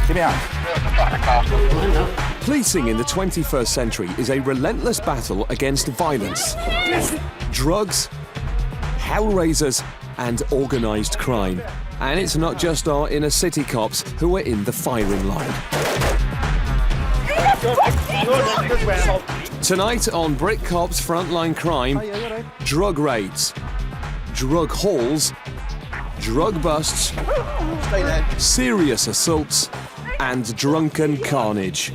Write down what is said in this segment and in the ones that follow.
Give me a hand. Policing in the 21st century is a relentless battle against violence, drugs, hellraisers, and organised crime. And it's not just our inner city cops who are in the firing line. Tonight on Brick Cops Frontline Crime, drug raids, drug hauls, drug busts, serious assaults, and drunken carnage.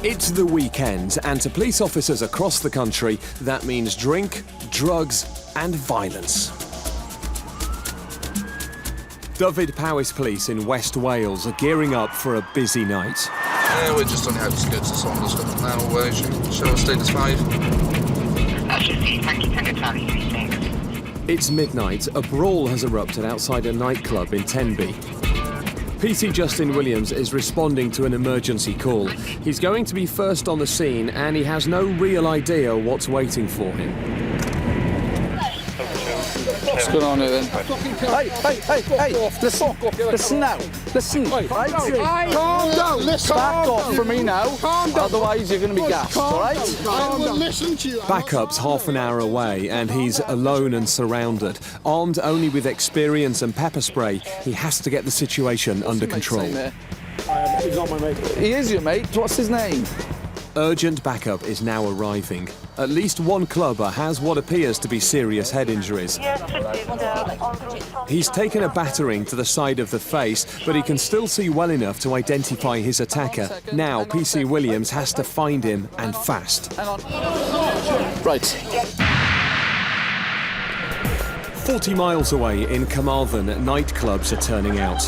It's the weekend, and to police officers across the country, that means drink, drugs, and violence. Dyfed-Powys Police in West Wales are gearing up for a busy night. We're just on the outskirts of Saunders now. Show status 5. It's midnight. A brawl has erupted outside a nightclub in Tenby. PC Justin Williams is responding to an emergency call. He's going to be first on the scene, and he has no real idea what's waiting for him. What's going on here then? Hey, listen now. Listen. Calm down. Back off from me now. Otherwise you're going to be gassed, all right? I will listen to you. Backup's half an hour away, and he's alone and surrounded. Armed only with experience and pepper spray, he has to get the situation under control. He's not my mate. He is your mate. What's his name? Urgent backup is now arriving. At least one clubber has what appears to be serious head injuries. He's taken a battering to the side of the face, but he can still see well enough to identify his attacker. Now, PC Williams has to find him, and fast. Right. 40 miles away in Carmarthen, nightclubs are turning out.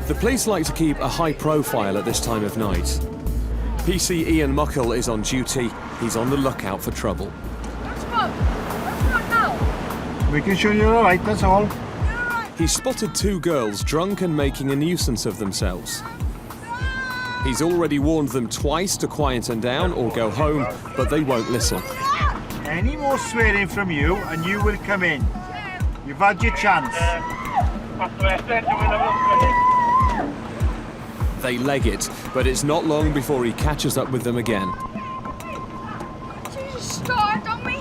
The police like to keep a high profile at this time of night. PC Ian Muckle is on duty. He's on the lookout for trouble. Making sure you're all right, that's all. He's spotted two girls drunk and making a nuisance of themselves. He's already warned them twice to quieten down or go home, but they won't listen. Any more swearing from you and you will come in. You've had your chance. They leg it, but it's not long before he catches up with them again. She just started on me.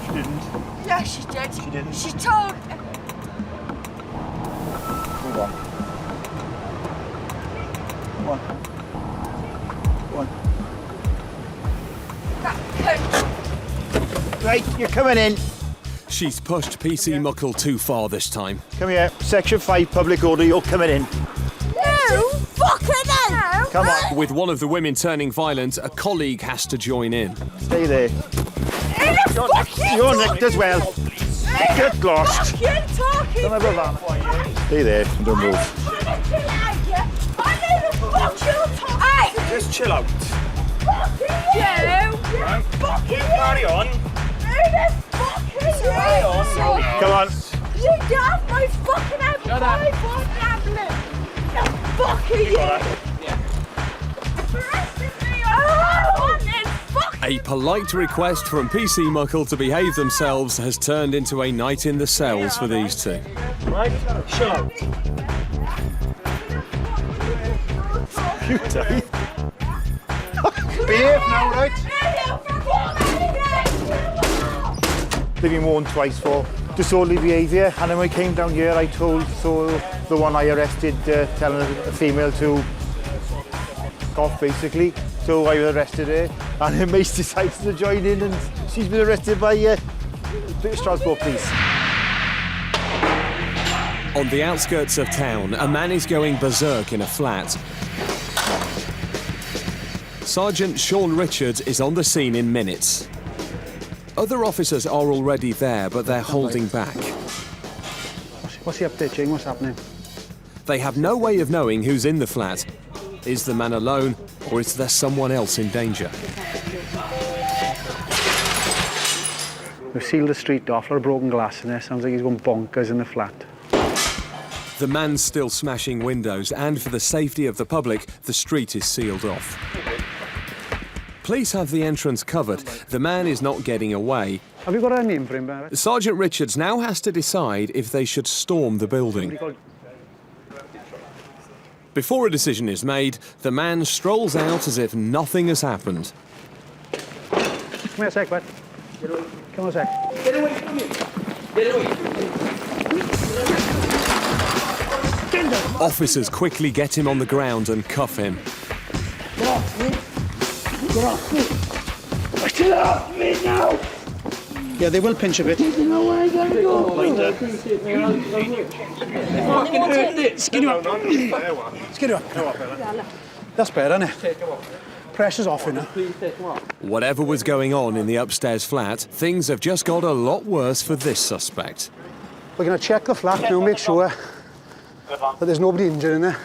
She didn't. Yeah, she did. She didn't. She told. Hold on. One. Right, you're coming in. She's pushed PC Muckle too far this time. Come here. Section 5, public order, you're coming in. No, fucking no. Come on. With one of the women turning violent, a colleague has to join in. Stay there. You're nicked as well. Get lost. Talking. Come over, Van. Stay there and don't move. Just chill out. Carry on. Come on. You got my fucking ambulance. You fucking you. A polite request from PC Muckle to behave themselves has turned into a night in the cells for these two. Right, chill out. You die. Behave now, right? They've been warned twice for disorderly behaviour, and then when I came down here I told the one I arrested telling a female to cough basically, so I arrested her, and her mate decided to join in and she's been arrested by British Transport Police. On the outskirts of town, a man is going berserk in a flat. Sergeant Sean Richards is on the scene in minutes. Other officers are already there, but they're holding back. What's the update, Jane? What's happening? They have no way of knowing who's in the flat. Is the man alone, or is there someone else in danger? We've sealed the street off, a lot of broken glass in there. Sounds like he's gone bonkers in the flat. The man's still smashing windows, and for the safety of the public, the street is sealed off. Police have the entrance covered. The man is not getting away. Have you got a name for him, Barrett? Sergeant Richards now has to decide if they should storm the building. Before a decision is made, the man strolls out as if nothing has happened. Come here a sec, bud. Come on a sec. Get away from me. Get away. Officers quickly get him on the ground and cuff him. Get off me. Get off me. Get off me now. Yeah, they will pinch a bit. You know where I'm going to go. Fucking hurt it. Skin you up. Skin you up. That's better, isn't it? Pressure's off, you know. Whatever was going on in the upstairs flat, things have just got a lot worse for this suspect. We're going to check the flat now, make sure that there's nobody injured in there,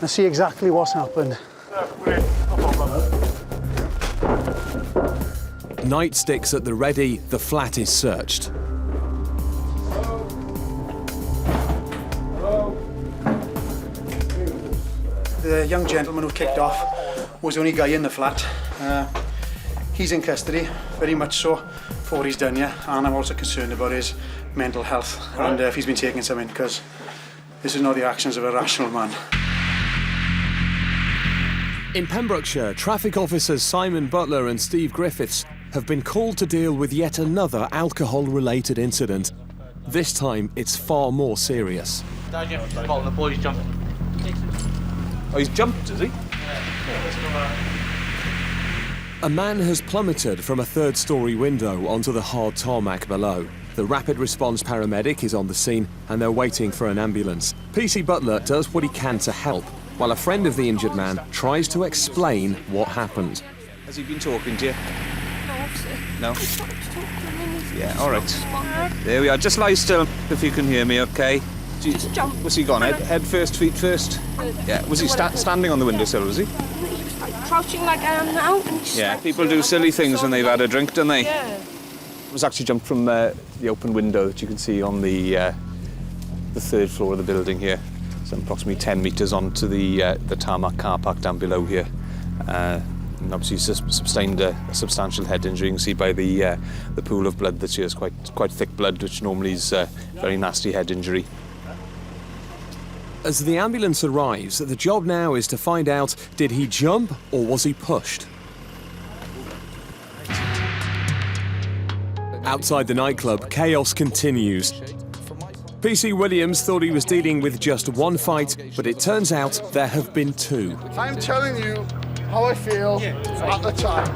and see exactly what's happened. Nightsticks at the ready, the flat is searched. The young gentleman who kicked off was the only guy in the flat. He's in custody, very much so, for what he's done, yeah, and I'm also concerned about his mental health and if he's been taking something, because this is not the actions of a rational man. In Pembrokeshire, traffic officers Simon Butler and Steve Griffiths have been called to deal with yet another alcohol-related incident. This time, it's far more serious. The boy's jumping. Oh, he's jumped, has he? A man has plummeted from a third-storey window onto the hard tarmac below. The rapid response paramedic is on the scene and they're waiting for an ambulance. PC Butler does what he can to help, while a friend of the injured man tries to explain what happened. Has he been talking to you? No, No? He tried to talk to him. Yeah, all right. There we are. Just lie still if you can hear me, OK? Just jump. Was he gone? Head first, feet first? Yeah. Was he standing on the windowsill, was he? He was like crouching like I am now. And he Yeah, slept people with do my silly legs things when on they've had a drink, don't they? Yeah. It was actually jumped from the open window that you can see on the third floor of the building here. So approximately 10 metres onto the tarmac car park down below here. And obviously sustained a substantial head injury. You can see by the pool of blood that's here. It's quite thick blood, which normally is a very nasty head injury. As the ambulance arrives, the job now is to find out, did he jump or was he pushed? Outside the nightclub, chaos continues. PC Williams thought he was dealing with just one fight, but it turns out there have been two. I'm telling you how I feel at the time.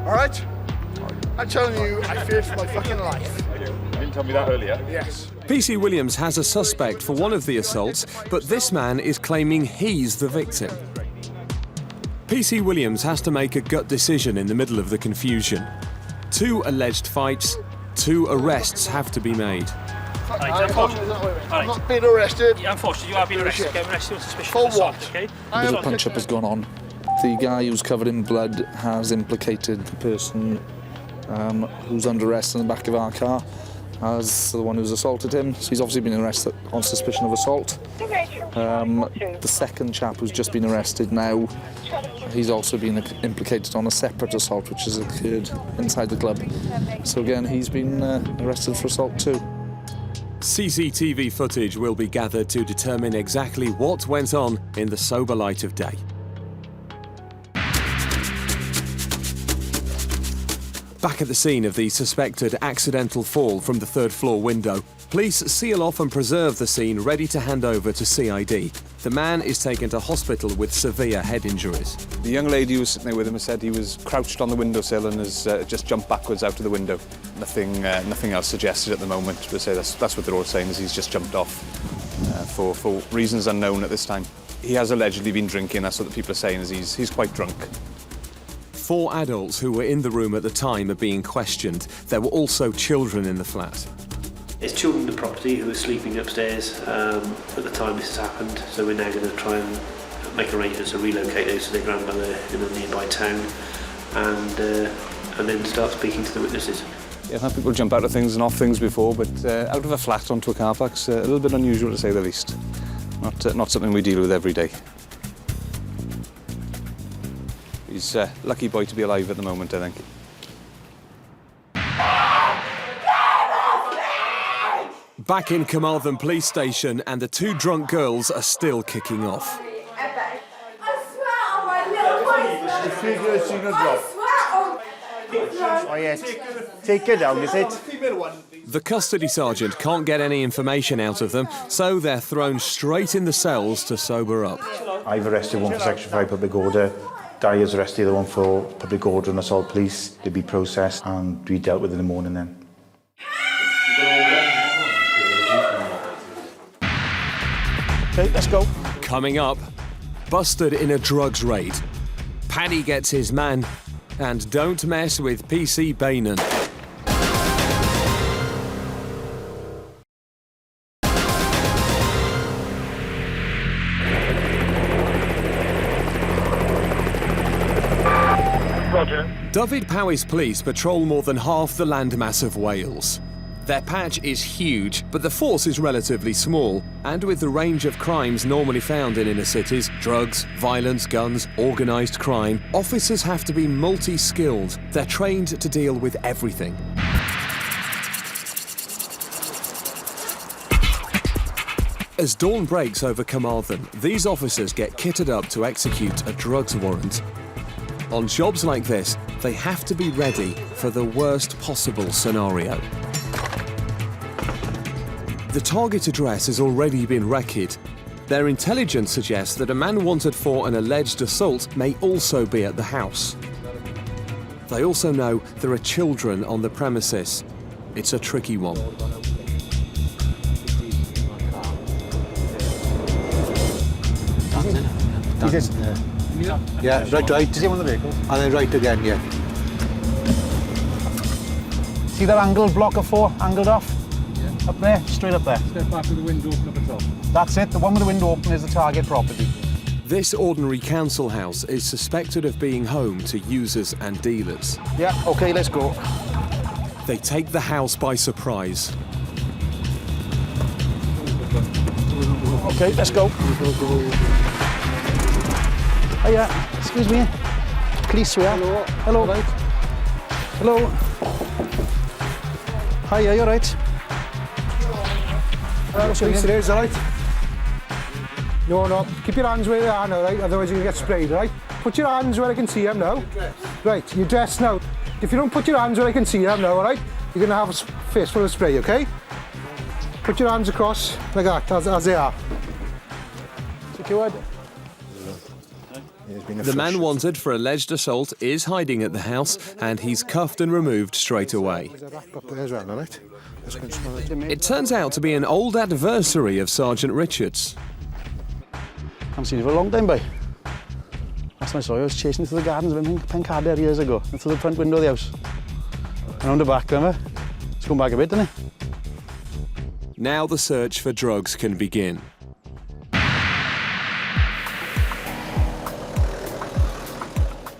All right? I'm telling you, I feared for my fucking life. You didn't tell me that earlier. Yes. PC Williams has a suspect for one of the assaults, but this man is claiming he's the victim. PC Williams has to make a gut decision in the middle of the confusion. Two alleged fights, two arrests have to be made. I'm not being arrested. Yeah, unfortunately, you are being arrested. Get arrested on suspicion For of assault, what? okay? A bit of punch-up has gone on. The guy who's covered in blood has implicated the person who's under arrest in the back of our car as the one who's assaulted him. So he's obviously been arrested on suspicion of assault. The second chap who's just been arrested now, he's also been implicated on a separate assault which has occurred inside the club. So again, he's been arrested for assault too. CCTV footage will be gathered to determine exactly what went on in the sober light of day. Back at the scene of the suspected accidental fall from the third floor window, police seal off and preserve the scene ready to hand over to CID. The man is taken to hospital with severe head injuries. The young lady who was sitting there with him has said he was crouched on the windowsill and has just jumped backwards out of the window. Nothing else suggested at the moment. But say that's what they're all saying, is he's just jumped off for reasons unknown at this time. He has allegedly been drinking. That's what the people are saying, is he's quite drunk. 4 adults who were in the room at the time are being questioned. There were also children in the flat. There's children in the property who are sleeping upstairs at the time this has happened, so we're now going to try and make arrangements to relocate those to their grandmother in a nearby town and and then start speaking to the witnesses. Yeah, I've had people jump out of things and off things before, but out of a flat onto a car park's a little bit unusual to say the least. Not something we deal with every day. He's a lucky boy to be alive at the moment, I think. Back in Carmarthen Police Station, and the two drunk girls are still kicking off. I swear on my little voice. Oh yes, take it down, is it? The custody sergeant can't get any information out of them, so they're thrown straight in the cells to sober up. I've arrested one for Section 5 public order. Di has arrested the other one for public order and assault police. They'll be processed and we dealt with in the morning then. Okay, let's go. Coming up, busted in a drugs raid. Paddy gets his man, and don't mess with PC Bainan. Roger. Dyfed-Powys Police patrol more than half the landmass of Wales. Their patch is huge, but the force is relatively small, and with the range of crimes normally found in inner cities, drugs, violence, guns, organised crime, officers have to be multi-skilled. They're trained to deal with everything. As dawn breaks over Carmarthen, these officers get kitted up to execute a drugs warrant. On jobs like this, they have to be ready for the worst possible scenario. The target address has already been wrecked. Their intelligence suggests that a man wanted for an alleged assault may also be at the house. They also know there are children on the premises. It's a tricky one. Yeah, right. Is he on the vehicle? And then right again, yeah. See that angled block of 4, angled off? Yeah. Up there, straight up there. Step back with the window open up at top. That's it, the one with the window open is the target property. This ordinary council house is suspected of being home to users and dealers. Yeah, okay, let's go. They take the house by surprise. Okay, let's go. Hiya, excuse me. Police here. Hello. Hello. Right. Hello. Hiya, you alright? Police there, is that right? No, keep your hands where they are now, right? Otherwise you're going to get sprayed, right? Put your hands where I can see them now. Right, you're dressed now. If you don't put your hands where I can see them now, alright? You're going to have a face full of spray, okay? Put your hands across like that, as they are. Secured. The man wanted for alleged assault is hiding at the house, and he's cuffed and removed straight away. It turns out to be an old adversary of Sergeant Richards. I haven't seen you for a long time, boy. Last time I saw you, I was chasing you through the gardens of Pencader years ago, and through the front window of the house. Around the back, remember? It's gone back a bit, didn't it? Now the search for drugs can begin.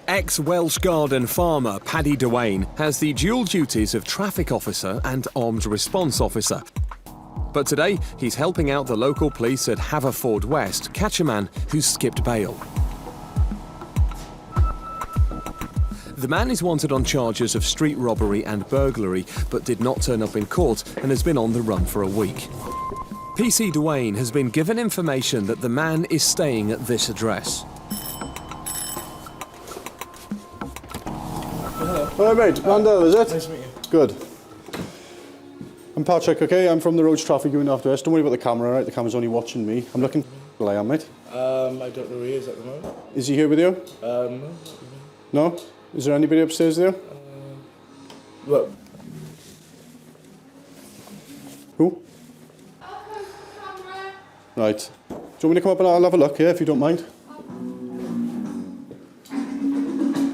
Ex-Welsh Garden farmer Paddy Dwayne has the dual duties of traffic officer and armed response officer. But today, he's helping out the local police at Haverford West catch a man who's skipped bail. The man is wanted on charges of street robbery and burglary, but did not turn up in court and has been on the run for a week. PC Dwayne has been given information that the man is staying at this address. All right, mate. Mandel, is it? Nice to meet you. Good. I'm Patrick, okay? I'm from the Roads Traffic Unit after this. Don't worry about the camera, right? The camera's only watching me. I'm looking I am, mate. I don't know where he is at the moment. Is he here with you? No. No? Is there anybody upstairs there? Well. Who? Right. Do you want me to come up and I'll have a look, yeah, if you don't mind?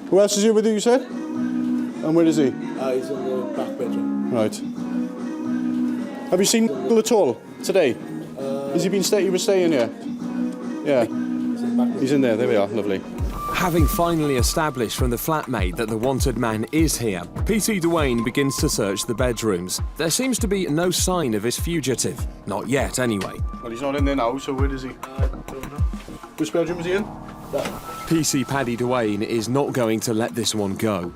Who else is here with you, you said? And where is he? He's in the back bedroom. Right. Have you seen at all today? Has he been he was staying here? Yeah. He's in there. There we are. Lovely. Having finally established from the flatmate that the wanted man is here, PC Dwayne begins to search the bedrooms. There seems to be no sign of his fugitive. Not yet, anyway. Well, he's not in there now, so where is he? I don't know. Which bedroom is he in? PC Paddy Dwayne is not going to let this one go.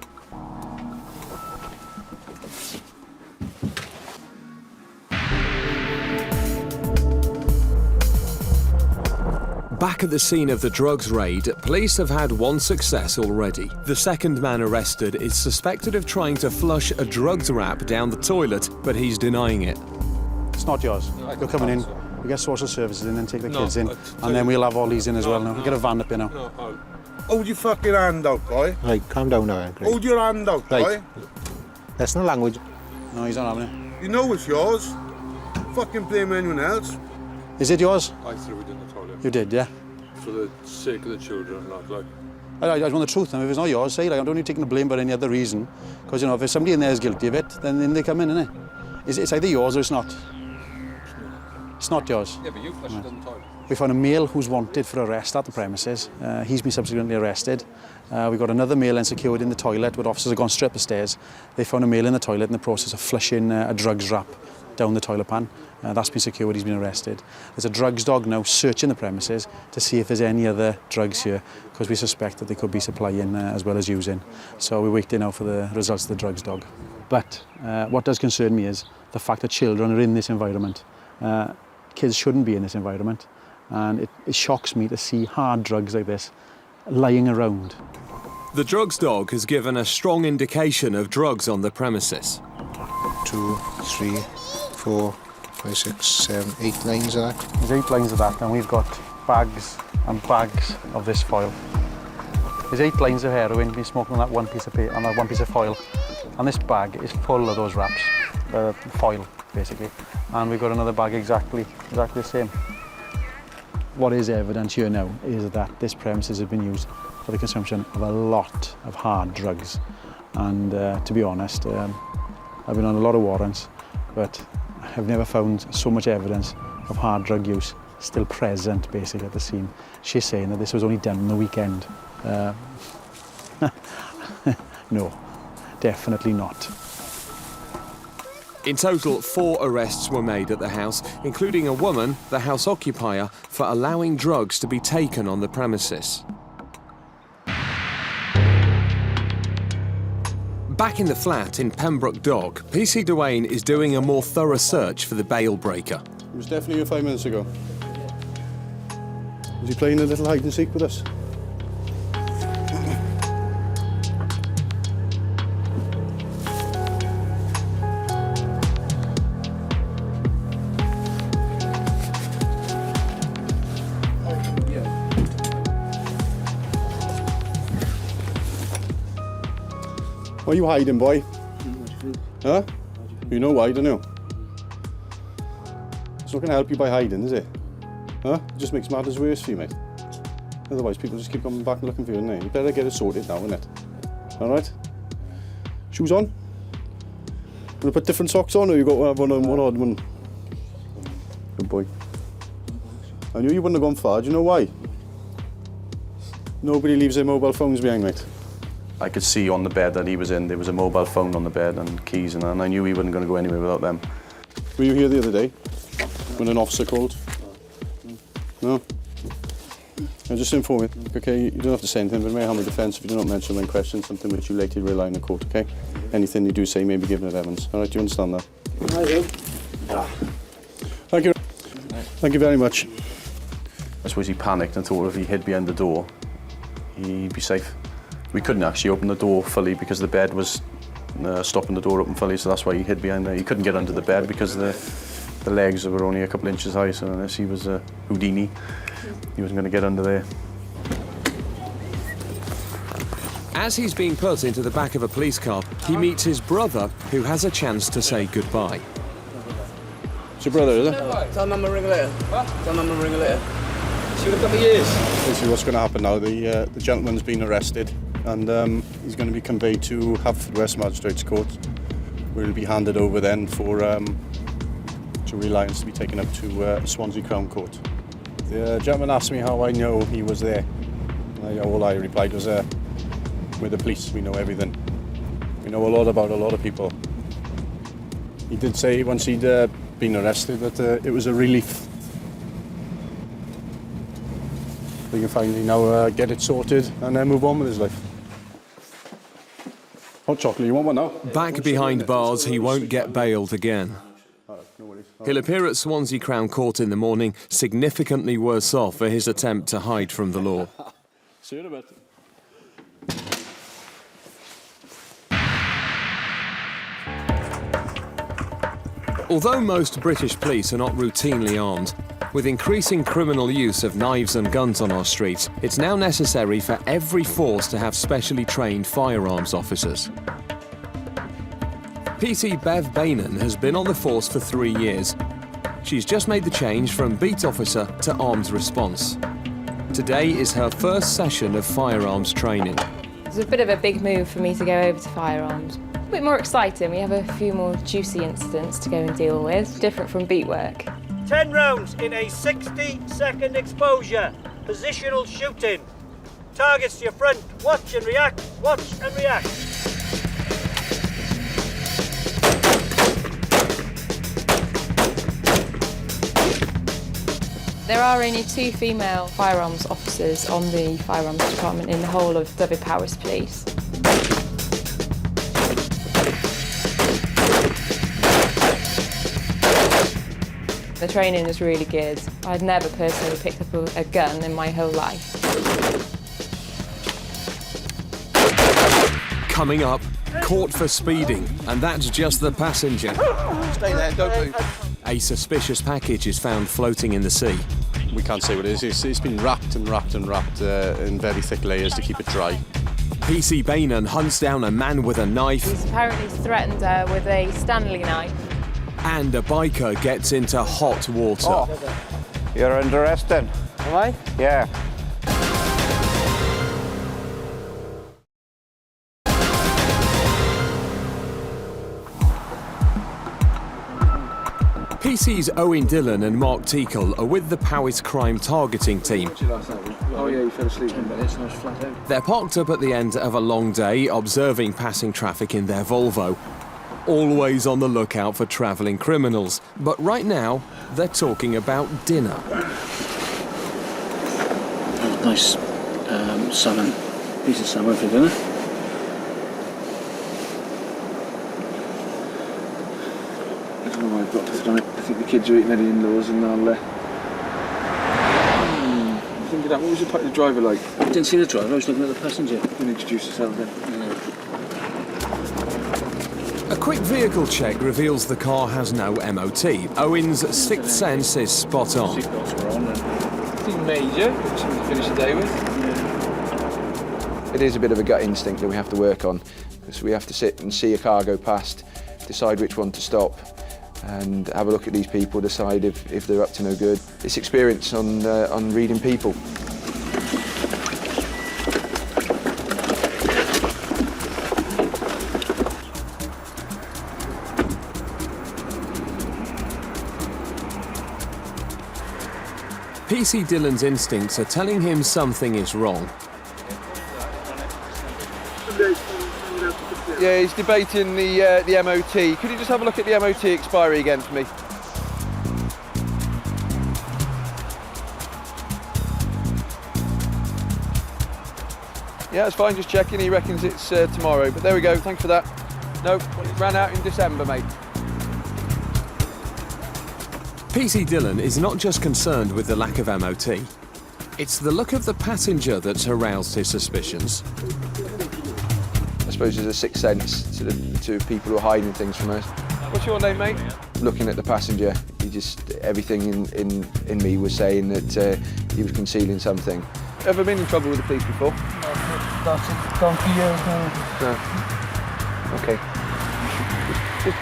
Back at the scene of the drugs raid, police have had one success already. The second man arrested is suspected of trying to flush a drugs wrap down the toilet, but he's denying it. It's not yours. You're coming in, we get social services in and take the kids in, and then we'll have all these in as well now. We get a van up here now. Hold your fucking hand out, boy. Right, calm down now, Greg. Hold your hand out, boy. That's no language. No, he's not having it. You know it's yours. Fucking blame anyone else. Is it yours? I threw it in the toilet. You did, yeah? For the sake of the children, not like... I want the truth now. If it's not yours, say it. I don't need taking the blame for any other reason. Because, you know, if somebody in there is guilty of it, then they come in, innit? It's either yours or it's not. It's not yours. Yeah, but you flushed it in the toilet. We found a male who's wanted for arrest at the premises. He's been subsequently arrested. We got another male then secured in the toilet, where officers have gone straight up the stairs. They found a male in the toilet in the process of flushing a drugs wrap down the toilet pan. That's been secured, he's been arrested. There's a drugs dog now searching the premises to see if there's any other drugs here, because we suspect that they could be supplying as well as using. So we're waiting now for the results of the drugs dog. But what does concern me is the fact that children are in this environment. Kids shouldn't be in this environment, and it shocks me to see hard drugs like this lying around. The drugs dog has given a strong indication of drugs on the premises. 2, 3, 4, 5, 6, 7, 8 lines of that. There's 8 lines of that, and we've got bags and bags of this foil. There's 8 lines of heroin being smoked on that one piece of paper, on that one piece of foil, and this bag is full of those wraps, foil basically. And we've got another bag exactly the same. What is evidence here now is that this premises has been used for the consumption of a lot of hard drugs. And to be honest, I've been on a lot of warrants, but I've never found so much evidence of hard drug use still present basically at the scene. She's saying that this was only done on the weekend. No, definitely not. In total, 4 arrests were made at the house, including a woman, the house occupier, for allowing drugs to be taken on the premises. Back in the flat in Pembroke Dock, PC Dwayne is doing a more thorough search for the bail breaker. It was definitely here 5 minutes ago. Was he playing a little hide and seek with us? Why are you hiding, boy? Huh? You know why, don't you? It's not going to help you by hiding, is it? Huh? It just makes matters worse for you, mate. Otherwise, people just keep coming back and looking for you, innit? You better get it sorted now, innit? All right? Shoes on? Want to put different socks on, or you got one odd one? Good boy. I knew you wouldn't have gone far. Do you know why? Nobody leaves their mobile phones behind, mate. I could see on the bed that he was in, there was a mobile phone on the bed and keys, and I knew he wasn't going to go anywhere without them. Were you here the other day when an officer called? No? Now just inform me, okay? You don't have to say anything, but may I harm a defence if you do not mention when questioned something which you later rely on in court, okay? Anything you do say may be given as evidence. All right, do you understand that? I do. Thank you. Thank you very much. I suppose he panicked and thought if he hid behind the door, he'd be safe. We couldn't actually open the door fully because the bed was stopping the door open fully, so that's why he hid behind there. He couldn't get under the bed because the legs were only a couple inches high, so unless he was a Houdini, he wasn't going to get under there. As he's being put into the back of a police car, he meets his brother, who has a chance to say goodbye. It's your brother, is it? Tell Mum to ring her later. Tell Mum to ring her later. See in a couple of years. Basically what's going to happen now, the gentleman's been arrested and he's going to be conveyed to Haverfordwest Magistrates Court, where he'll be handed over then for to Reliance to be taken up to Swansea Crown Court. The gentleman asked me how I know he was there. All I replied was, we're the police, we know everything. We know a lot about a lot of people. He did say once he'd been arrested that it was a relief. He can finally now get it sorted and then move on with his life. Hot chocolate, you want one now? Back behind bars, he won't get bailed again. He'll appear at Swansea Crown Court in the morning, significantly worse off for his attempt to hide from the law. See you in a bit. Although most British police are not routinely armed, with increasing criminal use of knives and guns on our streets, it's now necessary for every force to have specially trained firearms officers. PT Bev Bainan has been on the force for 3 years. She's just made the change from beat officer to armed response. Today is her first session of firearms training. It's a bit of a big move for me to go over to firearms. A bit more exciting, we have a few more juicy incidents to go and deal with, different from beat work. 10 rounds in a 60-second exposure. Positional shooting. Targets to your front. Watch and react. Watch and react. There are only 2 female firearms officers on the firearms department in the whole of Dyfed-Powys Police. The training is really good. I'd never personally picked up a gun in my whole life. Coming up, caught for speeding, and that's just the passenger. Stay there, don't move. A suspicious package is found floating in the sea. We can't say what it is. It's been wrapped and wrapped and wrapped in very thick layers to keep it dry. PC Bainan hunts down a man with a knife. He's apparently threatened her with a Stanley knife. And a biker gets into hot water. Oh, you're under arrest then? Am I? Yeah. PC's Owen Dillon and Mark Teakle are with the Powys crime targeting team. Oh yeah, you fell asleep in bed, and I was flat out. They're parked up at the end of a long day, observing passing traffic in their Volvo. Always on the lookout for travelling criminals. But right now, they're talking about dinner. Oh, nice salmon. Piece of salmon for dinner. I don't know what I've got for tonight. I think the kids are eating at the in-laws and I'll... think of that. What was the driver like? I didn't see the driver, I was looking at the passenger. You can introduce yourself then. A quick vehicle check reveals the car has no MOT. Owen's sixth sense is spot on. Seatbelts were on and nothing major, something to finish the day with. It is a bit of a gut instinct that we have to work on, because we have to sit and see a car go past, decide which one to stop, and have a look at these people, decide if they're up to no good. It's experience on reading people. PC Dillon's instincts are telling him something is wrong. Yeah, he's debating the MOT. Could you just have a look at the MOT expiry again for me? Yeah, it's fine, just checking. He reckons it's tomorrow, but there we go, thanks for that. No, it ran out in December, mate. PC Dillon is not just concerned with the lack of MOT. It's the look of the passenger that's aroused his suspicions. I suppose there's a sixth sense to people who are hiding things from us. What's your name, mate? Looking at the passenger, everything in me was saying that he was concealing something. Ever been in trouble with the police before? No, that's gone for years now. No. Okay. Just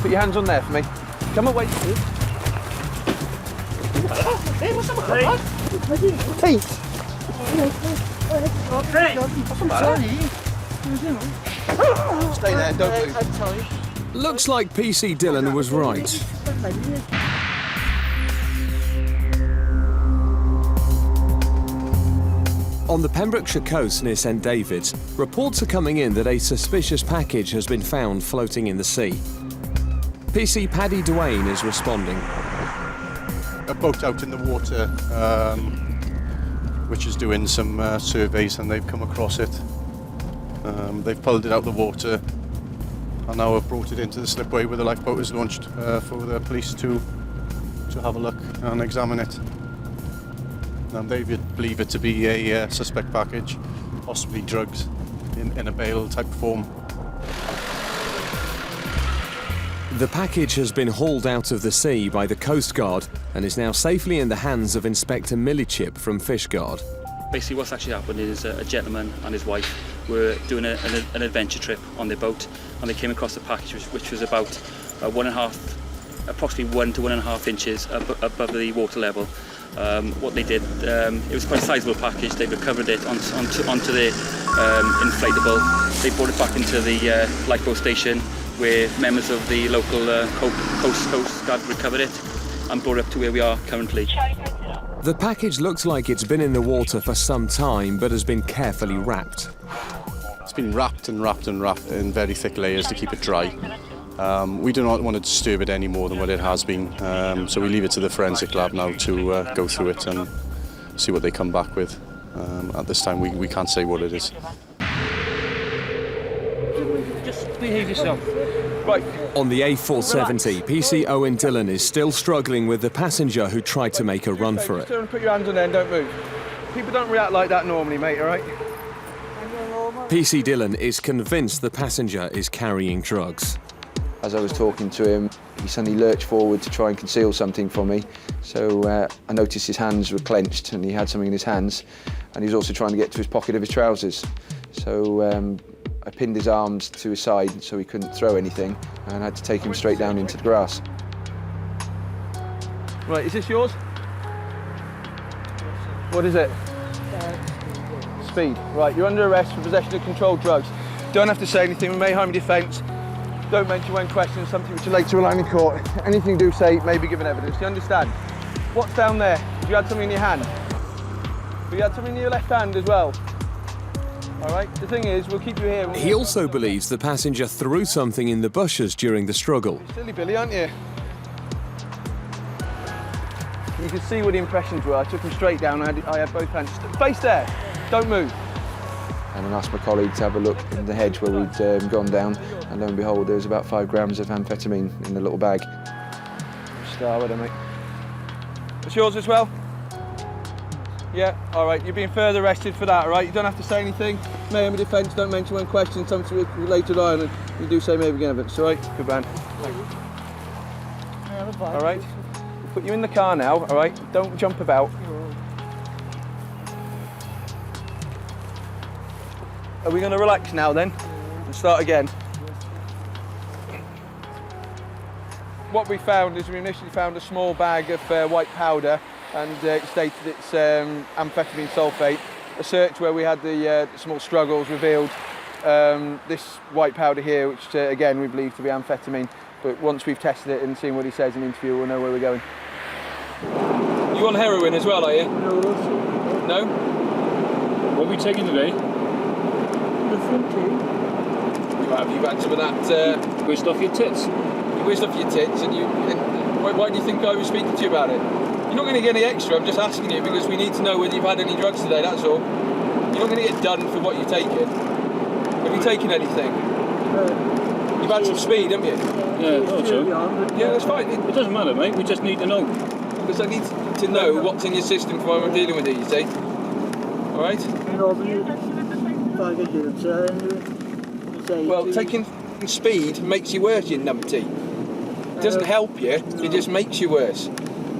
put your hands on there for me. Come away. Hey, what's up, mate? Tate. Stay there, don't move. Looks like PC Dillon was right. On the Pembrokeshire coast near St David's, reports are coming in that a suspicious package has been found floating in the sea. PC Paddy Duane is responding. A boat out in the water, which is doing some surveys, and they've come across it. They've pulled it out of the water and now have brought it into the slipway where the lifeboat is launched for the police to have a look and examine it. They believe it to be a suspect package, possibly drugs in a bale type form. The package has been hauled out of the sea by the Coast Guard and is now safely in the hands of Inspector Millichip from Fishguard. Basically what's actually happened is a gentleman and his wife were doing an adventure trip on their boat, and they came across a package which was about approximately 1 to 1.5 inches above the water level. What they did, it was quite a sizable package. They recovered it onto the inflatable. They brought it back into the lifeboat station, where members of the local Coast Guard recovered it and brought it up to where we are currently. The package looks like it's been in the water for some time, but has been carefully wrapped. It's been wrapped and wrapped and wrapped in very thick layers to keep it dry. We do not want to disturb it any more than what it has been, so we leave it to the forensic lab now to go through it and see what they come back with. At this time, we can't say what it is. Just behave yourself. Right. On the A470, PC Owen Dillon is still struggling with the passenger who tried to make a run for it. Turn and put your hands on there and don't move. People don't react like that normally, mate, all right? PC Dillon is convinced the passenger is carrying drugs. As I was talking to him, he suddenly lurched forward to try and conceal something from me. So I noticed his hands were clenched and he had something in his hands, and he was also trying to get to his pocket of his trousers. So I pinned his arms to his side so he couldn't throw anything, and I had to take him straight down into the grass. Right, is this yours? What is it? Speed. Right, you're under arrest for possession of controlled drugs. Don't have to say anything, we may harm your defence. Don't mention when questioned something which you later rely in court. Anything you do say may be given evidence. Do you understand? What's down there? Have you had something in your hand? Have you had something in your left hand as well? All right, the thing is, we'll keep you here. He also believes the passenger threw something in the bushes during the struggle. You're silly Billy, aren't you? You can see what the impressions were. I took him straight down. I had both hands. Face there. Don't move. And I asked my colleague to have a look in the hedge where we'd gone down, and lo and behold, there was about 5 grams of amphetamine in the little bag. Star with it, mate. It's yours as well? Yeah, all right. You're being further arrested for that, all right? You don't have to say anything. May harm your defence, don't mention when questioned, something to relate to Ryan, and you do say maybe again evidence, all right? Good man. All right? We'll put you in the car now, all right? Don't jump about. Are we going to relax now then and start again? What we found is we initially found a small bag of white powder, and it stated it's amphetamine sulfate. A search where we had the small struggles revealed this white powder here, which again we believe to be amphetamine. But once we've tested it and seen what he says in the interview, we'll know where we're going. You on heroin as well, are you? No. No? What are we taking today? Have you had some of that? Whizzed off your tits. You whizzed off your tits, and why do you think I was speaking to you about it? You're not going to get any extra. I'm just asking you because we need to know whether you've had any drugs today. That's all. You're not going to get done for what you've taken. Have you taken anything? You've had some speed, haven't you? Yeah, I thought so. Yeah, that's fine. It doesn't matter, mate. We just need to know. Because I need to know what's in your system for when I'm dealing with it. You see? All right. Well, taking speed makes you worse, you numpty. It doesn't help you, it just makes you worse.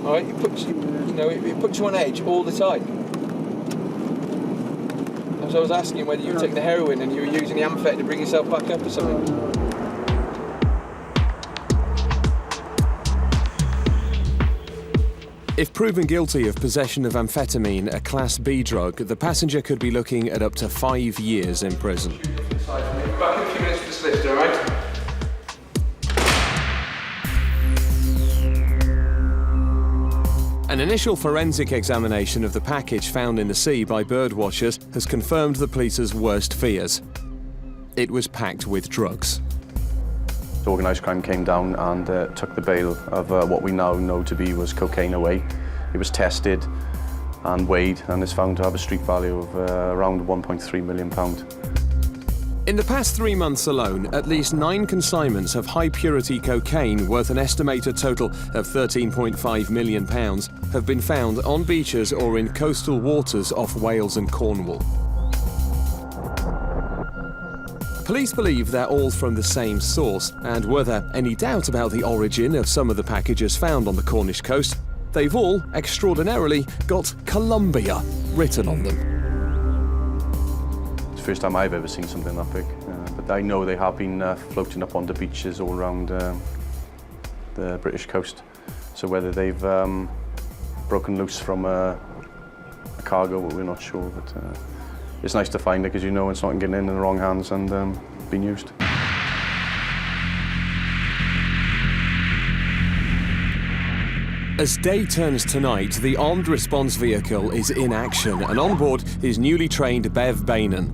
All right, it puts you, it puts you on edge all the time. So I was asking whether you were taking the heroin and you were using the amphet to bring yourself back up or something. If proven guilty of possession of amphetamine, a Class B drug, the passenger could be looking at up to 5 years in prison. Back in a few minutes for the solicitor, all right? An initial forensic examination of the package found in the sea by birdwatchers has confirmed the police's worst fears. It was packed with drugs. Organised crime came down and took the bale of what we now know to be was cocaine away. It was tested and weighed and is found to have a street value of around £1.3 million. In the past 3 months alone, at least 9 consignments of high-purity cocaine worth an estimated total of £13.5 million have been found on beaches or in coastal waters off Wales and Cornwall. Police believe they're all from the same source, and were there any doubt about the origin of some of the packages found on the Cornish coast, they've all, extraordinarily, got Colombia written on them. It's the first time I've ever seen something that big, but I know they have been floating up onto beaches all around the British coast. So whether they've broken loose from a cargo, we're not sure, but it's nice to find it because you know it's not getting in the wrong hands and being used. As day turns to night, the armed response vehicle is in action, and on board is newly trained Bev Bainan.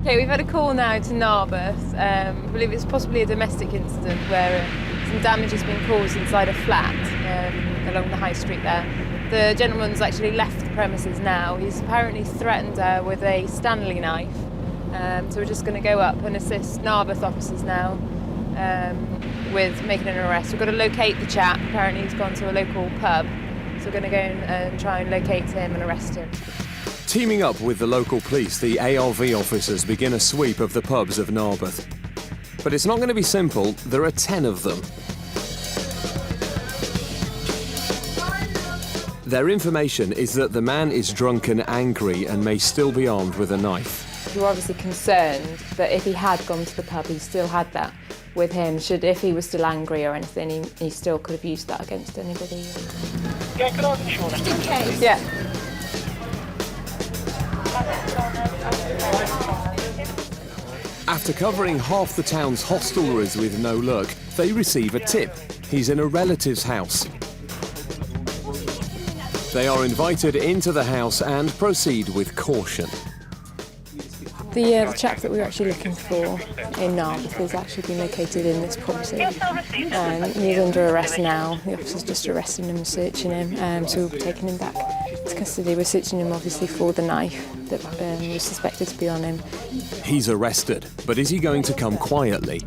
Okay, we've had a call now to Narberth. I believe it's possibly a domestic incident where some damage has been caused inside a flat along the high street there. The gentleman's actually left the premises now. He's apparently threatened her with a Stanley knife. So we're just going to go up and assist Narberth officers now with making an arrest. We've got to locate the chap. Apparently he's gone to a local pub. So we're going to go and try and locate him and arrest him. Teaming up with the local police, the ARV officers begin a sweep of the pubs of Narberth. But it's not going to be simple. There are 10 of them. Their information is that the man is drunk and angry and may still be armed with a knife. We're obviously concerned that if he had gone to the pub, he still had that with him. If he was still angry or anything, he still could have used that against anybody. Yeah, could I have insurance? Just in case. Yeah. After covering half the town's hostelries with no luck, they receive a tip. He's in a relative's house. They are invited into the house and proceed with caution. The chap that we were actually looking for in Narberth has actually been located in this property. He's under arrest now. The officer's just arresting him and searching him, so we'll be taking him back to custody. We're searching him obviously for the knife that was suspected to be on him. He's arrested, but is he going to come quietly?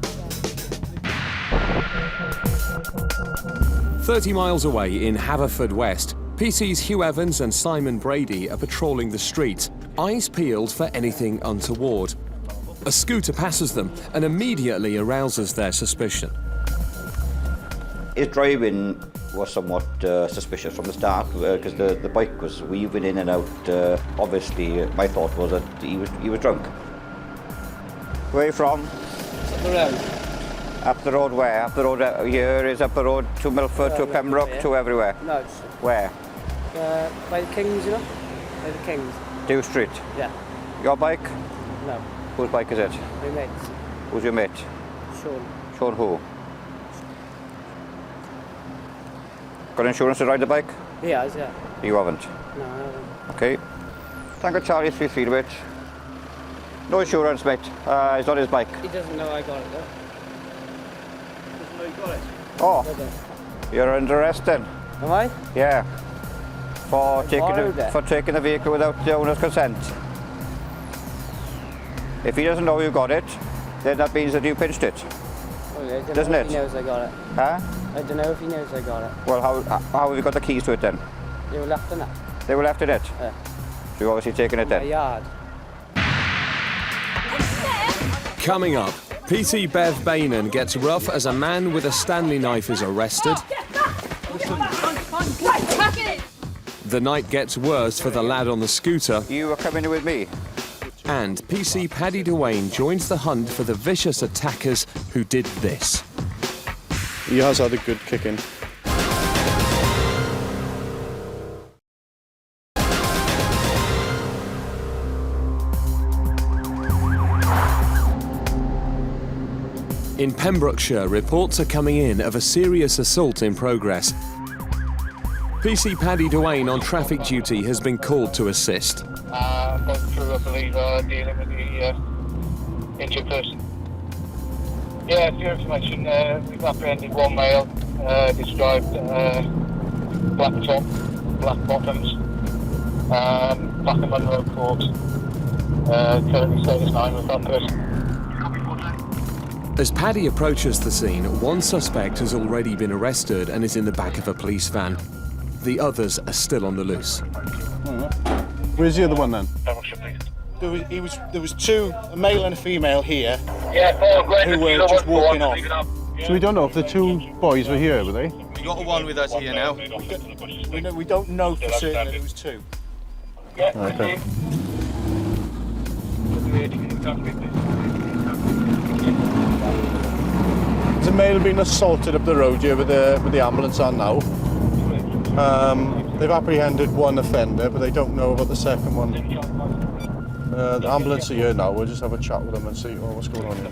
30 miles away in Haverfordwest, PC's Hugh Evans and Simon Brady are patrolling the streets, eyes peeled for anything untoward. A scooter passes them and immediately arouses their suspicion. His driving was somewhat suspicious from the start because the bike was weaving in and out. Obviously, my thought was that he was drunk. Where are you from? Up the road. Up the road where? Up the road here is up the road to Milford, to Pembroke, to everywhere. No, it's Where? by the Kings, you know? By the Kings. Dew Street. Yeah. Your bike? No. Whose bike is it? My mate's. Who's your mate? Sean. Sean who? Got insurance to ride the bike? He has, yeah. You haven't? No, I haven't. Okay. Tango Charlie 3 bit. No insurance, mate. It's not his bike. He doesn't know I got it, though. Doesn't know you got it? Oh, you're under arrest then? Am I? Yeah. For taking the vehicle without the owner's consent. If he doesn't know you got it, then that means that you pinched it. Oh, yeah, I don't Doesn't know it? if he knows I got it. Huh? I don't know if he knows I got it. Well, how have you got the keys to it then? They were left in it. They were left in it? Yeah. So you're obviously taking it My then? yard. Coming up, PC Bev Bainan gets rough as a man with a Stanley knife is arrested. The night gets worse for the lad on the scooter. You are coming with me. And PC Paddy Dwayne joins the hunt for the vicious attackers who did this. He has had a good kick in. In Pembrokeshire, reports are coming in of a serious assault in progress. PC Paddy Duane on traffic duty has been called to assist. Going through, I believe, dealing with the injured person. Yeah, for your information, we've apprehended one male, described black top, black bottoms, black and Monroe court. Currently status 9 with that person. As Paddy approaches the scene, one suspect has already been arrested and is in the back of a police van. The others are still on the loose. Where's the other one then? There was two, a male and a female here, who were just walking off. So we don't know if the two boys were here, were they? We got the one with us here now. We don't know for certain that it was two. Okay. There's a male being assaulted up the road here with the ambulance on now. They've apprehended one offender, but they don't know about the second one. The ambulance are here now. We'll just have a chat with them and see what's going on here.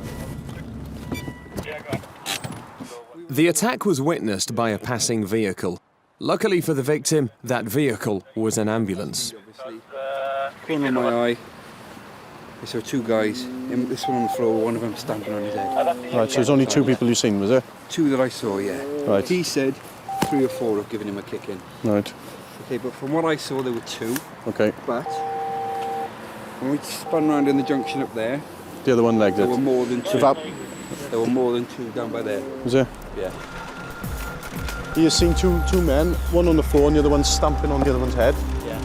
The attack was witnessed by a passing vehicle. Luckily for the victim, that vehicle was an ambulance. Corner of my eye, I saw two guys, this one on the floor, one of them stamping on his head. Right, so there's only two people you've seen, was there? Two that I saw, yeah. Right. He said 3 or 4 have given him a kick in. Right. Okay, but from what I saw, there were 2. Okay. But when we spun round in the junction up there, The other one legged there it. were more than 2. There were more than 2 down by there. Was there? Yeah. You've seen two men, one on the floor and the other one stamping on the other one's head. Yeah.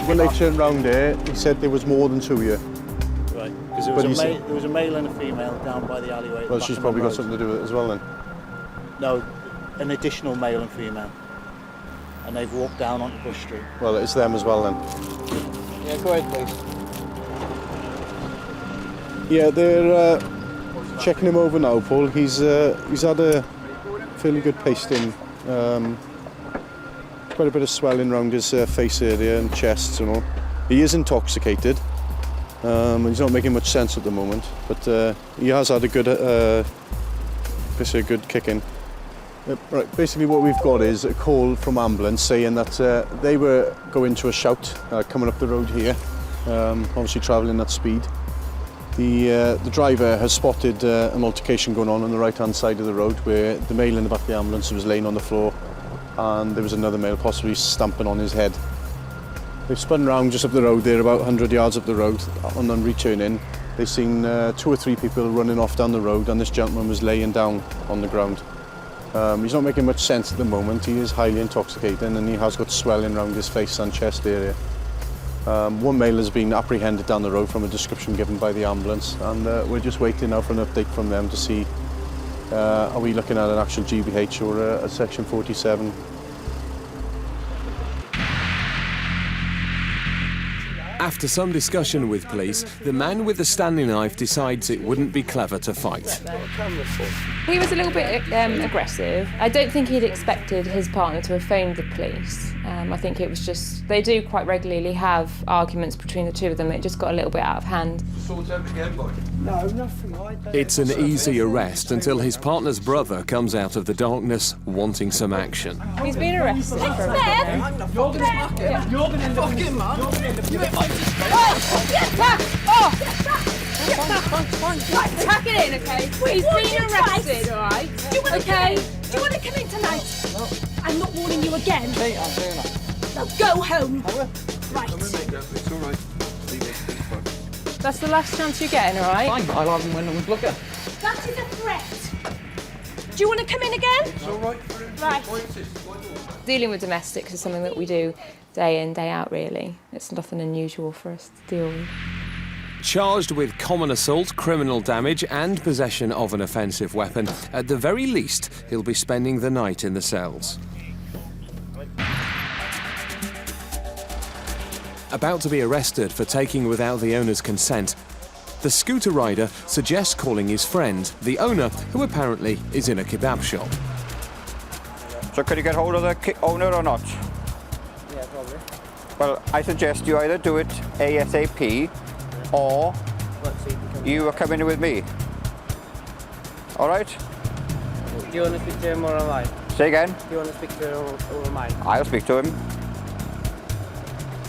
When they turned round there, he said there was more than 2 here. Right, because there was a male and a female down by the alleyway. Well, she's probably got something to do with it as well then. No, an additional male and female. And they've walked down onto Bush Street. Well, it's them as well then. Yeah, go ahead, please. Yeah, they're checking him over now, Paul. He's had a fairly good pasting. Quite a bit of swelling around his face area and chest and all. He is intoxicated. He's not making much sense at the moment, but he has had a good, basically a good kick in. Right, basically what we've got is a call from ambulance saying that they were going to a shout coming up the road here, obviously travelling at speed. The driver has spotted an altercation going on the right-hand side of the road where the male in the back of the ambulance was laying on the floor and there was another male possibly stamping on his head. They've spun round just up the road there, about 100 yards up the road, and then returning. They've seen 2 or 3 people running off down the road and this gentleman was laying down on the ground. He's not making much sense at the moment. He is highly intoxicated and he has got swelling around his face and chest area. One male has been apprehended down the road from a description given by the ambulance and we're just waiting now for an update from them to see are we looking at an actual GBH or a section 47. After some discussion with police, the man with the Stanley knife decides it wouldn't be clever to fight. He was a little bit aggressive. I don't think he'd expected his partner to have phoned the police. I think it was just, they do quite regularly have arguments between the two of them. It just got a little bit out of hand. No, nothing. It's an easy arrest until his partner's brother comes out of the darkness wanting some action. He's been arrested for a You're going to smack it. You're going to end up fucking man. You're going to end up getting Get back! Oh! Get back! Fine. Right, tuck it in, okay? He's been arrested, all right? Do you want to come in? Do you want to come in tonight? No. I'm not warning you again. Hey, I'm saying that. Now go home. Right. It's all right. That's the last chance you're getting, all right? Fine, I'll have him when I was looking. That is a threat. Do you want to come in again? It's all right. Right. Dealing with domestics is something that we do day in, day out, really. It's nothing unusual for us to deal with. Charged with common assault, criminal damage and possession of an offensive weapon, at the very least, he'll be spending the night in the cells. About to be arrested for taking without the owner's consent, the scooter rider suggests calling his friend, the owner, who apparently is in a kebab shop. So could you get hold of the owner or not? Yeah, probably. Well, I suggest you either do it ASAP or you are coming with me. All right? Do you want to speak to him or am I? Say again? Do you want to speak to her or mine? I'll speak to him.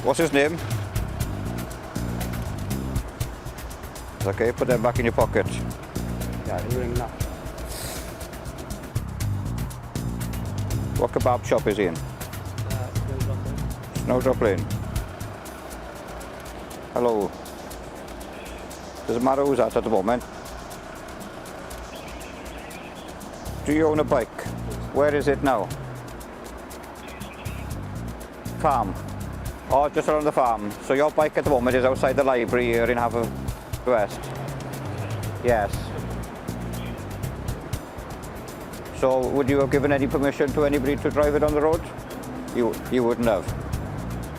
What's his name? Okay, put them back in your pocket. Yeah, you ring now. What kebab shop is he in? Snowdrop Lane. Hello. Doesn't matter who's at the moment. Do you own a bike? Where is it now? Farm. Oh, just around the farm. So your bike at the moment is outside the library here in Haverfordwest? Yes. So would you have given any permission to anybody to drive it on the road? You wouldn't have.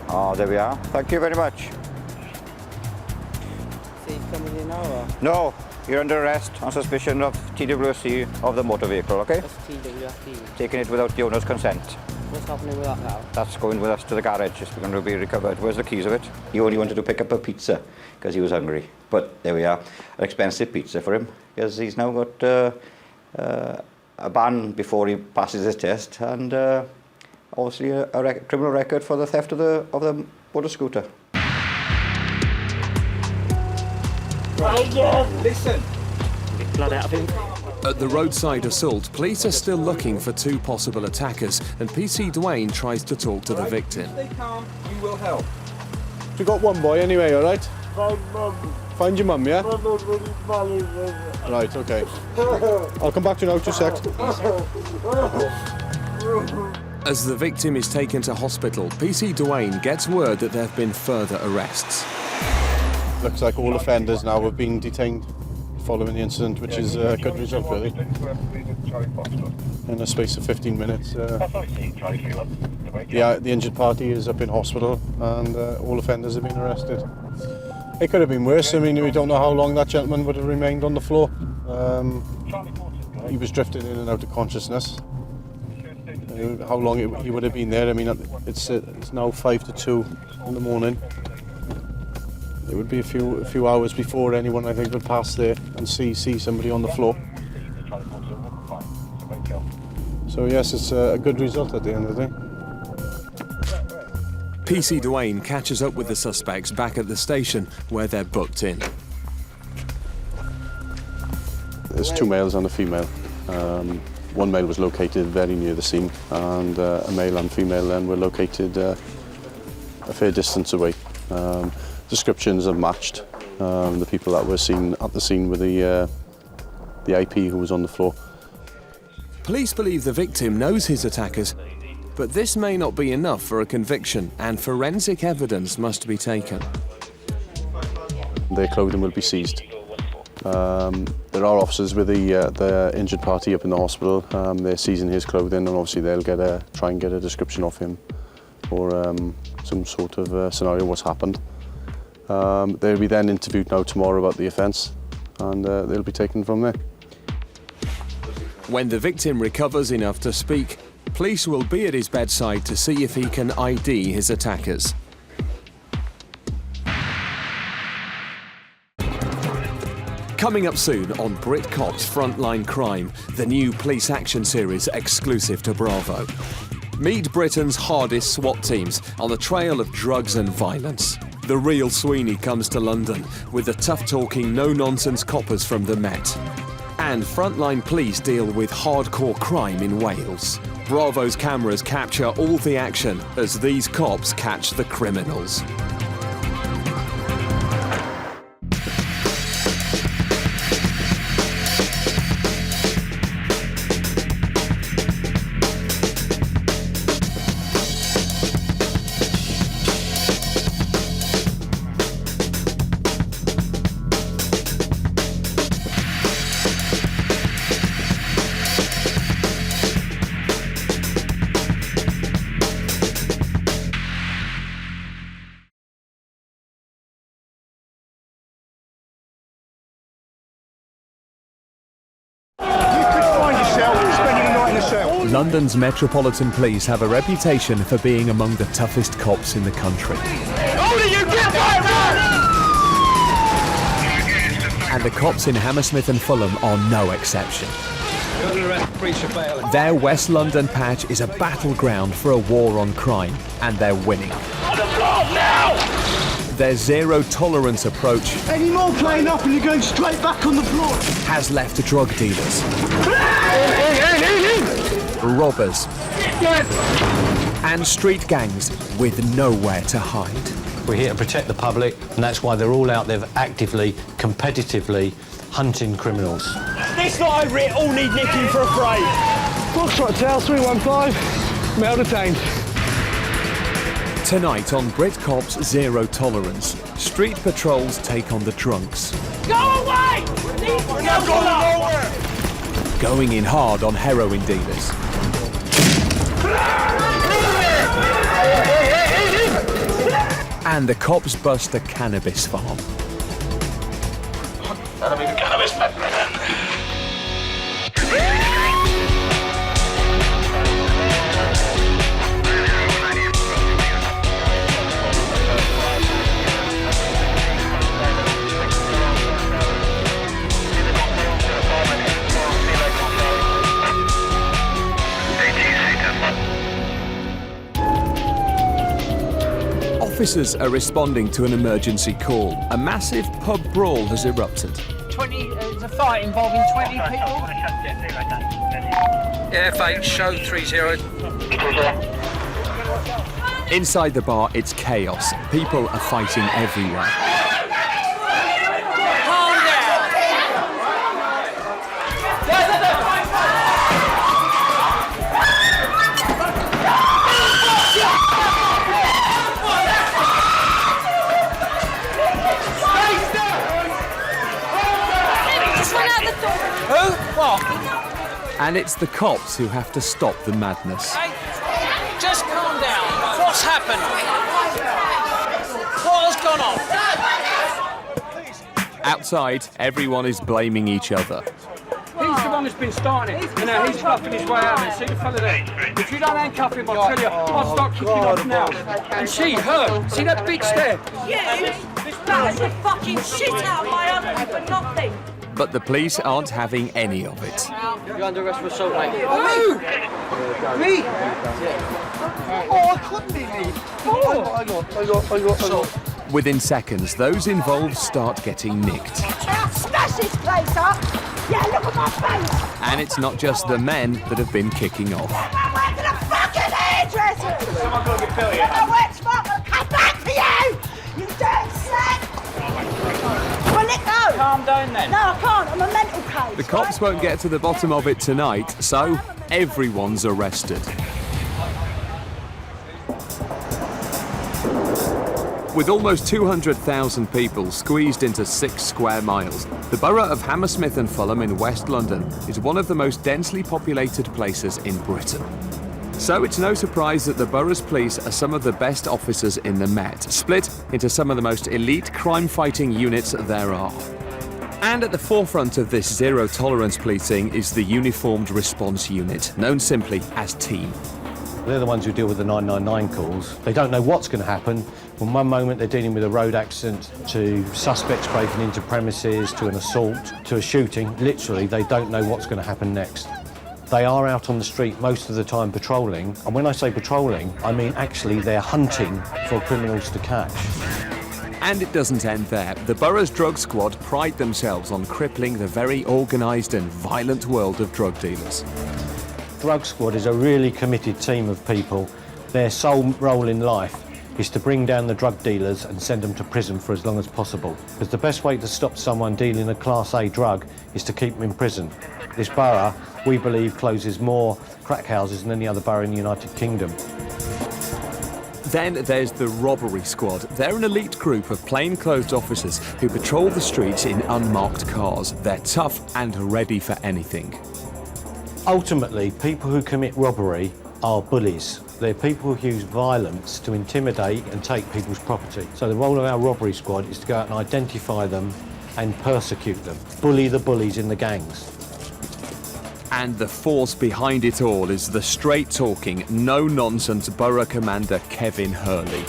Oh, there we are. Thank you very much. So he's coming in now or? No, you're under arrest on suspicion of TWC of the motor vehicle, okay? What's TWC? Taking it without the owner's consent. What's happening with that now? That's going with us to the garage. It's going to be recovered. Where's the keys of it? He only wanted to pick up a pizza because he was hungry. But there we are. An expensive pizza for him because he's now got a ban before he passes his test and obviously a criminal record for the theft of the motor scooter. Listen. Get blood out of him. At the roadside assault, police are still looking for 2 possible attackers, and PC Dwayne tries to talk to the victim. Stay calm, you will help. We got one boy anyway, all right? Find your mum, yeah? Right, okay. I'll come back to you now, 2 secs. As the victim is taken to hospital, PC Dwayne gets word that there have been further arrests. Looks like all offenders now have been detained following the incident, which is a good result, really. In a space of 15 minutes. The injured party is up in hospital and all offenders have been arrested. It could have been worse. I mean, we don't know how long that gentleman would have remained on the floor. He was drifting in and out of consciousness. How long he would have been there, I mean, it's now 5 to 2 in the morning. It would be a few hours before anyone, I think, would pass there and see somebody on the floor. So yes, it's a good result at the end of the day. PC Dwayne catches up with the suspects back at the station where they're booked in. There's 2 males and a female. One male was located very near the scene and a male and female then were located a fair distance away. Descriptions have matched the people that were seen at the scene with the IP who was on the floor. Police believe the victim knows his attackers, but this may not be enough for a conviction and forensic evidence must be taken. Their clothing will be seized. There are officers with the injured party up in the hospital. They're seizing his clothing and obviously they'll try and get a description of him or some sort of scenario what's happened. They'll be then interviewed now tomorrow about the offence and they'll be taken from there. When the victim recovers enough to speak, police will be at his bedside to see if he can ID his attackers. Coming up soon on BritCop's Frontline Crime, the new police action series exclusive to Bravo. Meet Britain's hardest SWAT teams on the trail of drugs and violence. The real Sweeney comes to London with the tough-talking, no-nonsense coppers from the Met. And Frontline Police deal with hardcore crime in Wales. Bravo's cameras capture all the action as these cops catch the criminals. London's Metropolitan Police have a reputation for being among the toughest cops in the country. And the cops in Hammersmith and Fulham are no exception. Their West London patch is a battleground for a war on crime, and they're winning. On the floor now! Their zero-tolerance approach Any more playing up and you're going straight back on the floor. has left drug dealers, robbers, and street gangs with nowhere to hide. We're here to protect the public, and that's why they're all out there actively, competitively hunting criminals. This lot over here all need nicking for a fray. Foxtrot Tail 315, male detained. Tonight on BritCop's Zero Tolerance, street patrols take on the drunks. Go away! We're not going nowhere! Going in hard on heroin dealers. And the cops bust a cannabis farm. That'll be the cannabis factory then. Officers are responding to an emergency call. A massive pub brawl has erupted. It's a fight involving 20 people. FH show 30. Inside the bar, it's chaos. People are fighting everywhere. Calm down. Who? What? And it's the cops who have to stop the madness. Hey, just calm down. What's happened? What has gone on? Outside, everyone is blaming each other. He's the one who's been starting it, and now he's cuffing his way out of it. See the fella there? If you don't handcuff him, I'll tell you, I'll start kicking off now. And she, her, see that bitch there? You battered the fucking shit out of my husband for nothing. But the police aren't having any of it. You're under arrest for assault, mate. Who? Me? Oh, I couldn't be me. I got. Within seconds, those involved start getting nicked. I'll smash this place up. Yeah, look at my face. And it's not just the men that have been kicking off. I went to the fucking hairdresser. Someone got to get Billy. I went to come back for you. You dirty slag. Well, let go. Calm down then. No, I can't. I'm a mental case. The cops won't get to the bottom of it tonight, so everyone's arrested. With almost 200,000 people squeezed into 6 square miles, the borough of Hammersmith and Fulham in West London is one of the most densely populated places in Britain. So it's no surprise that the borough's police are some of the best officers in the Met, split into some of the most elite crime-fighting units there are. And at the forefront of this zero-tolerance policing is the Uniformed Response Unit, known simply as TEAM. They're the ones who deal with the 999 calls. They don't know what's going to happen. From one moment they're dealing with a road accident to suspects breaking into premises to an assault to a shooting. Literally, they don't know what's going to happen next. They are out on the street most of the time patrolling. And when I say patrolling, I mean actually they're hunting for criminals to catch. And it doesn't end there. The borough's drug squad pride themselves on crippling the very organised and violent world of drug dealers. Drug Squad is a really committed team of people. Their sole role in life is to bring down the drug dealers and send them to prison for as long as possible. Because the best way to stop someone dealing a Class A drug is to keep them in prison. This borough, we believe, closes more crack houses than any other borough in the United Kingdom. Then there's the Robbery Squad. They're an elite group of plainclothes officers who patrol the streets in unmarked cars. They're tough and ready for anything. Ultimately, people who commit robbery are bullies. They're people who use violence to intimidate and take people's property. So the role of our robbery squad is to go out and identify them and persecute them. Bully the bullies in the gangs. And the force behind it all is the straight-talking, no-nonsense borough commander Kevin Hurley.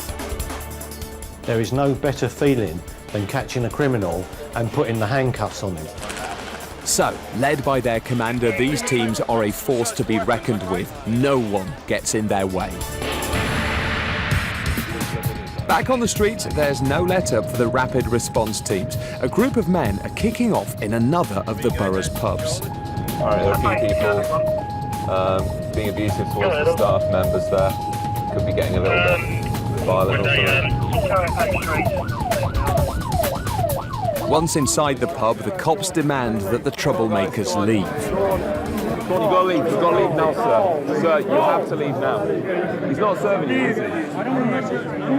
There is no better feeling than catching a criminal and putting the handcuffs on him. So, led by their commander, these teams are a force to be reckoned with. No one gets in their way. Back on the streets, there's no let-up for the rapid response teams. A group of men are kicking off in another of the borough's pubs. All right, there are a few people being abusive towards the staff members there. Could be getting a little bit violent or something. Once inside the pub, the cops demand that the troublemakers leave. You've got to leave. You've got to leave now, sir. Sir, you have to leave now. He's not serving you, is he? I don't want to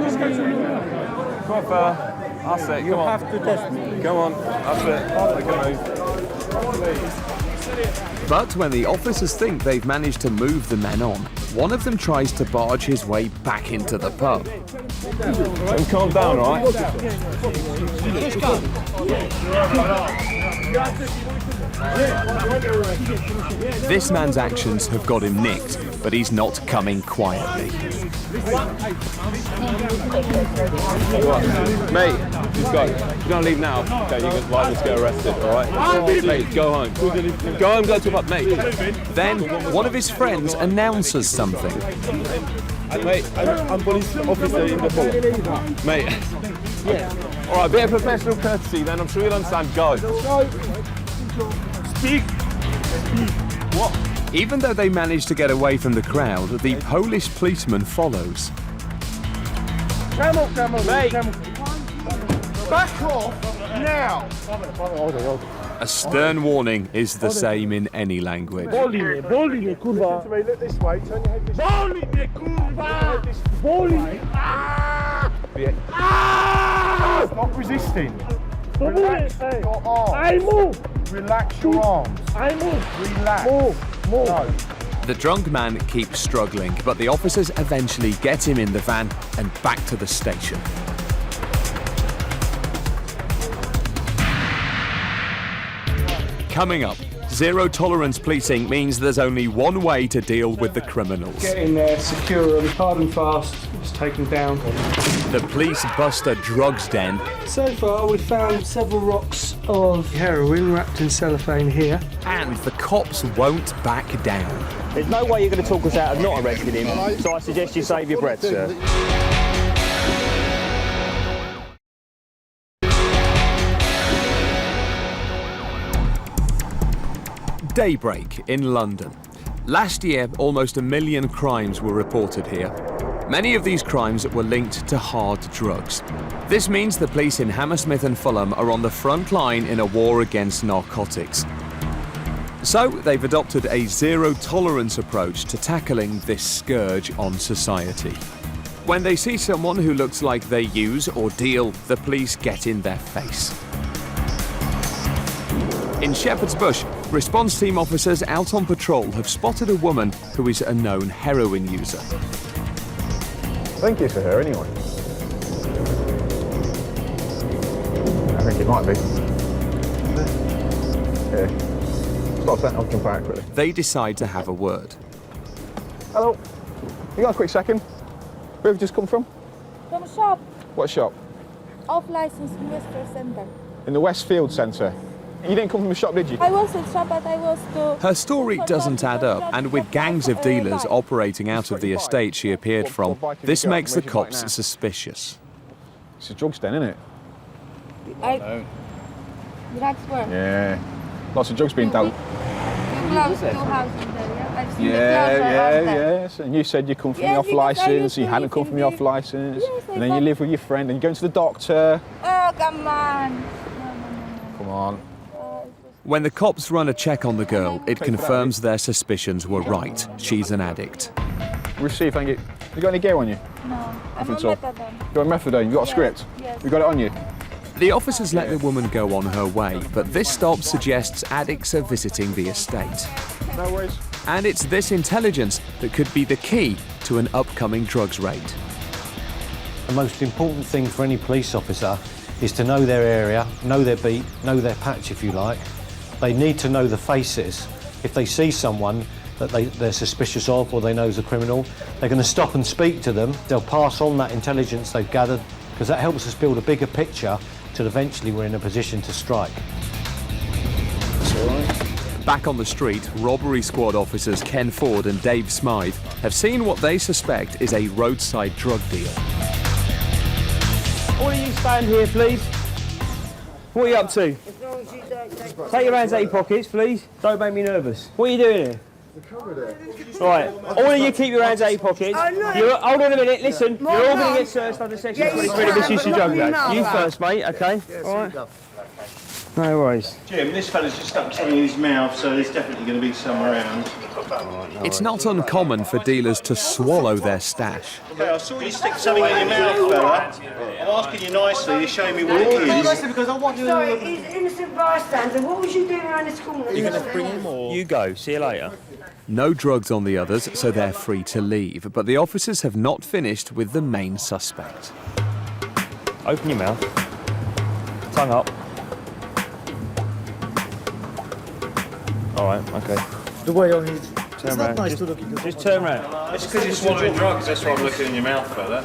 just go to him. Come on, fella. That's it. Come on. You have to test me. Come on. That's it. But when the officers think they've managed to move the men on, one of them tries to barge his way back into the pub. Calm down, all right? This man's actions have got him nicked, but he's not coming quietly. Mate, just go. If you don't leave now, okay, you can liable to get arrested, all right? Mate, go home. Go home, go to the pub, mate. Then one of his friends announces something. Mate, I'm police officer in the pub. Mate. All right, a bit of professional courtesy, then I'm sure you'll understand. Go. Speak. What? Even though they manage to get away from the crowd, the Polish policeman follows. Camel, mate. Back off now. A stern warning is the same in any language. Boli mnie, kurwa. Look this way, turn your head this way. Boli mnie, kurwa. Boli. Stop resisting. Relax your arms. I move. Relax your arms. I move. Relax. Move. No. The drunk man keeps struggling, but the officers eventually get him in the van and back to the station. Coming up, zero-tolerance policing means there's only one way to deal with the criminals. Get in there, secure them, hard and fast, just take them down. The police bust a drugs den. So far, we've found several rocks of heroin wrapped in cellophane here. And the cops won't back down. There's no way you're going to talk us out of not arresting him, so I suggest you save your breath, sir. Daybreak in London. Last year, almost 1 million crimes were reported here. Many of these crimes were linked to hard drugs. This means the police in Hammersmith and Fulham are on the front line in a war against narcotics. So they've adopted a zero-tolerance approach to tackling this scourge on society. When they see someone who looks like they use or deal, the police get in their face. In Shepherd's Bush, response team officers out on patrol have spotted a woman who is a known heroin user. I think it's for her anyway. I think it might be. Yeah. Stop that, I'll jump out quickly. They decide to have a word. Hello. You got a quick second? Where have you just come from? From shop. What shop? Off license in Westfield Centre. In the Westfield Centre. You didn't come from the shop, did you? I was at shop, but I was to... Her story doesn't add up, and with gangs of dealers operating out of the estate she appeared from, this makes the cops suspicious. It's a drugs den, isn't it? Drugs where? Yeah. Lots of drugs being dealt. You closed 2 houses there, yeah? I've seen Yes. And you said you come from the off licence, you hadn't come from the off licence, and then you live with your friend and you're going to the doctor. Oh, come on. Come on. When the cops run a check on the girl, it confirms their suspicions were right. She's an addict. We'll see if I can get... You got any gear on you? No, I'm on methadone. You got methadone? You got a script? Yes. You got it on you? The officers let the woman go on her way, but this stop suggests addicts are visiting the estate. No worries. And it's this intelligence that could be the key to an upcoming drugs raid. The most important thing for any police officer is to know their area, know their beat, know their patch if you like. They need to know the faces. If they see someone that they're suspicious of or they know is a criminal, they're going to stop and speak to them. They'll pass on that intelligence they've gathered, because that helps us build a bigger picture till eventually we're in a position to strike. That's all right. Back on the street, robbery squad officers Ken Ford and Dave Smythe have seen what they suspect is a roadside drug deal. All of you stand here, please. What are you up to? Take your hands out of your pockets, please. Don't make me nervous. What are you doing here? Right, all of you keep your hands out of your pockets. Hold on a minute, listen. You're all going to get searched under section 23 of misuse of drug act. You first, mate, okay? All right. No worries. Jim, this fella's just stuck something in his mouth, so there's definitely going to be some around. It's not uncommon for dealers to swallow their stash. Okay, I saw you stick something in your mouth, fella. I'm asking you nicely to show me what it is. Because I want you. Sorry, he's an innocent bystander. What was you doing around this corner? You're going to bring him or? You go. See you later. No drugs on the others, so they're free to leave. But the officers have not finished with the main suspect. Open your mouth. Tongue up. All right, okay. The way on his... Turn around. Nice just turn around. It's because you're swallowing drugs, that's why I'm looking in your mouth, fella.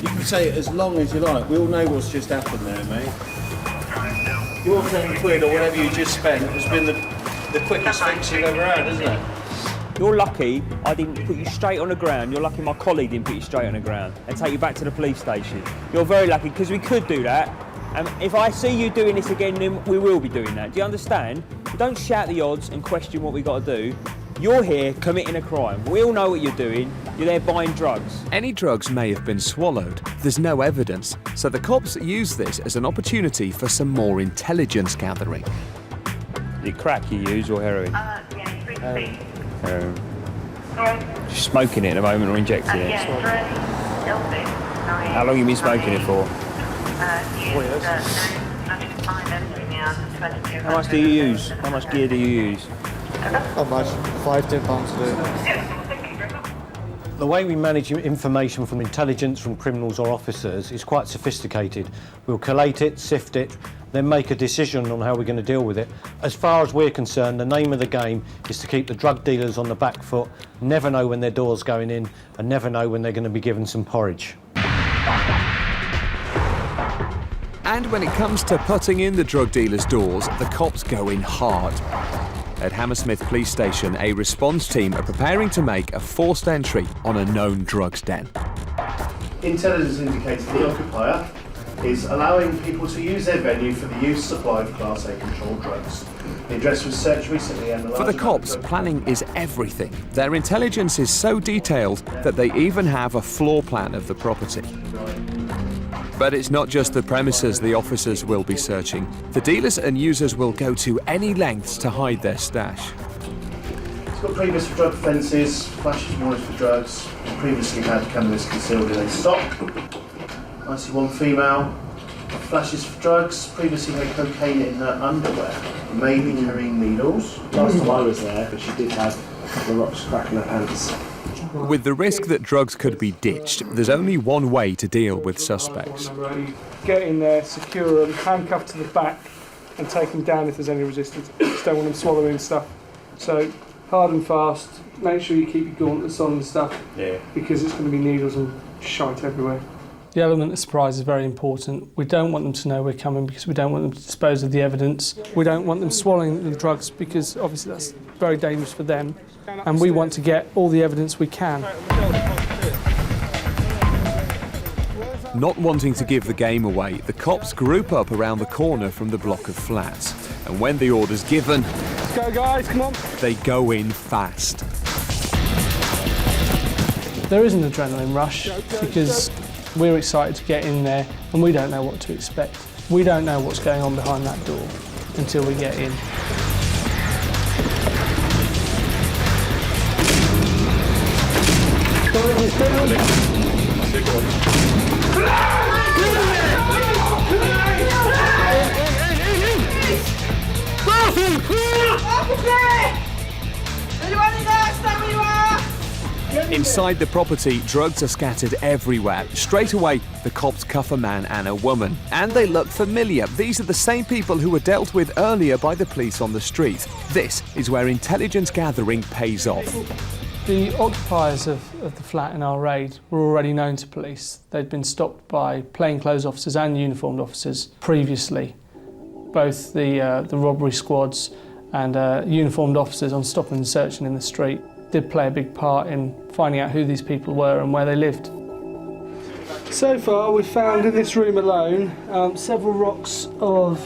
You can say it as long as you like. We all know what's just happened there, mate. Your 10 quid or whatever you just spent has been the quickest fix you've ever had, isn't it? You're lucky I didn't put you straight on the ground. You're lucky my colleague didn't put you straight on the ground and take you back to the police station. You're very lucky, because we could do that. And if I see you doing this again, then we will be doing that. Do you understand? Don't shout the odds and question what we got to do. You're here committing a crime. We all know what you're doing. You're there buying drugs. Any drugs may have been swallowed. There's no evidence, so the cops use this as an opportunity for some more intelligence gathering. Is it crack you use or heroin? Heroin. Just smoking it at the moment or injecting it? How long have you been smoking it for? 4 years. How much do you use? How much gear do you use? Not much. £5-10 a day. The way we manage information from intelligence, from criminals or officers is quite sophisticated. We'll collate it, sift it, then make a decision on how we're going to deal with it. As far as we're concerned, the name of the game is to keep the drug dealers on the back foot, never know when their door's going in, and never know when they're going to be given some porridge. And when it comes to putting in the drug dealers' doors, the cops go in hard. At Hammersmith Police Station, a response team are preparing to make a forced entry on a known drugs den. Intelligence indicates the occupier is allowing people to use their venue for the use supply of Class A controlled drugs. The address was searched recently and... For the cops, planning is everything. Their intelligence is so detailed that they even have a floor plan of the property. But it's not just the premises the officers will be searching. The dealers and users will go to any lengths to hide their stash. It's got previous drug offences, flashes warrants for drugs, previously had cannabis concealed in a sock. I see one female, flashes for drugs, previously had cocaine in her underwear, maybe carrying needles. Last time I was there, but she did have a couple of rocks cracking her pants. With the risk that drugs could be ditched, there's only one way to deal with suspects. Get in there, secure them, handcuff to the back, and take them down if there's any resistance. Just don't want them swallowing stuff. So, hard and fast, make sure you keep your gauntlets on and stuff, because it's going to be needles and shite everywhere. The element of surprise is very important. We don't want them to know we're coming because we don't want them to dispose of the evidence. We don't want them swallowing the drugs because obviously that's very dangerous for them. And we want to get all the evidence we can. Not wanting to give the game away, the cops group up around the corner from the block of flats. And when the order's given, Let's go guys, come on. They go in fast. There is an adrenaline rush because we're excited to get in there and we don't know what to expect. We don't know what's going on behind that door until we get in. Inside the property, drugs are scattered everywhere. Straight away, the cops cuff a man and a woman. And they look familiar. These are the same people who were dealt with earlier by the police on the street. This is where intelligence gathering pays off. The occupiers of the flat in our raid were already known to police. They'd been stopped by plainclothes officers and uniformed officers previously. Both the robbery squads and uniformed officers on stopping and searching in the street did play a big part in finding out who these people were and where they lived. So far we've found in this room alone several rocks of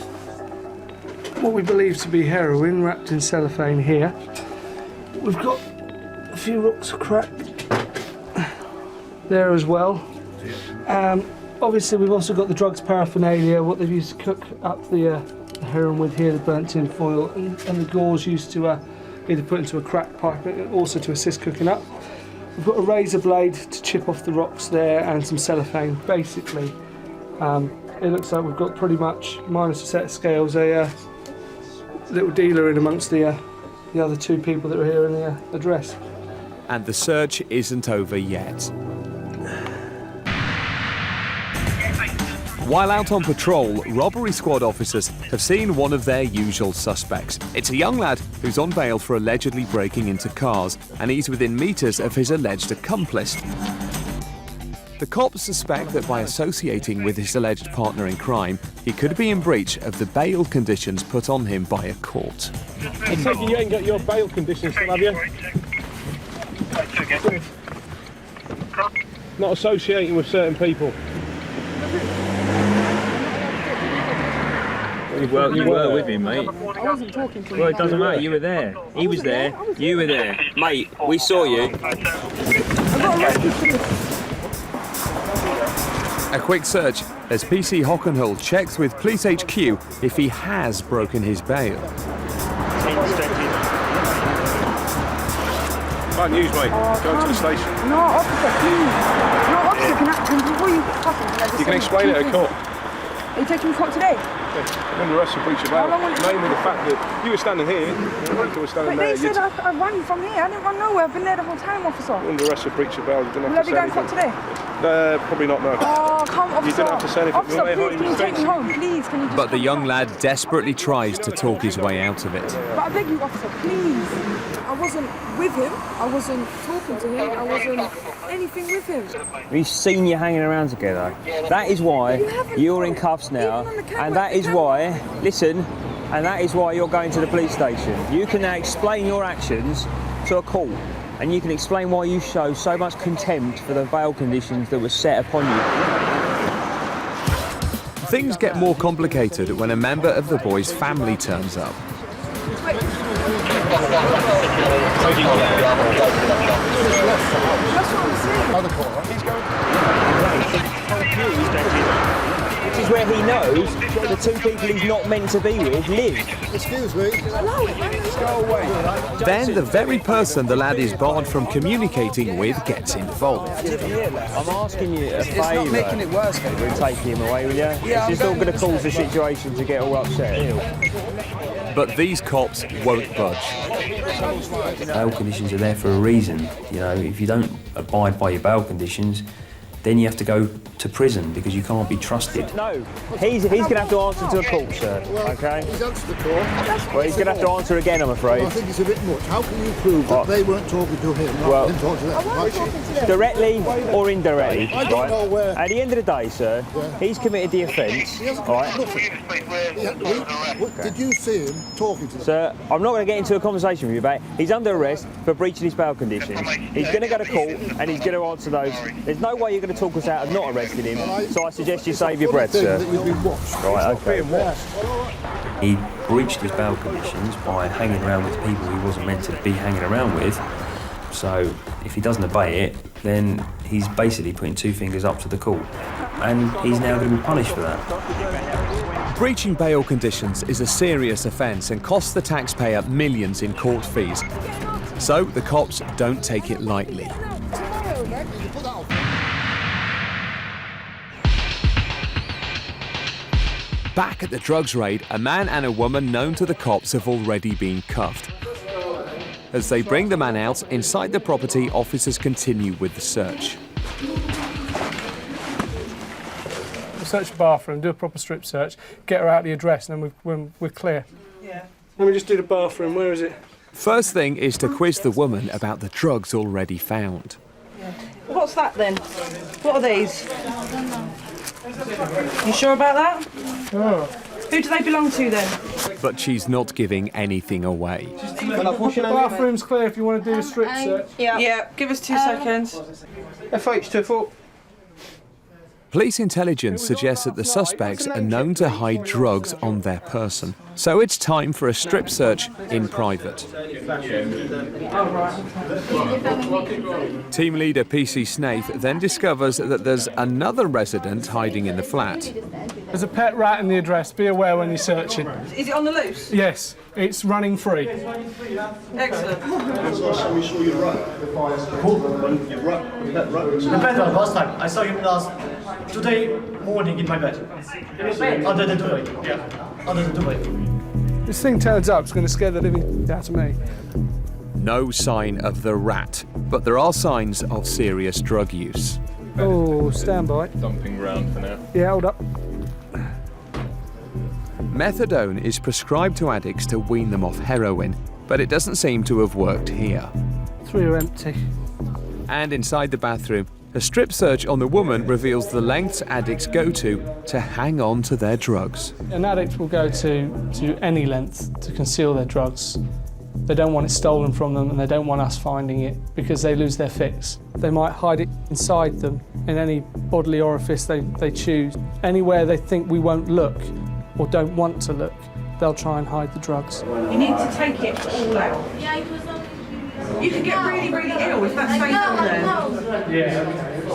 what we believe to be heroin wrapped in cellophane here. We've got a few rocks of crack there as well. Obviously we've also got the drugs paraphernalia, what they've used to cook up the heroin with here, the burnt tin foil, and the gauze used to either put into a crack pipe and also to assist cooking up. We've got a razor blade to chip off the rocks there and some cellophane. Basically, it looks like we've got pretty much, minus a set of scales, a little dealer in amongst the other two people that are here in the address. And the search isn't over yet. While out on patrol, robbery squad officers have seen one of their usual suspects. It's a young lad who's on bail for allegedly breaking into cars, and he's within metres of his alleged accomplice. The cops suspect that by associating with his alleged partner in crime, he could be in breach of the bail conditions put on him by a court. I take it you ain't got your bail conditions still, have you? Not associating with certain people. Well, you were with him, mate. I wasn't talking to him. Well, it doesn't matter, you were there. He was there, you were there. Mate, we saw you. I got arrested for this. A quick search as PC Hockenhull checks with Police HQ if he has broken his bail. Bad news, mate. Go to the station. No, officer, please. No, officer, before you fucking... You can explain it at court. Are you taking me to court today? I'm under arrest for breach of bail. Mainly the fact that you were standing here, you were standing there. But they said I ran from here. I didn't run nowhere. I've been there the whole time, officer. Under arrest for breach of bail. You didn't Will have I to be say going to court anything. today? Probably not, no. Oh, come, officer. You didn't have to say anything. Officer, please, can you take me home? Please, can you just... But the young lad desperately tries to talk his way out of it. But I beg you, officer, please. I wasn't with him. I wasn't talking to him. I wasn't anything with him. We've seen you hanging around together. That is why you're in cuffs now, and that is why, listen, and that is why you're going to the police station. You can now explain your actions to a court, and you can explain why you show so much contempt for the bail conditions that were set upon you. Things get more complicated when a member of the boy's family turns up. Which is where he knows the two people he's not meant to be with live. Excuse me. Go away. Then the very person the lad is barred from communicating with gets involved. I'm asking you a favour. It's not making it worse, mate. We'll take him away, will you? Yeah, it's just all going to cause the situation to get all upset. But these cops won't budge. Bail conditions are there for a reason. You know, if you don't abide by your bail conditions, then you have to go to prison because you can't be trusted. No, he's going to have to answer to a court, sir. Okay? He's answered the court. Well, he's going to have to answer again, I'm afraid. Well, I think it's a bit much. How can you prove that they weren't talking to him rather than talking to them? Directly or indirectly, I don't know where. At the end of the day, sir, he's committed the offence. He hasn't Right? Did you see him talking to them? Sir, I'm not going to get into a conversation with you about it. He's under arrest for breaching his bail conditions. He's going to go to court and he's going to answer those. There's no way you're going to talk us out of not arresting him, so I suggest you save your breath, sir. Right, okay. He breached his bail conditions by hanging around with people he wasn't meant to be hanging around with. So if he doesn't obey it, then he's basically putting two fingers up to the court. And he's now going to be punished for that. Breaching bail conditions is a serious offence and costs the taxpayer millions in court fees. So the cops don't take it lightly. Back at the drugs raid, a man and a woman known to the cops have already been cuffed. As they bring the man out, inside the property, officers continue with the search. We'll search the bathroom, do a proper strip search, get her out the address, and then we're clear. Yeah. Let me just do the bathroom. Where is it? First thing is to quiz the woman about the drugs already found. What's that then? What are these? You sure about that? Oh. Who do they belong to then? but she's not giving anything away. Bathroom's clear if you want to do a strip search. Yeah, give us 2 seconds. FH24. Police intelligence suggests that the suspects are known to hide drugs on their person, so it's time for a strip search in private. Team leader PC Snaith then discovers that there's another resident hiding in the flat. There's a pet rat in the address. Be aware when you're searching. Is it on the loose? Yes, it's running free. Excellent. Last time I saw him today morning in my bed. Under the duvet. Yeah, under the duvet. This thing turns up, it's going to scare the living out of me. No sign of the rat, but there are signs of serious drug use. Oh, stand by. Dumping round for now. Yeah, hold up. Methadone is prescribed to addicts to wean them off heroin, but it doesn't seem to have worked here. 3 are empty. And inside the bathroom, a strip search on the woman reveals the lengths addicts go to hang on to their drugs. An addict will go to any length to conceal their drugs. They don't want it stolen from them and they don't want us finding it because they lose their fix. They might hide it inside them in any bodily orifice they choose. Anywhere they think we won't look or don't want to look, they'll try and hide the drugs. You need to take it all out. You could get really, really ill if that stays on there. Yeah.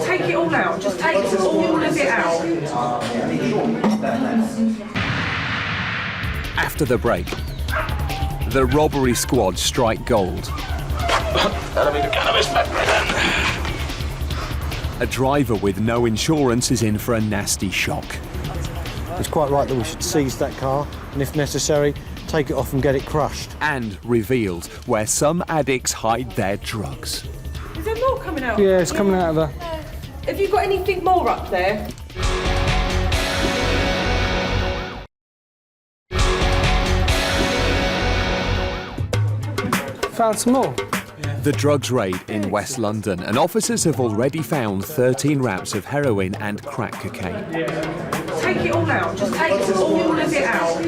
Take it all out. Just take all of it out. After the break, the robbery squad strike gold. That'll be the cannabis factory then. A driver with no insurance is in for a nasty shock. It's quite right that we should seize that car and, if necessary, take it off and get it crushed. And revealed where some addicts hide their drugs. Is there more coming out? Yeah, it's coming out of there. Have you got anything more up there? Found some more. The drugs raid in West London, and officers have already found 13 wraps of heroin and crack cocaine. Take it all out. Just take all of it out.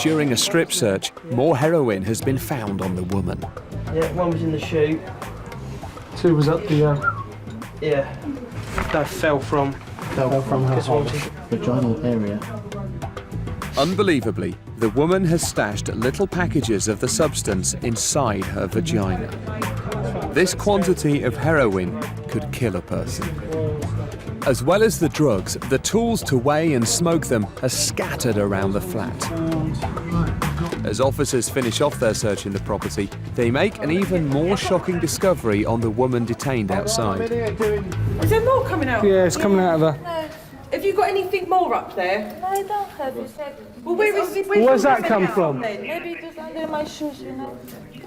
During a strip search, more heroin has been found on the woman. Yeah, one was in the chute. 2 was up the... Yeah. That fell from her vaginal area. Unbelievably, the woman has stashed little packages of the substance inside her vagina. This quantity of heroin could kill a person. As well as the drugs, the tools to weigh and smoke them are scattered around the flat. As officers finish off their search in the property, they make an even more shocking discovery on the woman detained outside. Is there more coming out? Yeah, it's coming out of there. No. Have you got anything more up there? No, I don't have. You said. Well, Where's that come from? Maybe it was under my shoes, you know.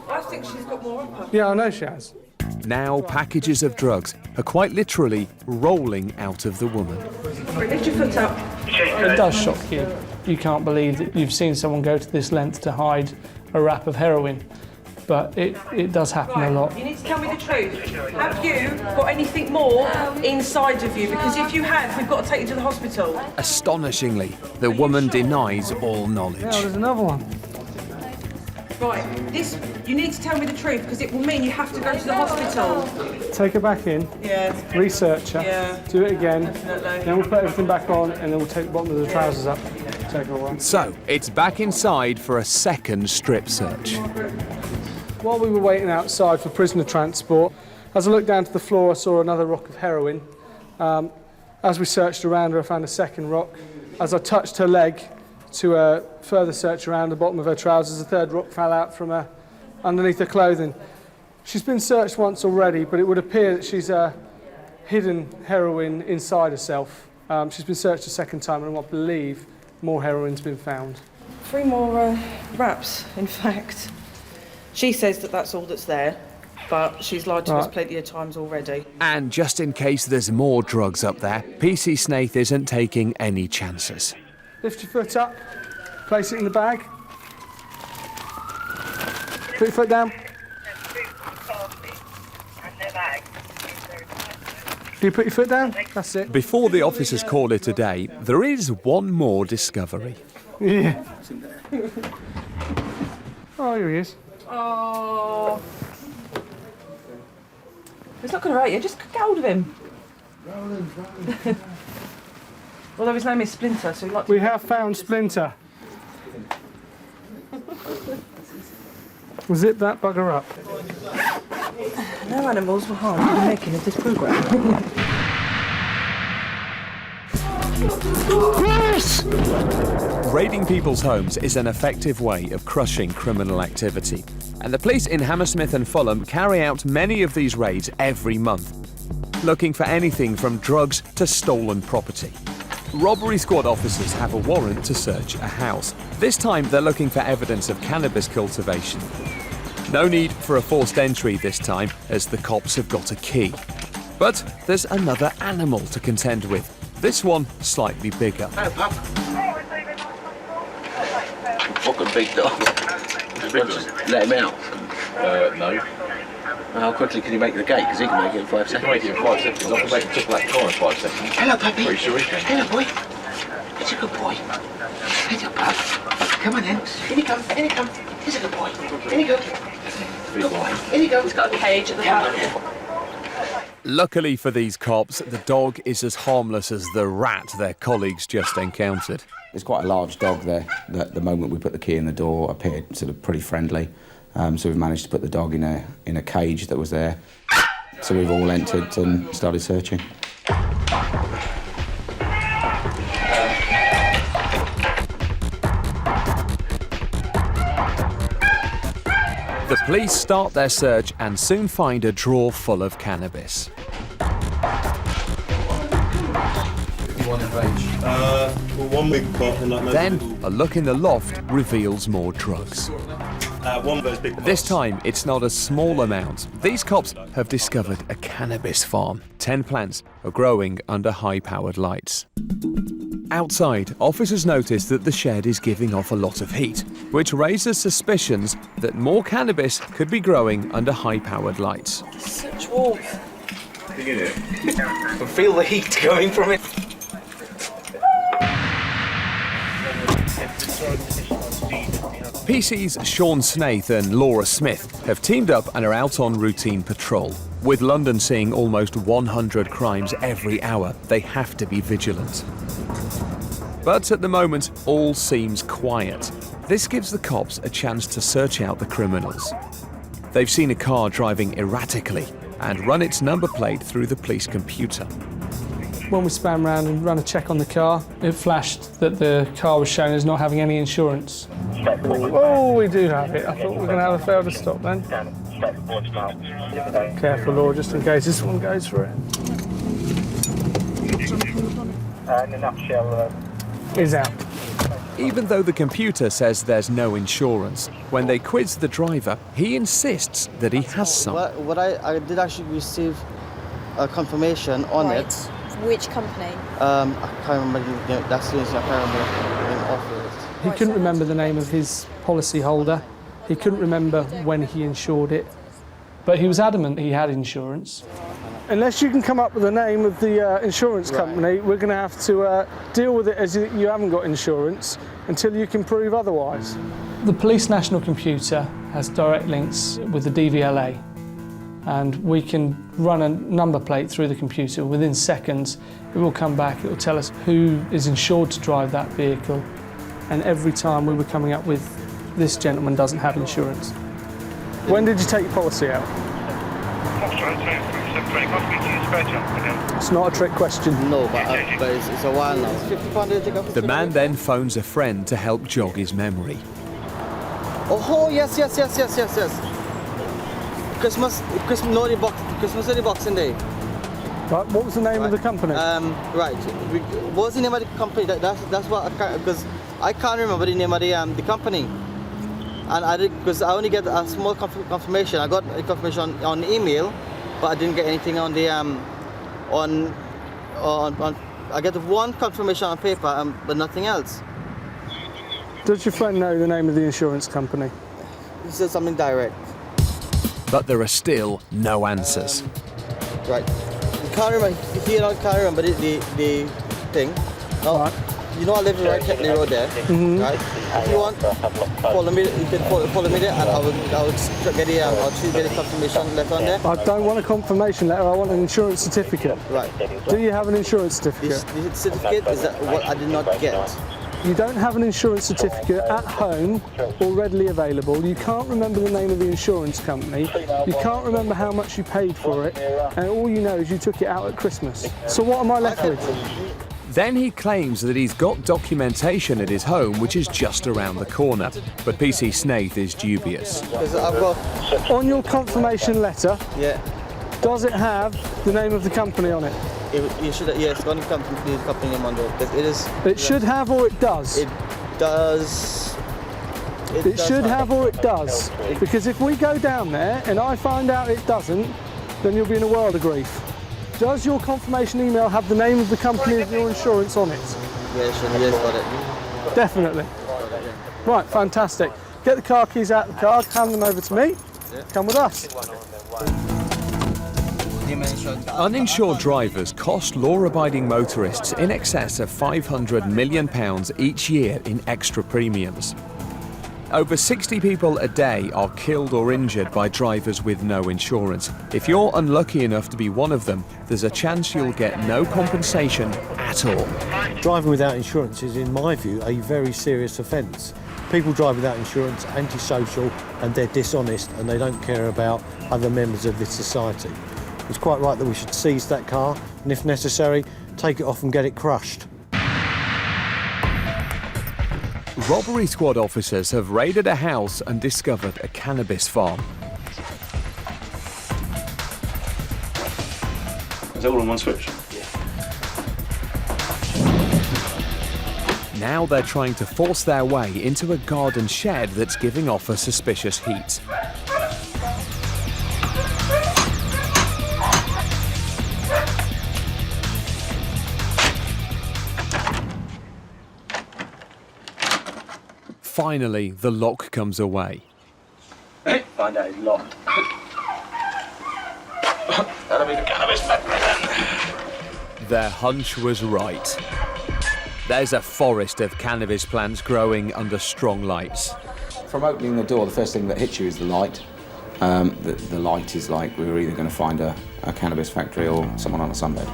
I think she's got more up her. Yeah, I know she has. Now packages of drugs are quite literally rolling out of the woman. Lift your foot up. It does shock you. You can't believe that you've seen someone go to this length to hide a wrap of heroin. But it does happen a lot. You need to tell me the truth. Have you got anything more inside of you? Because if you have, we've got to take you to the hospital. Astonishingly, the woman denies all knowledge. Yeah, there's another one. Right, you need to tell me the truth because it will mean you have to go to the hospital. Take her back in. Yeah. Research her. Yeah. Do it again. Definitely. Then we'll put everything back on and then we'll take the bottom of the trousers up. Take her away. So, it's back inside for a second strip search. While we were waiting outside for prisoner transport, as I looked down to the floor, I saw another rock of heroin. As we searched around her, I found a second rock. As I touched her leg to further search around the bottom of her trousers, a third rock fell out from her underneath her clothing. She's been searched once already, but it would appear that she's hidden heroin inside herself. She's been searched a second time, and I believe more heroin's been found. 3 more wraps, in fact. She says that that's all that's there, but she's lied to us plenty of times already. And just in case there's more drugs up there, PC Snaith isn't taking any chances. Lift your foot up, place it in the bag. Put your foot down. Can you put your foot down? That's it. Before the officers call it a day, there is one more discovery. Yeah. Oh, here he is. Oh. He's not going to hurt you, just get hold of him. Although his name is Splinter, so he likes. We have found Splinter. Zip that bugger up. No animals were harmed in the making of this programme. Raiding people's homes is an effective way of crushing criminal activity, and the police in Hammersmith and Fulham carry out many of these raids every month, looking for anything from drugs to stolen property. Robbery squad officers have a warrant to search a house. This time they're looking for evidence of cannabis cultivation. No need for a forced entry this time, as the cops have got a key. But there's another animal to contend with. This one slightly bigger. Hello, pup. Fucking big dog. Just let him out. No. How quickly can he make the gate? Because he can make it in 5 seconds. He can make it in 5 seconds. I can make it triple that car in 5 seconds. Hello, puppy. Pretty sure he can. Hello, boy. He's a good boy. He's a pup. Come on in. In you come. In you come. He's a good boy. In you go. Good boy. In you go. He's got a cage at the back. Luckily for these cops, the dog is as harmless as the rat their colleagues just encountered. There's quite a large dog there that the moment we put the key in the door appeared sort of pretty friendly. So we've managed to put the dog in a cage that was there. So we've all entered and started searching. The police start their search and soon find a drawer full of cannabis. One big pot and that. Then, a look in the loft reveals more drugs. One of those big pots. This time, it's not a small amount. These cops have discovered a cannabis farm. 10 plants are growing under high-powered lights. Outside, officers notice that the shed is giving off a lot of heat, which raises suspicions that more cannabis could be growing under high-powered lights. Such warmth. I can feel the heat going from it. PC's Sean Snaith and Laura Smith have teamed up and are out on routine patrol. With London seeing almost 100 crimes every hour, they have to be vigilant. But at the moment, all seems quiet. This gives the cops a chance to search out the criminals. They've seen a car driving erratically and run its number plate through the police computer. When we span round and run a check on the car, it flashed that the car was shown as not having any insurance. Oh, we do have it. I thought we were going to have a fail to stop then. Careful, Laura, just in case this one goes for it. In a nutshell, He's out. Even though the computer says there's no insurance, when they quiz the driver, he insists that he has some. What I did actually receive a confirmation on it. Which company? I can't remember that's the I can't remember the name of it. He couldn't remember the name of his policy holder. He couldn't remember when he insured it. But he was adamant he had insurance. Unless you can come up with the name of the insurance company, we're going to have to deal with it as you haven't got insurance until you can prove otherwise. The Police National Computer has direct links with the DVLA, and we can run a number plate through the computer. Within seconds, it will come back, it will tell us who is insured to drive that vehicle, and every time we were coming up with this gentleman doesn't have insurance. When did you take your policy out? It's not a trick question. No, but it's a while now. £50 The man then phones a friend to help jog his memory. Oh, yes. Christmas Day, Boxing Day. Right, what was the name of the company? What was the name of the company? That's what because I can't remember the name of the company. And because I only get a small confirmation. I got a confirmation on email, but I didn't get anything on the I get one confirmation on paper, but nothing else. Does your friend know the name of the insurance company? This is something direct. But there are still no answers. Right. You can't remember. You can't remember the thing. No. Right. you know I live right Tetley Road there, right? If you want, follow me. You can follow me there, and I will get a confirmation letter on there. I don't want a confirmation letter. I want an insurance certificate. Right. Do you have an insurance certificate? This certificate is that what I did not get. You don't have an insurance certificate at home or readily available. You can't remember the name of the insurance company. You can't remember how much you paid for it. And all you know is you took it out at Christmas. So what am I left with? Then he claims that he's got documentation at his home which is just around the corner. But PC Snaith is dubious. On your confirmation letter, yeah, does it have the name of the company on it? You should, yes, got the company name on there. It is. It should have or it does? It does. It should have or it does. Because if we go down there and I find out it doesn't, then you'll be in a world of grief. Does your confirmation email have the name of the company of your insurance on it? Yes, got it. Definitely. Right, fantastic. Get the car keys out of the car, hand them over to me. Come with us. Uninsured drivers cost law-abiding motorists in excess of £500 million each year in extra premiums. Over 60 people a day are killed or injured by drivers with no insurance. If you're unlucky enough to be one of them, there's a chance you'll get no compensation at all. Driving without insurance is, in my view, a very serious offence. People drive without insurance, antisocial, and they're dishonest, and they don't care about other members of this society. It's quite right that we should seize that car and, if necessary, take it off and get it crushed. Robbery squad officers have raided a house and discovered a cannabis farm. Is it all on one switch? Now they're trying to force their way into a garden shed that's giving off a suspicious heat. Finally, the lock comes away. Find out it's locked. That'll be the cannabis then. Their hunch was right. There's a forest of cannabis plants growing under strong lights. From opening the door, the first thing that hits you is the light. The light is like we were either going to find a cannabis factory or someone on a sunbed.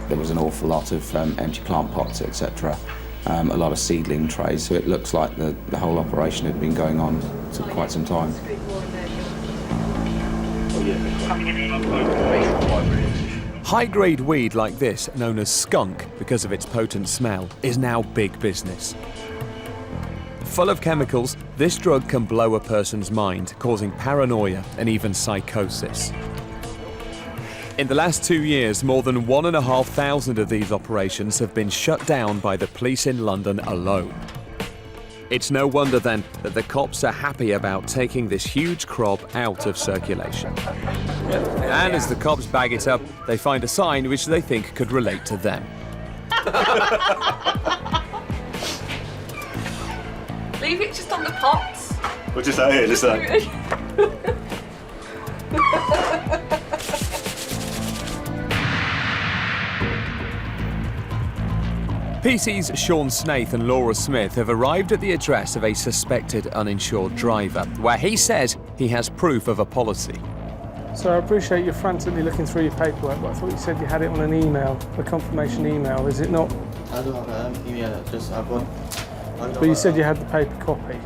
There was an awful lot of empty plant pots, etc. A lot of seedling trays, so it looks like the whole operation had been going on for quite some time. High-grade weed like this, known as skunk because of its potent smell, is now big business. Full of chemicals, this drug can blow a person's mind, causing paranoia and even psychosis. In the last 2 years, more than 1,500 of these operations have been shut down by the police in London alone. It's no wonder then that the cops are happy about taking this huge crop out of circulation. And as the cops bag it up, they find a sign which they think could relate to them. Leave it just on the pots. Well, just out here, just that. PC's Sean Snaith and Laura Smith have arrived at the address of a suspected uninsured driver, where he says he has proof of a policy. So I appreciate you frantically looking through your paperwork, but I thought you said you had it on an email, a confirmation email. Is it not? I don't have an email, just I've got. But you said you had the paper copy.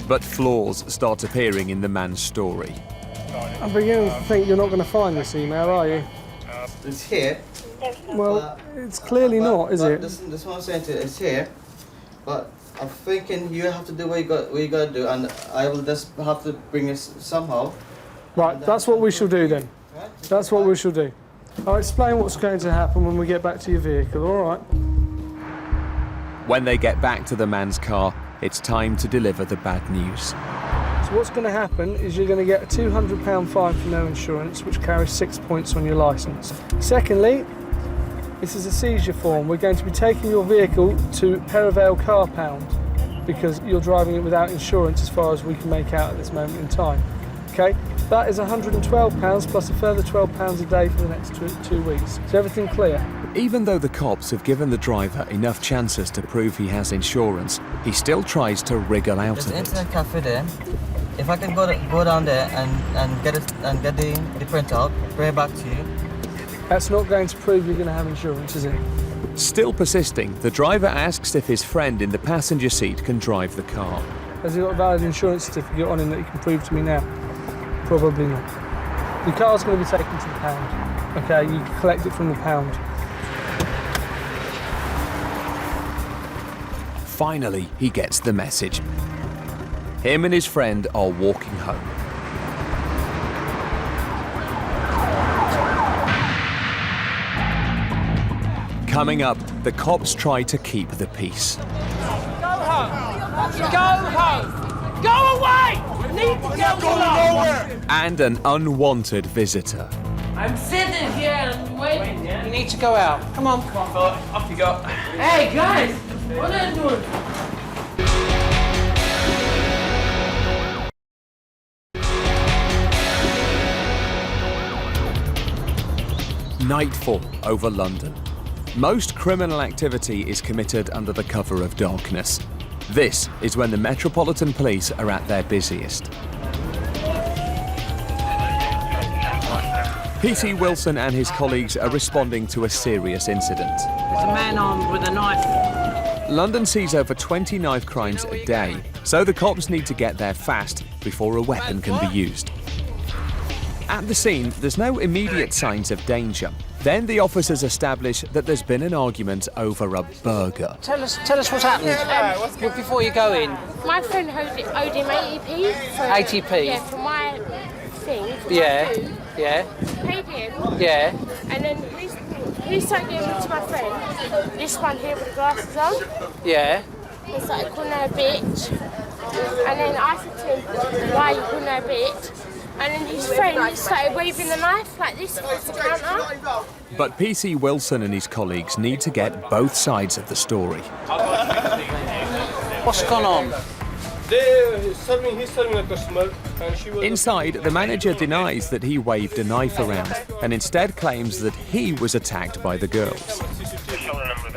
But flaws start appearing in the man's story. I'm beginning to think you're not going to find this email, are you? It's here. Well, it's clearly not, is it? This one I'm saying to you, it's here, but I'm thinking you have to do what you got to do, and I will just have to bring it somehow. Right, that's what we shall do then. That's what we shall do. I'll explain what's going to happen when we get back to your vehicle, all right? When they get back to the man's car, it's time to deliver the bad news. So what's going to happen is you're going to get a £200 fine for no insurance, which carries 6 points on your licence. Secondly, this is a seizure form. We're going to be taking your vehicle to Perivale Car Pound because you're driving it without insurance as far as we can make out at this moment in time. Okay, that is £112 plus a further £12 a day for the next two weeks. Is everything clear? Even though the cops have given the driver enough chances to prove he has insurance, he still tries to wriggle out There's of an it. internet cafe there. If I can go down there and get the printout, bring it back to you. That's not going to prove you're going to have insurance, is it? Still persisting, the driver asks if his friend in the passenger seat can drive the car. Has he got a valid insurance certificate on him that he can prove to me now? Probably not. The car's going to be taken to the pound. Okay, you can collect it from the pound. Finally, he gets the message. Him and his friend are walking home. Coming up, the cops try to keep the peace. Go home! Go home! Go away! Leave the girls alone! And an unwanted visitor. I'm sitting here and waiting. You need to go out. Come on. Come on, fella. Off you go. Hey, guys! What are you doing? Nightfall over London. Most criminal activity is committed under the cover of darkness. This is when the Metropolitan Police are at their busiest. P.C. Wilson and his colleagues are responding to a serious incident. There's a man armed with a knife. London sees over 20 knife crimes a day, so the cops need to get there fast before a weapon can be used. At the scene, there's no immediate signs of danger. Then the officers establish that there's been an argument over a burger. Tell us what's happened before you go in. My friend owed him 80p. For, 80p? Yeah, for my thing. For Yeah, my food. yeah. Paid him. Yeah. And then he started giving it to my friend. This one here with the glasses on. Yeah. He started calling her a bitch. And then I said to him, why are you calling her a bitch? And then his friend started waving the knife like this against the counter. But P.C. Wilson and his colleagues need to get both sides of the story. What's gone on? He's serving a customer and she was... Inside, the manager denies that he waved a knife around and instead claims that he was attacked by the girls.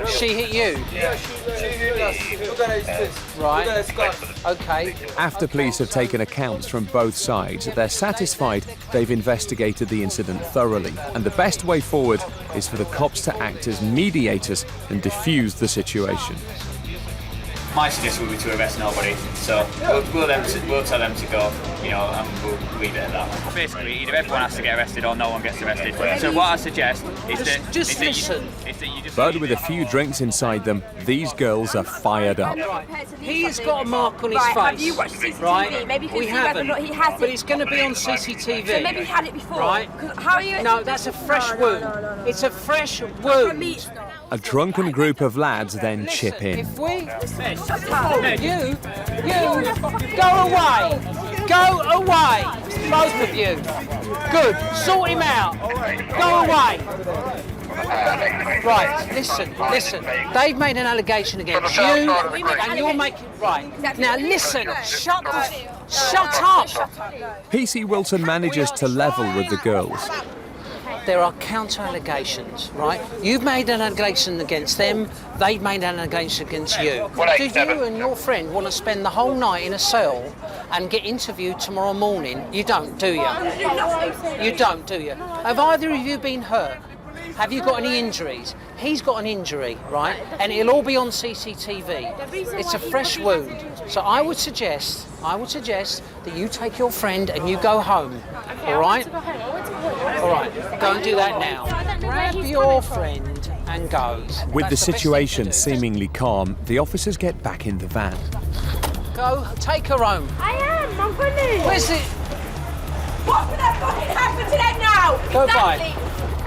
She hit you? Yeah, she hit us. Look at his face. Right. Look at his scar. Okay. After police have taken accounts from both sides, they're satisfied they've investigated the incident thoroughly, and the best way forward is for the cops to act as mediators and defuse the situation. My suggestion would be to arrest nobody, so we'll tell them to go, you know, and we'll leave it at that. Basically, either everyone has to get arrested or no one gets arrested. So what I suggest is that you just... But with a few drinks inside them, these girls are fired up. He's got a mark on his face. Have you watched CCTV? Right? Maybe you can we see haven't, whether or not he has it. but it's going to be on CCTV. So maybe he had it before. Right? How are you? No, that's a fresh wound. No. It's a fresh wound. A drunken group of lads then chip in. If we... You, go away. Go away. Both of you. Good. Sort him out. Go away. Right, listen. They've made an allegation against you, and you're making... Right. Now listen, shut up. P.C. Wilson manages to level with the girls. There are counter-allegations, right? You've made an allegation against them, they've made an allegation against you. Do you and your friend want to spend the whole night in a cell and get interviewed tomorrow morning? You don't, do you? You don't, do you? Have either of you been hurt? Have you got any injuries? He's got an injury, right? And it'll all be on CCTV. It's a fresh wound. So I would suggest that you take your friend and you go home, all right? All right, go and do that now. Grab your friend and go. With the situation seemingly calm, the officers get back in the van. Go, take her home. I am, I'm funny. Where's it? What could have fucking happened to them now? Go by.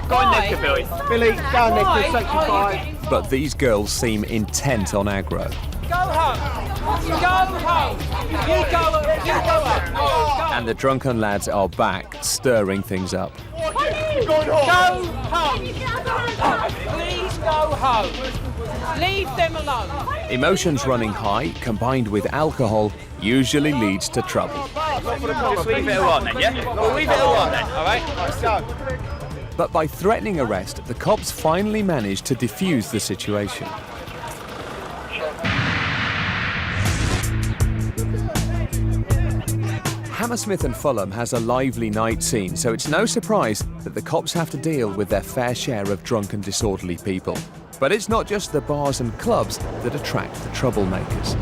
Go on, Nick, Billy. Billy, down there to section 5. But these girls seem intent on aggro. Go home. Go home. You go home. And the drunken lads are back, stirring things up. Go home. Please go home. Leave them alone. Emotions running high, combined with alcohol, usually leads to trouble. Just leave it alone then, yeah? We'll leave it alone then, all right? Let's go. But by threatening arrest, the cops finally managed to defuse the situation. Hammersmith and Fulham has a lively night scene, so it's no surprise that the cops have to deal with their fair share of drunk and disorderly people. But it's not just the bars and clubs that attract the troublemakers.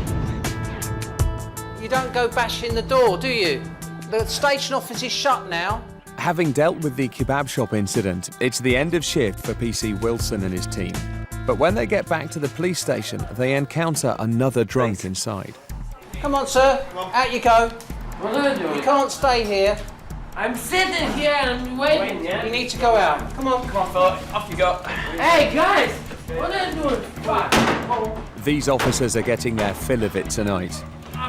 You don't go bashing the door, do you? The station office is shut now. Having dealt with the kebab shop incident, it's the end of shift for PC Wilson and his team. But when they get back to the police station, they encounter another drunk inside. Come on, sir. Out you go. What are you doing? You can't stay here. I'm sitting here and waiting. You need to go out. Come on. Come on, fella. Off you go. Hey, guys! What are you doing? Fuck. These officers are getting their fill of it tonight.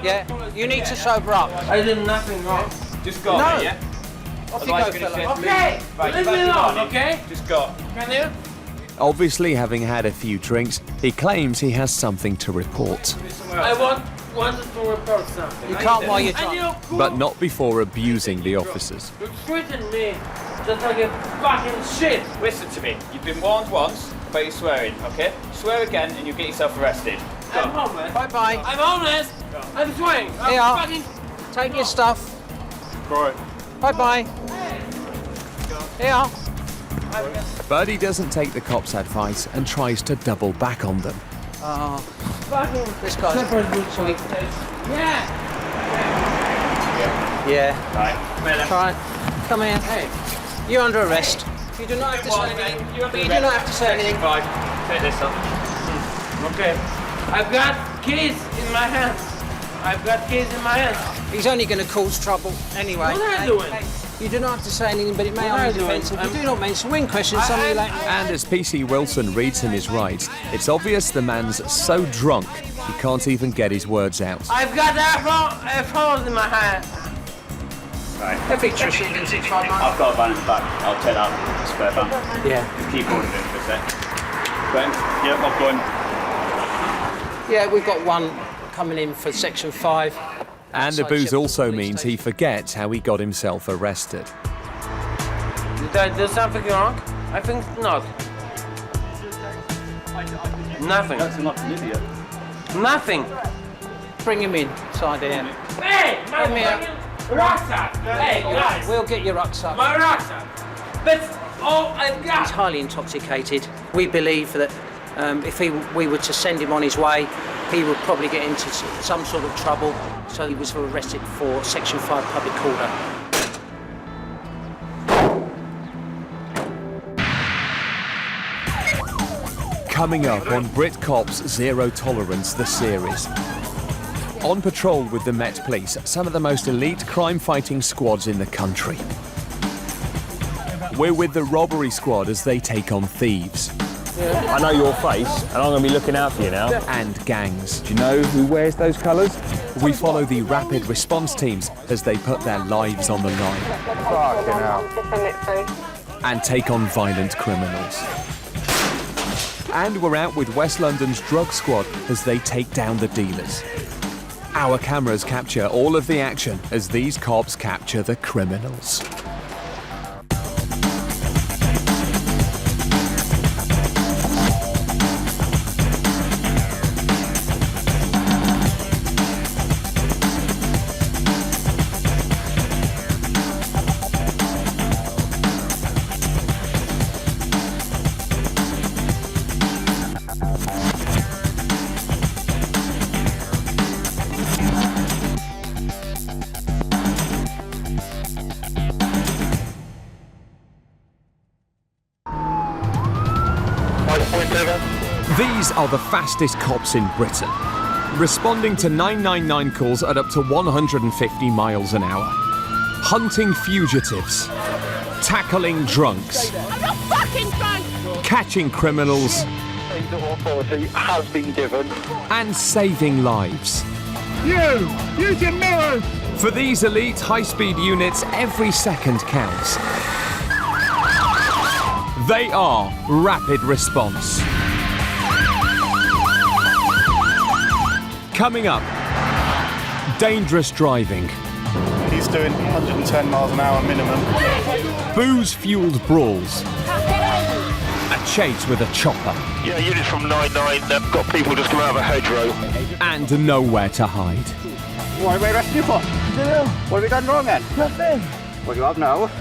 Yeah, you need to sober up. I did nothing wrong. Just go, No. mate, yeah? Off you go, fella. Okay, Right, leave me alone, okay? Just go. Can you? Obviously, having had a few drinks, he claims he has something to report. I wanted to report something. You can't while you're And drunk. But not before abusing the officers. You're treating me just like a fucking shit. Listen to me. You've been warned once about your swearing, okay? Swear again and you'll get yourself arrested. Go. I'm homeless. Bye-bye. I'm homeless. I'm swearing. I'm Here. fucking... Take your stuff. Right. Bye-bye. Here. But he doesn't take the cops' advice and tries to double back on them. Oh, Fucking... this guy's sweet. Yeah. Yeah. Right. Right. Come here. Hey. You're under arrest. You do not have to say anything. You do not have to say anything. Take this up. Okay. I've got keys in my hands. I've got keys in my hands. He's only going to cause trouble anyway. What are you doing? You do not have to say anything, but it may What are only you doing? defensive. You do not mention wing questions, something like that. And as PC Wilson reads him his rights, it's obvious the man's so drunk he can't even get his words out. I've got earphones in my hand. Right. A picture of shooting 65 miles. I've got a van in the back. I'll take that spare van. Yeah. Just keep holding it for a sec. Ben? Yep, I've gone. Yeah, we've got one coming in for Section 5. And the booze also means he forgets how he got himself arrested. Did I do something wrong? I think not. Nothing. That's not an idiot. Nothing. Bring him inside here. Hey, my Come here. fucking rucksack. Hey, guys. We'll get your rucksack. My rucksack. That's all I've got. He's highly intoxicated. We believe that if we were to send him on his way, he would probably get into some sort of trouble. So he was arrested for Section 5 public order. Coming up on Brit Cops Zero Tolerance, the series. On patrol with the Met Police, some of the most elite crime-fighting squads in the country. We're with the robbery squad as they take on thieves. I know your face, and I'm going to be looking out for you now. And gangs. Do you know who wears those colours? We follow the rapid response teams as they put their lives on the line. Fucking hell. And take on violent criminals. And we're out with West London's drug squad as they take down the dealers. Our cameras capture all of the action as these cops capture the criminals. These are the fastest cops in Britain, responding to 999 calls at up to 150 miles an hour, hunting fugitives, tackling drunks, I'm not fucking drunk! catching criminals, Authority has been given. and saving lives. Use your mirrors! For these elite high-speed units, every second counts. They are Rapid Response. Coming up, dangerous driving. He's doing 110 miles an hour minimum. Booze-fueled brawls. A chase with a chopper. Yeah, unit from 99, they've got people just coming out of a hedgerow. And nowhere to hide. What are we arresting you for? What have we done wrong then? Nothing. What do you have now?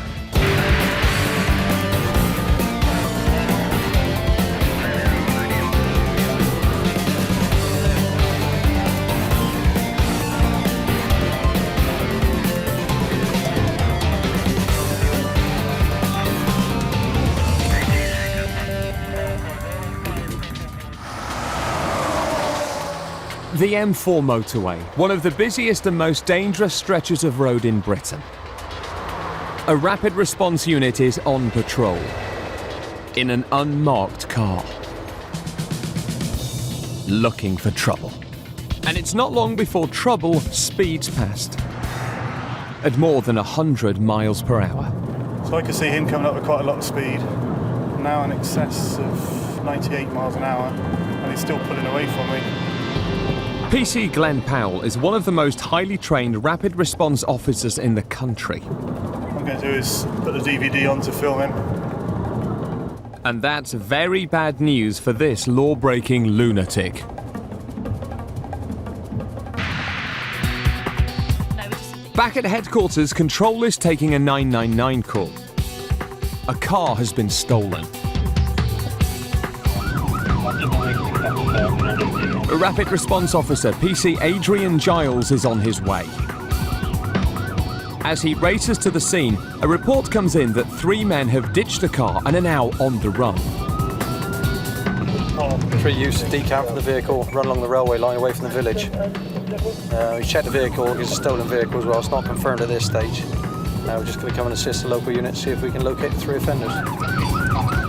The M4 motorway, one of the busiest and most dangerous stretches of road in Britain. A rapid response unit is on patrol in an unmarked car, looking for trouble. And it's not long before trouble speeds past at more than 100 miles per hour. So I can see him coming up with quite a lot of speed, now in excess of 98 miles an hour, and he's still pulling away from me. PC Glenn Powell is one of the most highly trained rapid response officers in the country. What I'm going to do is put the DVD on to film him. And that's very bad news for this law-breaking lunatic. Back at headquarters, control is taking a 999 call. A car has been stolen. A rapid response officer, PC Adrian Giles, is on his way. As he races to the scene, a report comes in that 3 men have ditched a car and are now on the run. 3 youths decamp from the vehicle, run along the railway line away from the village. We checked the vehicle, it's a stolen vehicle as well, it's not confirmed at this stage. We're just going to come and assist the local unit, see if we can locate the 3 offenders.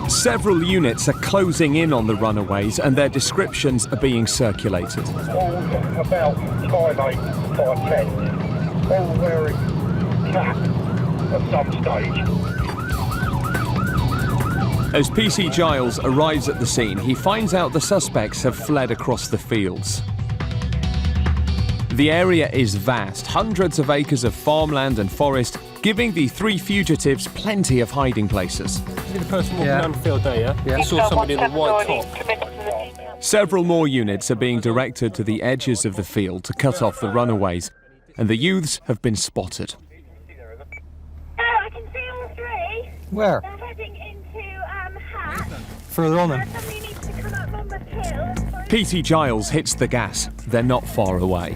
Several units are closing in on the runaways and their descriptions are being circulated. All about 5'8", 5'10", all wearing cap at some stage. As PC Giles arrives at the scene, he finds out the suspects have fled across the fields. The area is vast, hundreds of acres of farmland and forest, giving the 3 fugitives plenty of hiding places. The person walking down the field there, yeah? I saw somebody in a white top. Several more units are being directed to the edges of the field to cut off the runaways, and the youths have been spotted. Oh, I can see all 3. Where? They're heading into Hatch. Further on then? Somebody needs to come up Monmouth Hill. PC Giles hits the gas. They're not far away.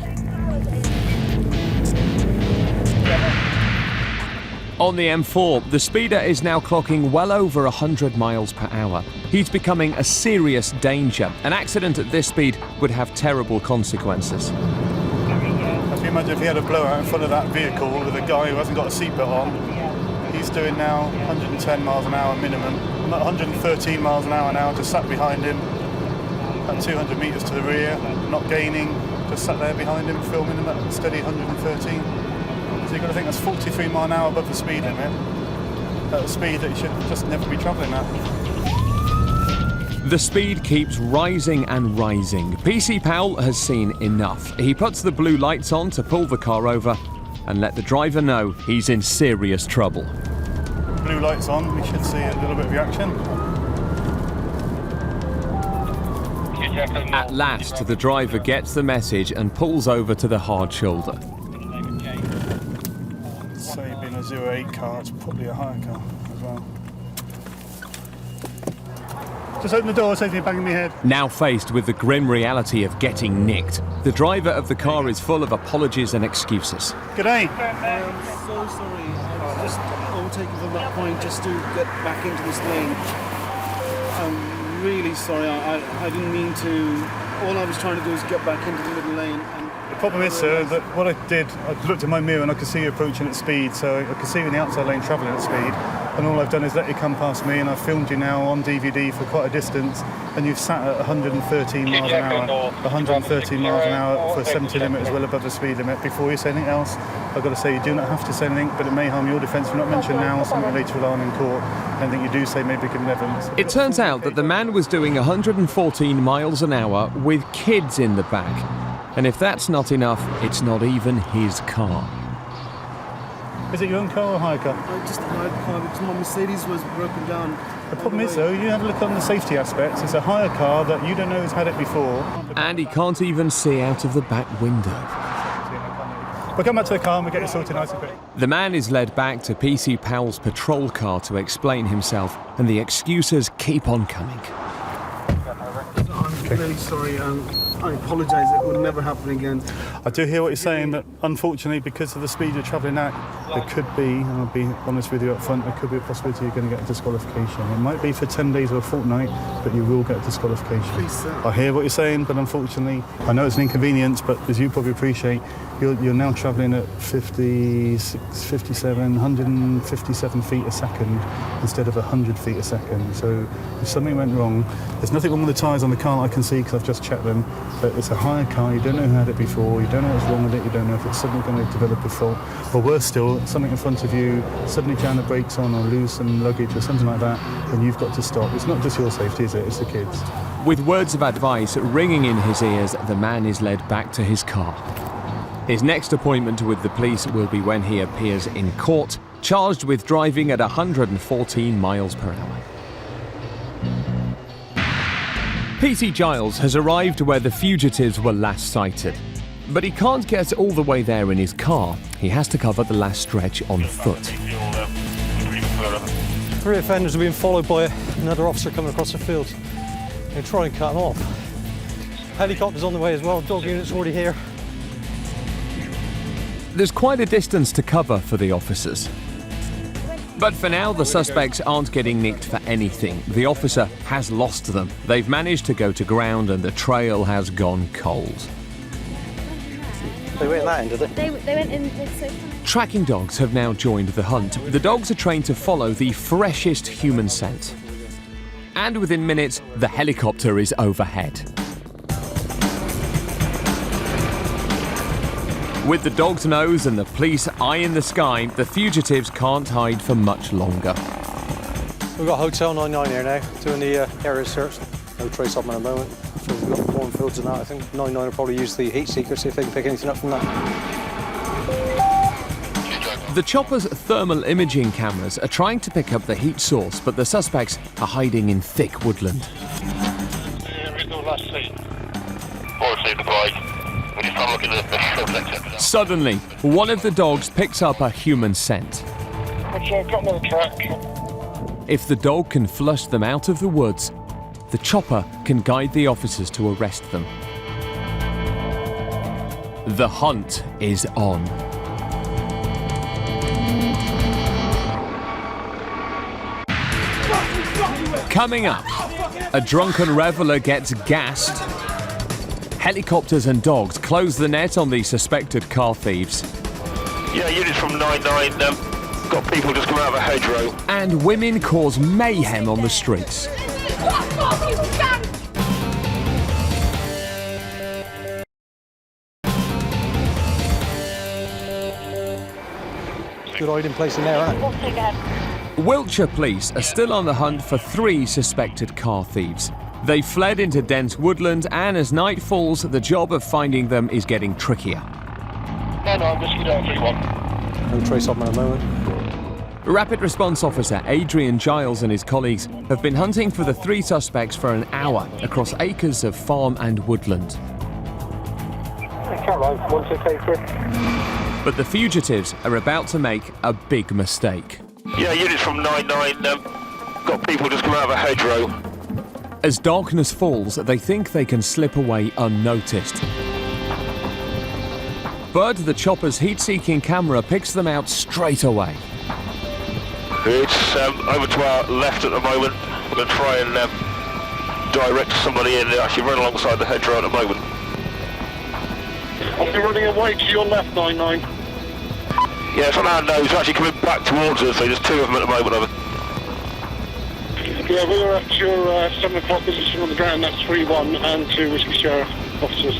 On the M4, the speeder is now clocking well over 100 miles per hour. He's becoming a serious danger. An accident at this speed would have terrible consequences. Can you imagine if he had a blowout in front of that vehicle with a guy who hasn't got a seatbelt on? He's doing now 110 miles an hour minimum. I'm at 113 miles an hour now, just sat behind him, about 200 metres to the rear, not gaining, just sat there behind him, filming him at a steady 113. So you've got to think that's 43 miles an hour above the speed limit, at a speed that you should just never be travelling at. The speed keeps rising and rising. PC Powell has seen enough. He puts the blue lights on to pull the car over and let the driver know he's in serious trouble. Blue lights on, we should see a little bit of reaction. At last, the driver gets the message and pulls over to the hard shoulder. Say being a 08 car, it's probably a hire car as well. Just open the door, saves me banging my head. Now faced with the grim reality of getting nicked, the driver of the car is full of apologies and excuses. G'day. I'm so sorry. I was just overtaken from that point just to get back into this lane. I'm really sorry. I didn't mean to. All I was trying to do is get back into the middle lane. The problem is, sir, that what I did, I looked in my mirror and I could see you approaching at speed, so I could see you in the outside lane travelling at speed, and all I've done is let you come past me, and I've filmed you now on DVD for quite a distance, and you've sat at 113 miles an hour, 113 miles an hour for a 70 limit as well above the speed limit. Before you say anything else, I've got to say you do not have to say anything, but it may harm your defence. We're not mentioned now, something later on in court. Anything you do say may be given evidence. It turns out that the man was doing 114 miles an hour with kids in the back. And if that's not enough, it's not even his car. Is it your own car or a hire car? Just a hire car because my Mercedes was broken down. The problem is, though, you have a look on the safety aspects. It's a hire car that you don't know has had it before. And he can't even see out of the back window. We'll come back to the car and we'll get it sorted nice and quick. The man is led back to PC Powell's patrol car to explain himself, and the excuses keep on coming. I'm really sorry. I apologise. It will never happen again. I do hear what you're saying, but unfortunately, because of the speed you're travelling at, there could be, and I'll be honest with you up front, there could be a possibility you're going to get a disqualification. It might be for 10 days or a fortnight, but you will get a disqualification. Please, sir. I hear what you're saying, but unfortunately, I know it's an inconvenience, but as you probably appreciate, you're now travelling at 157 feet a second instead of 100 feet a second. So if something went wrong, there's nothing wrong with the tyres on the car that I can see because I've just checked them, but it's a hire car, you don't know who had it before, you don't know what's wrong with it, you don't know if it's suddenly going to develop a fault, or worse still, something in front of you, suddenly jam the brakes on or lose some luggage or something like that, and you've got to stop. It's not just your safety, is it? It's the kids. With words of advice ringing in his ears, the man is led back to his car. His next appointment with the police will be when he appears in court, charged with driving at 114 miles per hour. PC Giles has arrived where the fugitives were last sighted. But he can't get all the way there in his car. He has to cover the last stretch on foot. 3 offenders are being followed by another officer coming across the field. They try and cut them off. Helicopter's on the way as well, dog unit's already here. There's quite a distance to cover for the officers. But for now, the suspects aren't getting nicked for anything. The officer has lost them. They've managed to go to ground and the trail has gone cold. They went in that end, did they? They went in this way. Tracking dogs have now joined the hunt. The dogs are trained to follow the freshest human scent. And within minutes, the helicopter is overhead. With the dog's nose and the police eye in the sky, the fugitives can't hide for much longer. We've got Hotel 99 here now, doing the area search. No trace of them at the moment. So we've got cornfields and that. I think 99 will probably use the heat seeker, see if they can pick anything up from that. The chopper's thermal imaging cameras are trying to pick up the heat source, but the suspects are hiding in thick woodland. Suddenly, one of the dogs picks up a human scent. If the dog can flush them out of the woods, the chopper can guide the officers to arrest them. The hunt is on. Coming up, a drunken reveller gets gassed. Helicopters and dogs close the net on the suspected car thieves. Yeah, units from 99, got people just come out of a hedgerow. And women cause mayhem on the streets. Good hiding place in there, isn't it? Wiltshire police are still on the hunt for 3 suspected car thieves. They fled into dense woodland, and as night falls, the job of finding them is getting trickier. No, I'm just down 3-1. No trace of them at the moment. Rapid Response Officer Adrian Giles and his colleagues have been hunting for the 3 suspects for an hour across acres of farm and woodland. But the fugitives are about to make a big mistake. Yeah, units from 99, got people just come out of a hedgerow. As darkness falls, they think they can slip away unnoticed. But the chopper's heat-seeking camera picks them out straight away. It's over to our left at the moment. We're going to try and direct somebody in. They actually run alongside the hedgerow at the moment. I'll be running away to your left, 99. Yeah, it's on our nose. They're actually coming back towards us. So there's 2 of them at the moment. Over. Yeah, we were at your 7 o'clock position on the ground. That's 3-1 and 2 Whiskey Sheriff officers.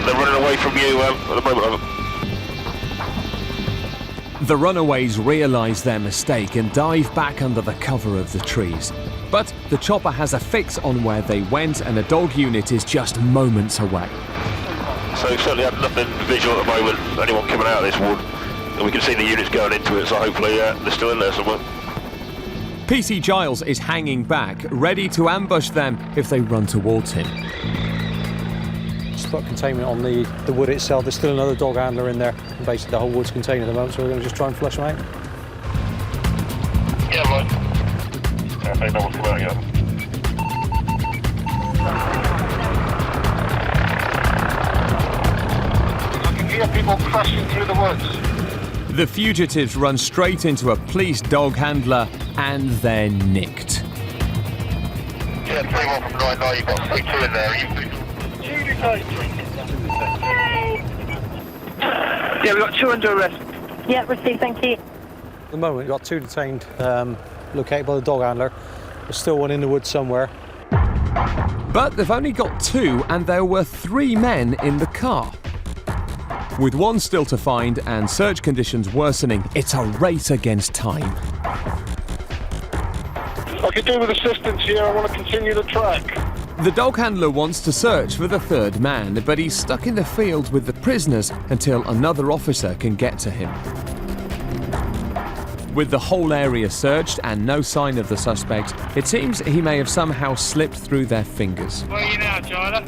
They're running away from you at the moment. Over. The runaways realise their mistake and dive back under the cover of the trees. But the chopper has a fix on where they went, and a dog unit is just moments away. So certainly have nothing visual at the moment, anyone coming out of this wood. and we can see the units going into it, so hopefully they're still in there somewhere. PC Giles is hanging back, ready to ambush them if they run towards him. Spot containment on the wood itself. There's still another dog handler in there. And basically the whole wood's contained at the moment, so we're going to just try and flush them out. Yeah, right. I think that one's come out yet. I can hear people crashing through the woods. The fugitives run straight into a police dog handler and they're nicked. Yeah, 3-1 from 9-9, you've got 3-2 in there. Yeah, we've got 2 under arrest. Yeah, received, thank you. At the moment, we've got 2 detained, located by the dog handler. There's still one in the woods somewhere. But they've only got 2 and there were 3 men in the car. With 1 still to find and search conditions worsening, it's a race against time. I could do with assistance here, I want to continue the track. The dog handler wants to search for the 3rd man, but he's stuck in the field with the prisoners until another officer can get to him. With the whole area searched and no sign of the suspect, it seems he may have somehow slipped through their fingers. Where are you now, Tyler?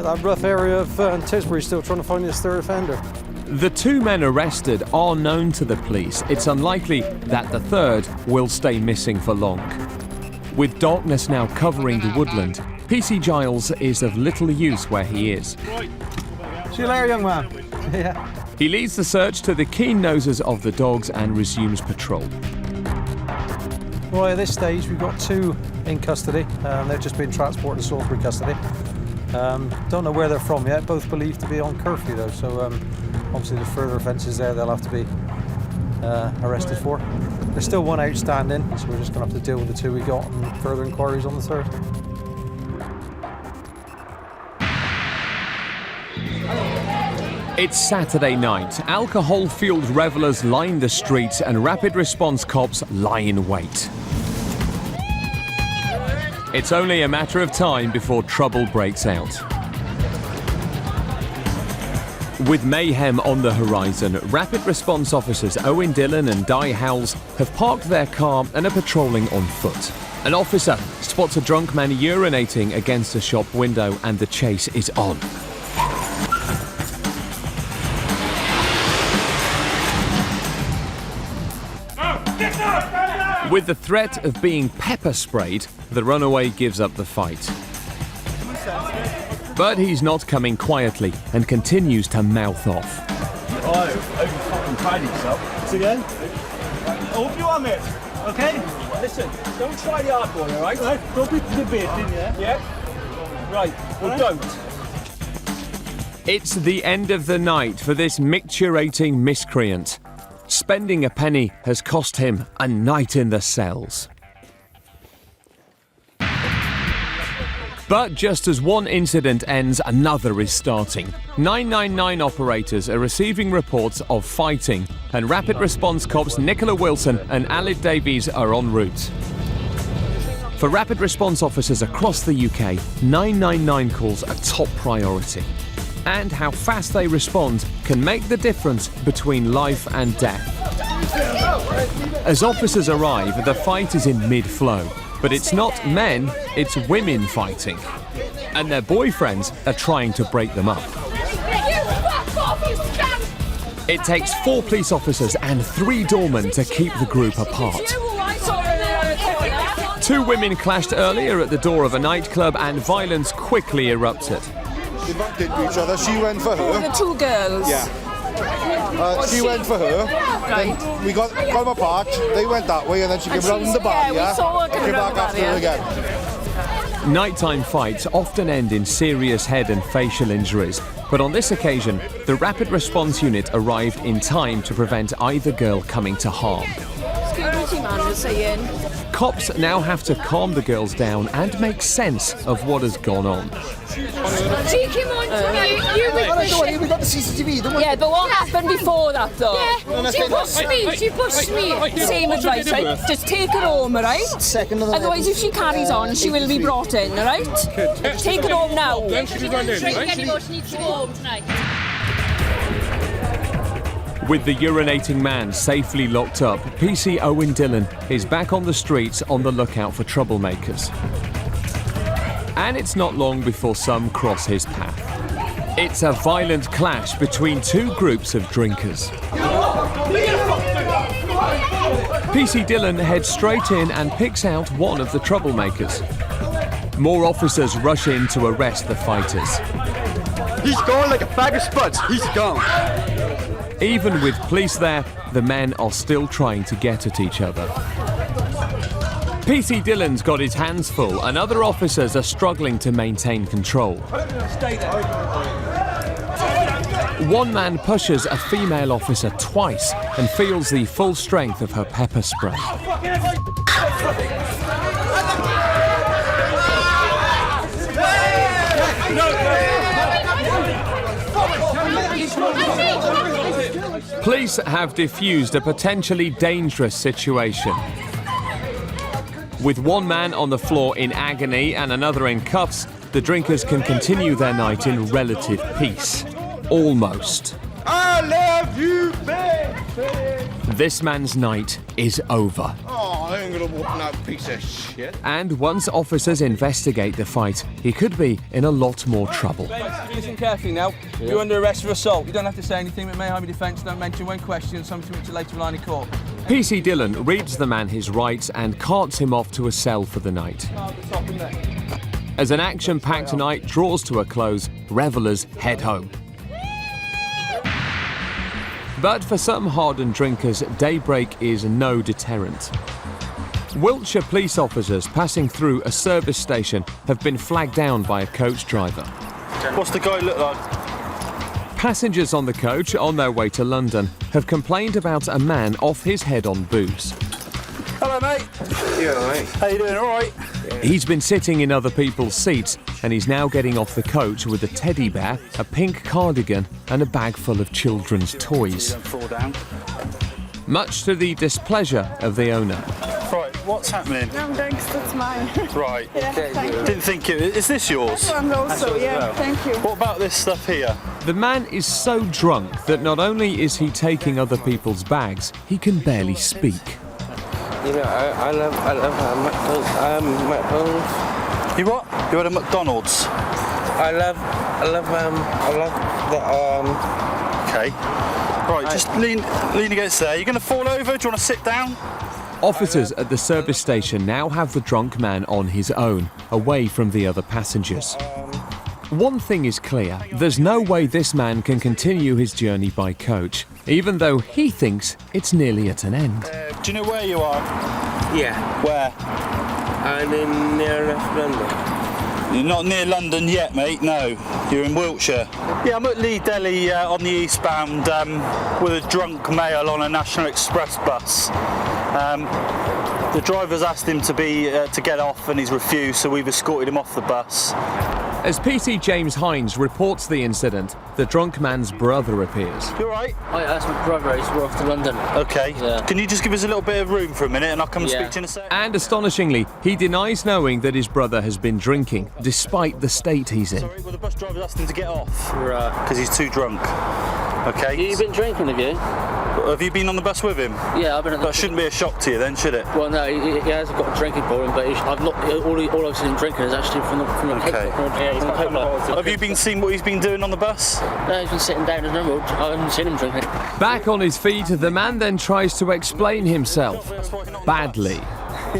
That rough area of Tisbury, still trying to find this 3rd offender. The 2 men arrested are known to the police. It's unlikely that the 3rd will stay missing for long. With darkness now covering the woodland, PC Giles is of little use where he is. See you later, young man. Yeah. He leads the search to the keen noses of the dogs and resumes patrol. Right, at this stage, we've got 2 in custody. They've just been transported to Salisbury custody. Don't know where they're from yet, both believed to be on curfew though, so obviously there's further offences there they'll have to be arrested for. There's still 1 outstanding, so we're just going to have to deal with the 2 we got and further inquiries on the 3rd. It's Saturday night. Alcohol-fueled revellers line the streets and rapid response cops lie in wait. It's only a matter of time before trouble breaks out. With mayhem on the horizon, rapid response officers Owen Dillon and Di Howells have parked their car and are patrolling on foot. An officer spots a drunk man urinating against a shop window and the chase is on. With the threat of being pepper sprayed, the runaway gives up the fight. But he's not coming quietly and continues to mouth off. Oh, over fucking pride yourself. See again? Hope you are, mate. Okay? Listen, don't try the hard boy, alright? Right, don't be debating, yeah? Yeah? Right, well don't. It's the end of the night for this micturating miscreant. Spending a penny has cost him a night in the cells. But just as one incident ends, another is starting. 999 operators are receiving reports of fighting, and rapid response cops Nicola Wilson and Alid Davies are en route. For rapid response officers across the UK, 999 calls are top priority. And how fast they respond can make the difference between life and death. As officers arrive, the fight is in mid-flow. But it's not men, it's women fighting. And their boyfriends are trying to break them up. It takes 4 police officers and 3 doormen to keep the group apart. 2 women clashed earlier at the door of a nightclub and violence quickly erupted. They bumped into each other, she went for her. The 2 girls? Yeah. She went for her, then we got them apart, they went that way and then she came round the barrier and came back after her again. Nighttime fights often end in serious head and facial injuries, but on this occasion, the rapid response unit arrived in time to prevent either girl coming to harm. Security man was saying. Cops now have to calm the girls down and make sense of what has gone on. She came on to me. We got the CCTV, don't we? Yeah, but what happened before that though? Yeah, she pushed me. Same advice, right? Just take her home, right? Otherwise, if she carries on, she will be brought in, right? Take her home now. She needs to go home tonight. With the urinating man safely locked up, PC Owen Dillon is back on the streets on the lookout for troublemakers. And it's not long before some cross his path. It's a violent clash between two groups of drinkers. PC Dillon heads straight in and picks out one of the troublemakers. More officers rush in to arrest the fighters. He's gone like a bag of spuds. He's gone. Even with police there, the men are still trying to get at each other. PC Dillon's got his hands full and other officers are struggling to maintain control. One man pushes a female officer twice and feels the full strength of her pepper spray. Police have defused a potentially dangerous situation. With one man on the floor in agony and another in cuffs, the drinkers can continue their night in relative peace. Almost. I love you, baby. This man's night is over. Oh, I ain't gonna whoop no piece of shit. And once officers investigate the fight, he could be in a lot more trouble. Listen carefully now. You're under arrest for assault. You don't have to say anything that may harm your defence. Don't mention when questioned, something which you later rely in court. PC Dillon reads the man his rights and carts him off to a cell for the night. As an action-packed night draws to a close, revellers head home. But for some hardened drinkers, daybreak is no deterrent. Wiltshire police officers passing through a service station have been flagged down by a coach driver. What's the guy look like? Passengers on the coach on their way to London have complained about a man off his head on booze. Hello, mate. Yeah, mate. How you doing? All right? He's been sitting in other people's seats and he's now getting off the coach with a teddy bear, a pink cardigan and a bag full of children's toys. Much to the displeasure of the owner. Right, what's happening? I'm going to start mine. Right. Yeah, thank you. Didn't think it. Is this yours? And also, yeah, thank you. What about this stuff here? The man is so drunk that not only is he taking other people's bags, he can barely speak. You know, I love McDonald's. You what? You had a McDonald's? I love the Okay. Right, just lean against there. You're going to fall over? Do you want to sit down? Officers at the service station now have the drunk man on his own, away from the other passengers. One thing is clear, there's no way this man can continue his journey by coach, even though he thinks it's nearly at an end. Do you know where you are? Yeah. Where? I'm in near London. You're not near London yet, mate, no. You're in Wiltshire. Yeah, I'm at Lee Delhi on the eastbound with a drunk male on a National Express bus. The driver's asked him to get off and he's refused, so we've escorted him off the bus. As PC James Hines reports the incident, the drunk man's brother appears. You alright? Oh, yeah, that's my brother. We're off to London. Okay. Yeah. Can you just give us a little bit of room for a minute and I'll come and speak to you in a sec? And astonishingly, he denies knowing that his brother has been drinking, despite the state he's in. Sorry, well, the bus driver asked him to get off. Right. Because he's too drunk. Okay. You've been drinking, have you? Have you been on the bus with him? Yeah, I've been on the That shouldn't be a shock to you then, should it? Well, no, he hasn't got a drinking problem, but I've not. All I've seen him drinking is actually from the Okay. Have you been seeing what he's been doing on the bus? No, he's been sitting down as normal. I haven't seen him drinking. Back on his feet, the man then tries to explain himself. Badly.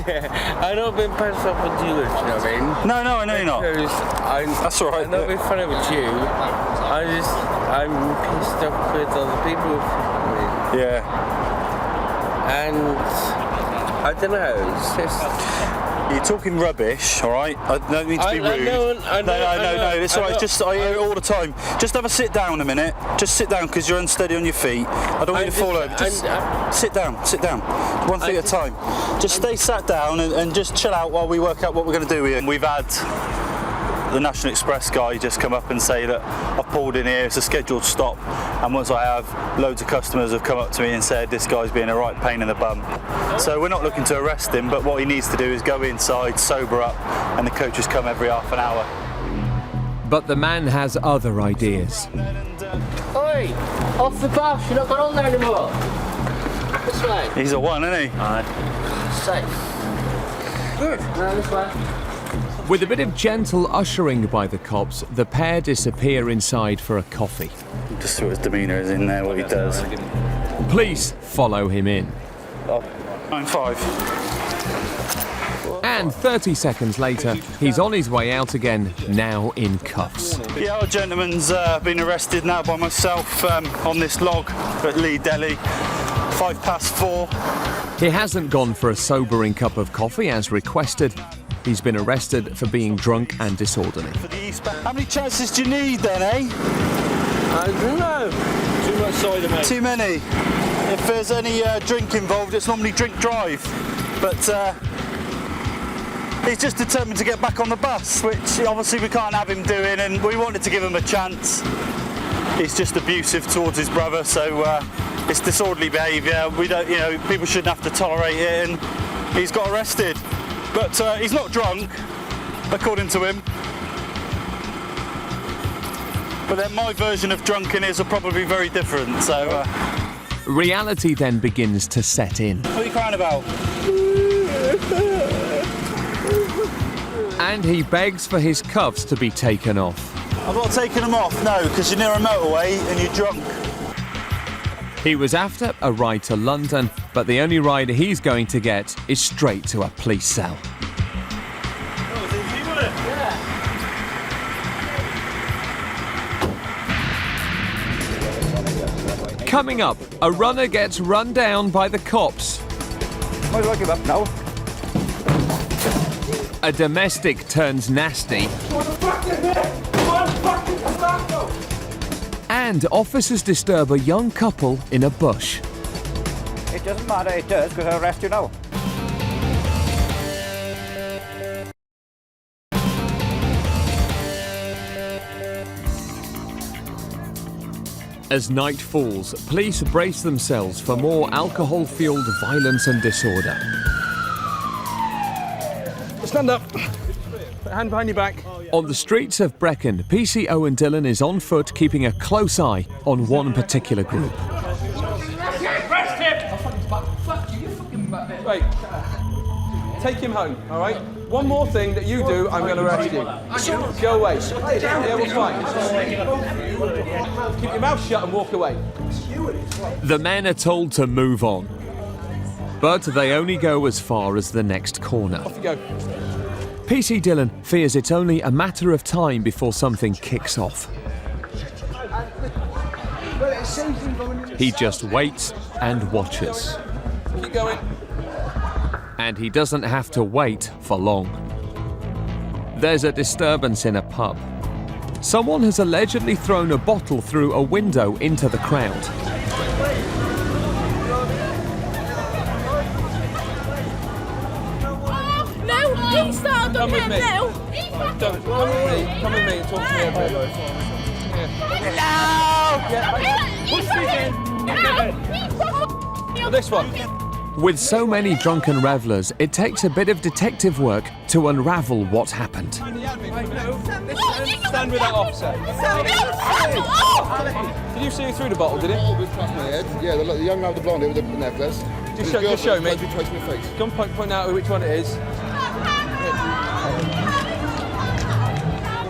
Yeah, I've not been pissed off with you, you know what I mean? No, I know you're not. That's alright. I've not been funny with you. I'm pissed off with other people. Yeah. And I don't know, it's just... You're talking rubbish, alright? I don't mean to be rude. No, it's alright, I hear it all the time. Just have a sit down a minute. Just sit down because you're unsteady on your feet. I don't want you to fall over. Just sit down. One thing at a time. Just stay sat down and just chill out while we work out what we're going to do here. We've had the National Express guy just come up and say that I've pulled in here, it's a scheduled stop, and once I have, loads of customers have come up to me and said this guy's being a right pain in the bum. So we're not looking to arrest him, but what he needs to do is go inside, sober up, and the coaches come every half an hour. But the man has other ideas. Oi! Off the bus, you're not going on there anymore. This way. He's a one, isn't he? Aye. Safe. Good. No, this way. With a bit of gentle ushering by the cops, the pair disappear inside for a coffee. Just what his demeanour is in there, what he does. Police follow him in. 9-5. And 30 seconds later, he's on his way out again, now in cuffs. Yeah, our gentleman's been arrested now by myself on this log at Lee Delhi, 4:05. He hasn't gone for a sobering cup of coffee as requested. He's been arrested for being drunk and disorderly. How many chances do you need then, eh? I don't know. Too much cider, mate. Too many. If there's any drink involved, it's normally drink drive. But he's just determined to get back on the bus, which obviously we can't have him doing, and we wanted to give him a chance. He's just abusive towards his brother, so it's disorderly behaviour. We don't, people shouldn't have to tolerate it, and he's got arrested. But he's not drunk, according to him. But then my version of drunk and his are probably very different, so... Reality then begins to set in. What are you crying about? And he begs for his cuffs to be taken off. I'm not taking them off, no, because you're near a motorway and you're drunk. He was after a ride to London, but the only ride he's going to get is straight to a police cell. Coming up, a runner gets run down by the cops. Might as well give up now. A domestic turns nasty. And officers disturb a young couple in a bush. It doesn't matter, it does, because I'll arrest you now. As night falls, police brace themselves for more alcohol-fueled violence and disorder. Stand up. Put a hand behind your back. On the streets of Brecon, PC Owen Dillon is on foot, keeping a close eye on one particular group. Right. Take him home, all right? One more thing that you do, I'm going to arrest you. Go away. Yeah, we're fine. Keep your mouth shut and walk away. The men are told to move on, but they only go as far as the next corner. Off you go. PC Dillon fears it's only a matter of time before something kicks off. He just waits and watches. Keep going. And he doesn't have to wait for long. There's a disturbance in a pub. Someone has allegedly thrown a bottle through a window into the crowd. No, he started Come with me. no. Come with me and talk to me a bit. No! This one. With so many drunken revellers, it takes a bit of detective work to unravel what happened. Stand with that officer. Did you see who threw the bottle, did it? Yeah, the young man with the blonde with the necklace. Just show me. Come point out which one it is.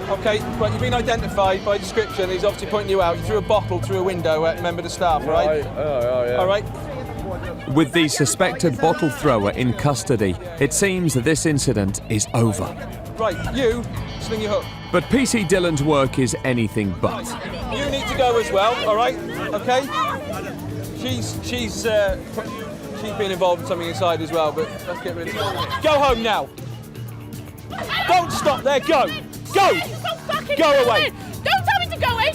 Okay, well, you've been identified by description. He's obviously pointing you out. You threw a bottle through a window at a member of the staff, right? All right. With the suspected bottle thrower in custody, it seems that this incident is over. Right, you, sling your hook. But PC Dillon's work is anything but. You need to go as well, all right? Okay? She's been involved in something inside as well, but let's get rid of it. Go home now. Don't stop there, go. Go. Go away. Don't tell me to go away.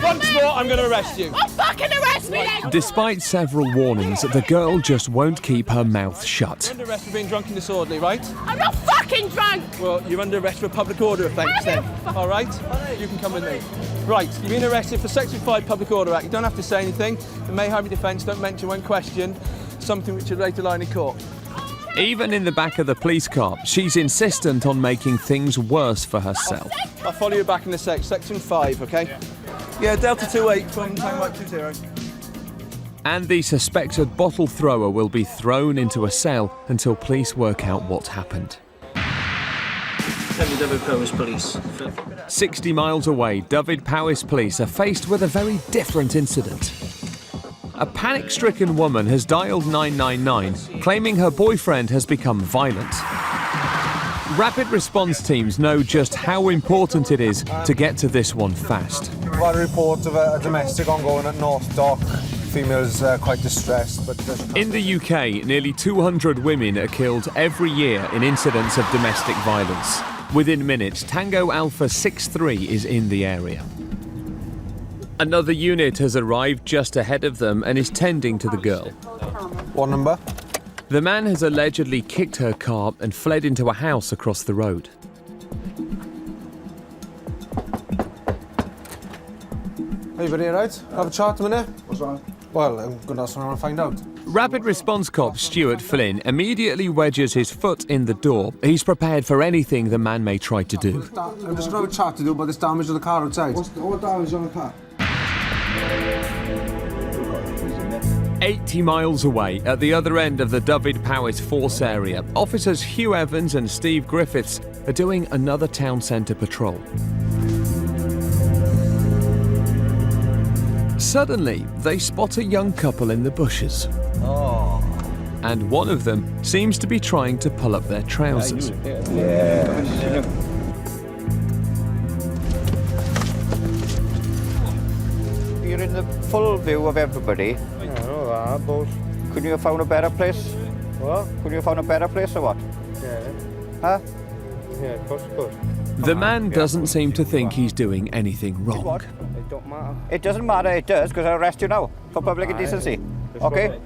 Once more, I'm going to arrest you. Oh, fucking arrest me then. Despite several warnings, the girl just won't keep her mouth shut. You're under arrest for being drunk and disorderly, right? I'm not fucking drunk. Well, you're under arrest for a public order offence then. All right? You can come with me. Right, you've been arrested for Section 5 Public Order Act. You don't have to say anything. It may harm your defence. Don't mention when questioned something which should later lie in court. Even in the back of the police car, she's insistent on making things worse for herself. I'll follow you back in a sec. Section 5, okay? Yeah, Delta 28 from Tango Mike 20. And the suspected bottle thrower will be thrown into a cell until police work out what's happened. David Powys Police. 60 miles away, Dyfed-Powys Police are faced with a very different incident. A panic-stricken woman has dialed 999, claiming her boyfriend has become violent. Rapid response teams know just how important it is to get to this one fast. We've had a report of a domestic ongoing at North Dock. Female's quite distressed, but... In the UK, nearly 200 women are killed every year in incidents of domestic violence. Within minutes, Tango Alpha 63 is in the area. Another unit has arrived just ahead of them and is tending to the girl. What number? The man has allegedly kicked her car and fled into a house across the road. Hey, buddy, right? Have a chat a minute? What's wrong? Well, I'm going to ask someone to find out. Rapid response cop Stuart Flynn immediately wedges his foot in the door. He's prepared for anything the man may try to do. I'm just going to have a chat to do about this damage to the car outside. What damage on the car? 80 miles away, at the other end of the Dyfed-Powys Force area, officers Hugh Evans and Steve Griffiths are doing another town centre patrol. Suddenly, they spot a young couple in the bushes. Oh. And one of them seems to be trying to pull up their trousers. You're in the full view of everybody. I know that, but... Couldn't you have found a better place? What? Couldn't you have found a better place or what? Yeah. Huh? Yeah, of course, of course. The man doesn't seem to think he's doing anything wrong. It don't matter. It doesn't matter, it does, because I'll arrest you now for public indecency. Okay?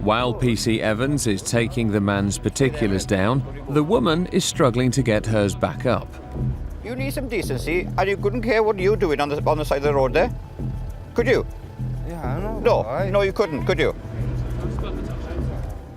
While PC Evans is taking the man's particulars down, the woman is struggling to get hers back up. You need some decency, and you couldn't care what you're doing on the side of the road there? Could you? Yeah, I know. No, no, you couldn't, could you?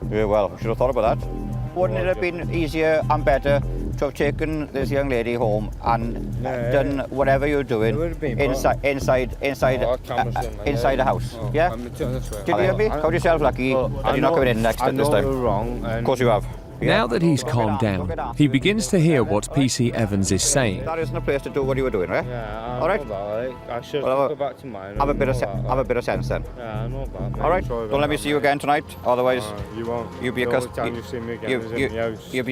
Yeah, well, should have thought about that. Wouldn't it have been easier and better to have taken this young lady home and done whatever you're doing inside the house? Yeah? Did you hear me? Count yourself lucky that you're not coming in next this time. You're wrong. Of course you have. Now that he's calmed down, he begins to hear what PC Evans is saying. That isn't a place to do what you were doing, right? Yeah, all right. I should go back to mine. Have a bit of sense then. Yeah, I know about that. All right. Don't let me see you again tonight. Otherwise, you won't. You'll be a customer. You'll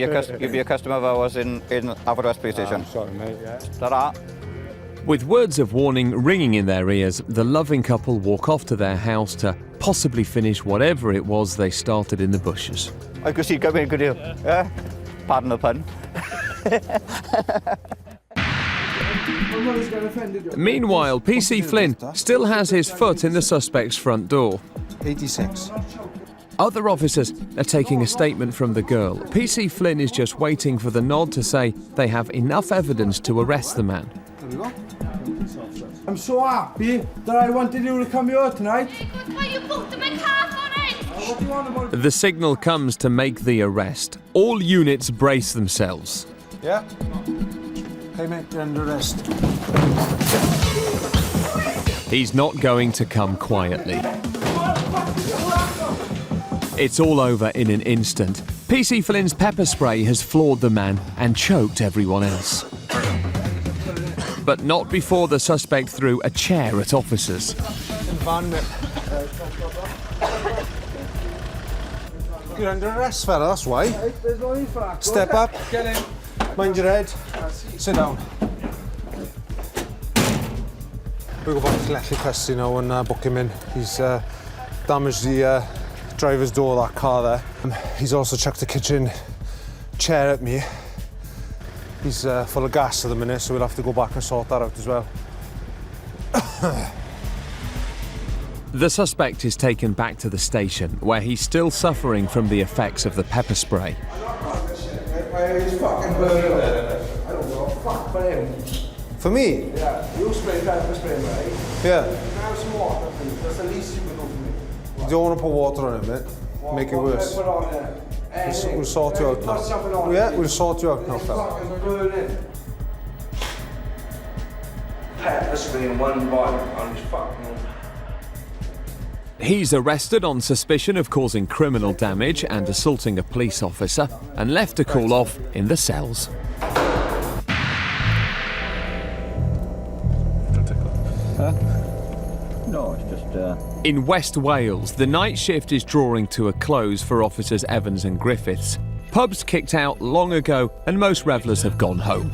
be a customer of ours in Haverford Police Station. Sorry, mate. Yeah. Ta-ra. With words of warning ringing in their ears, the loving couple walk off to their house to possibly finish whatever it was they started in the bushes. I could see it coming, could you? Yeah? Pardon the pun. Meanwhile, PC Flynn still has his foot in the suspect's front door. 86. Other officers are taking a statement from the girl. PC Flynn is just waiting for the nod to say they have enough evidence to arrest the man. There we go. I'm so happy that I wanted you to come here tonight. Well, you booked them in half on it. What do you want about it? The signal comes to make the arrest. All units brace themselves. Yeah? Okay, mate, you're under arrest. He's not going to come quietly. It's all over in an instant. PC Flynn's pepper spray has floored the man and choked everyone else. But not before the suspect threw a chair at officers. You're under arrest, fella, that's why. Step up, mind your head, sit down. We'll go back to Lethley Custody now and book him in. He's damaged the driver's door of that car there. He's also chucked the kitchen chair at me. He's full of gas at the minute, so we'll have to go back and sort that out as well. The suspect is taken back to the station, where he's still suffering from the effects of the pepper spray. For me? Yeah, you spray pepper spray, right? Yeah. Have some water, please. That's the least you can do for me. You don't want to put water on it, mate. Make it worse. Put on there. We'll sort you out now. Yeah, we'll sort you out now, fella. pepper spray and one bottle on his fucking... He's arrested on suspicion of causing criminal damage and assaulting a police officer and left to cool off in the cells. No, it's just... In West Wales, the night shift is drawing to a close for officers Evans and Griffiths. Pubs kicked out long ago and most revellers have gone home.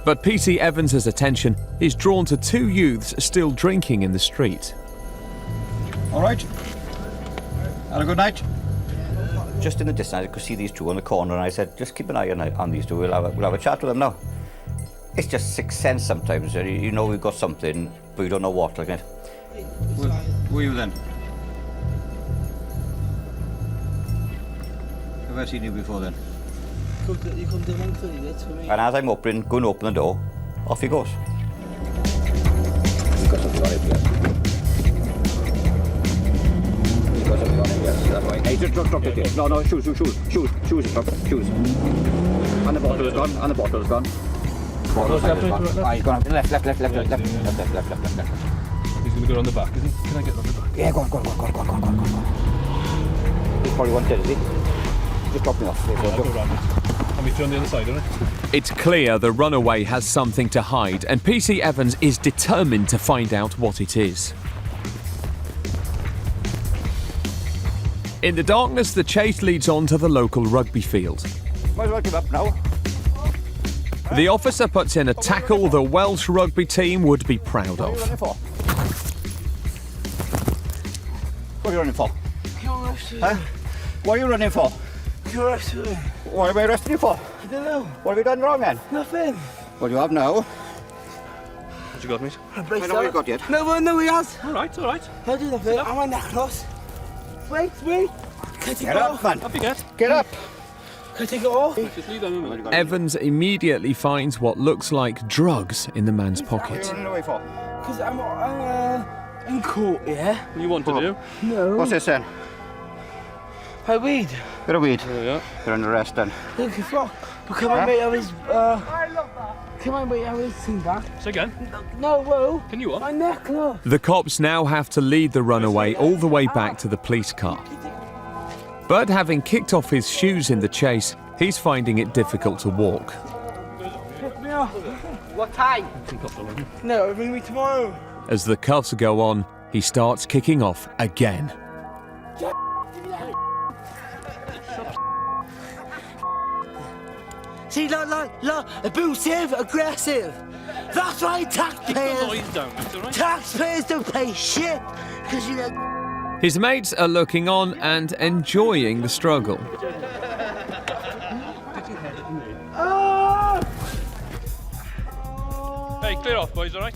But PC Evans's attention is drawn to two youths still drinking in the street. All right. Had a good night. Just in the distance, I could see these two on the corner, and I said, just keep an eye on these two. We'll have a chat with them now. It's just sixth sense sometimes. You know we've got something, but you don't know what, like it. Who are you then? Have I seen you before then? You come down and clean it for me. And as I'm opening, go and open the door, off he goes. Hey, just drop it here. No, shoes. Shoes. And the bottle is gone. Bottle's gone. He's gone. Left. He's going to go on the back, is he? Can I get on the back? Yeah, go on. He probably wanted, is he? Just drop me off. I'll meet you on the other side, isn't it? It's clear the runaway has something to hide, and PC Evans is determined to find out what it is. In the darkness, the chase leads on to the local rugby field. Might as well give up now. The officer puts in a tackle the Welsh rugby team would be proud of. What are you running for? Huh? What are you running for? You're arresting me. What am I arresting you for? I don't know. What have you done wrong then? Nothing. Well, you have now. What you got, mate? I know what you got yet. No, he has. All right. I do nothing. I'm on necklace. Wait. Can I take Get it up, off? man. Up you get. Get up. Can I take it off? Just leave them a minute. Evans immediately finds what looks like drugs in the man's What are pocket. you running away for? Because I'm in court, yeah? What do you want to do? No. What's this then? I weed. Bit of weed. Yeah. You're under arrest then. Look, it's wrong. But can my mate have his, can my mate have his thing back? Say again. No, well. Can you what? My necklace. The cops now have to lead the runaway all the way back to the police car. But having kicked off his shoes in the chase, he's finding it difficult to walk. Pick me up. What time? No, ring me tomorrow. As the cuffs go on, he starts kicking off again. See, look, abusive, aggressive. That's why taxpayers. Taxpayers don't pay shit because you know. His mates are looking on and enjoying the struggle. Hey, clear off, boys, all right?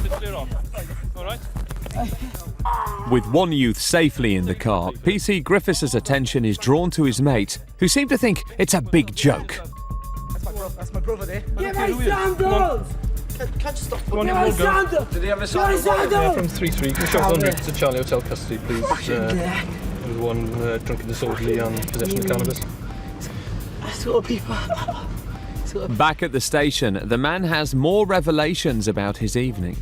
Just clear off. All right? With one youth safely in the car, PC Griffiths' attention is drawn to his mate, who seem to think it's a big joke. That's my brother there. Give me sandals! Can't you stop? Go on, Give me sandals! Did he have a sandals? Yeah, from 3-3. Can you show on to Charlie Hotel custody, please? There was one drunk and disorderly and possession of cannabis. Sort of people. Back at the station, the man has more revelations about his evening.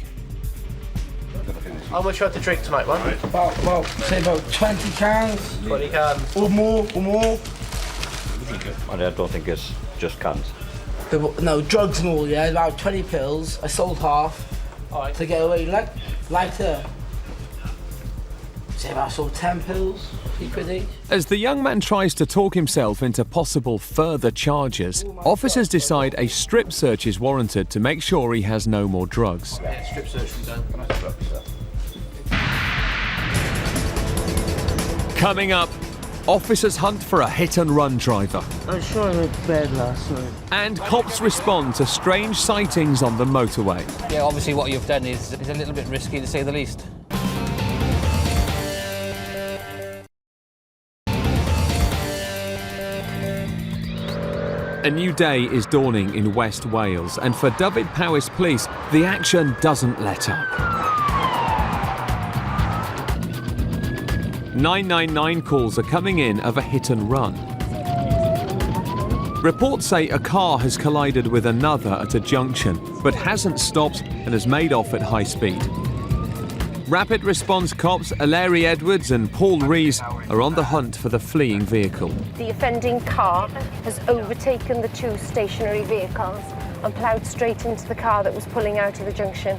How much you had to drink tonight, man? About 20 cans. 20 cans. Or more. I don't think it's just cans. No, drugs and all, yeah. About 20 pills. I sold half to get away. Lighter. Say about sold 10 pills. 3 quid each. As the young man tries to talk himself into possible further charges, officers decide a strip search is warranted to make sure he has no more drugs. Yeah, strip search done. Coming up, officers hunt for a hit-and-run driver. I saw him in bed last night. And cops respond to strange sightings on the motorway. Yeah, obviously what you've done is a little bit risky to say the least. A new day is dawning in West Wales, and for Dyfed-Powys Police, the action doesn't let up. 999 calls are coming in of a hit and run. Reports say a car has collided with another at a junction, but hasn't stopped and has made off at high speed. Rapid response cops Larry Edwards and Paul Rees are on the hunt for the fleeing vehicle. The offending car has overtaken the two stationary vehicles and ploughed straight into the car that was pulling out of the junction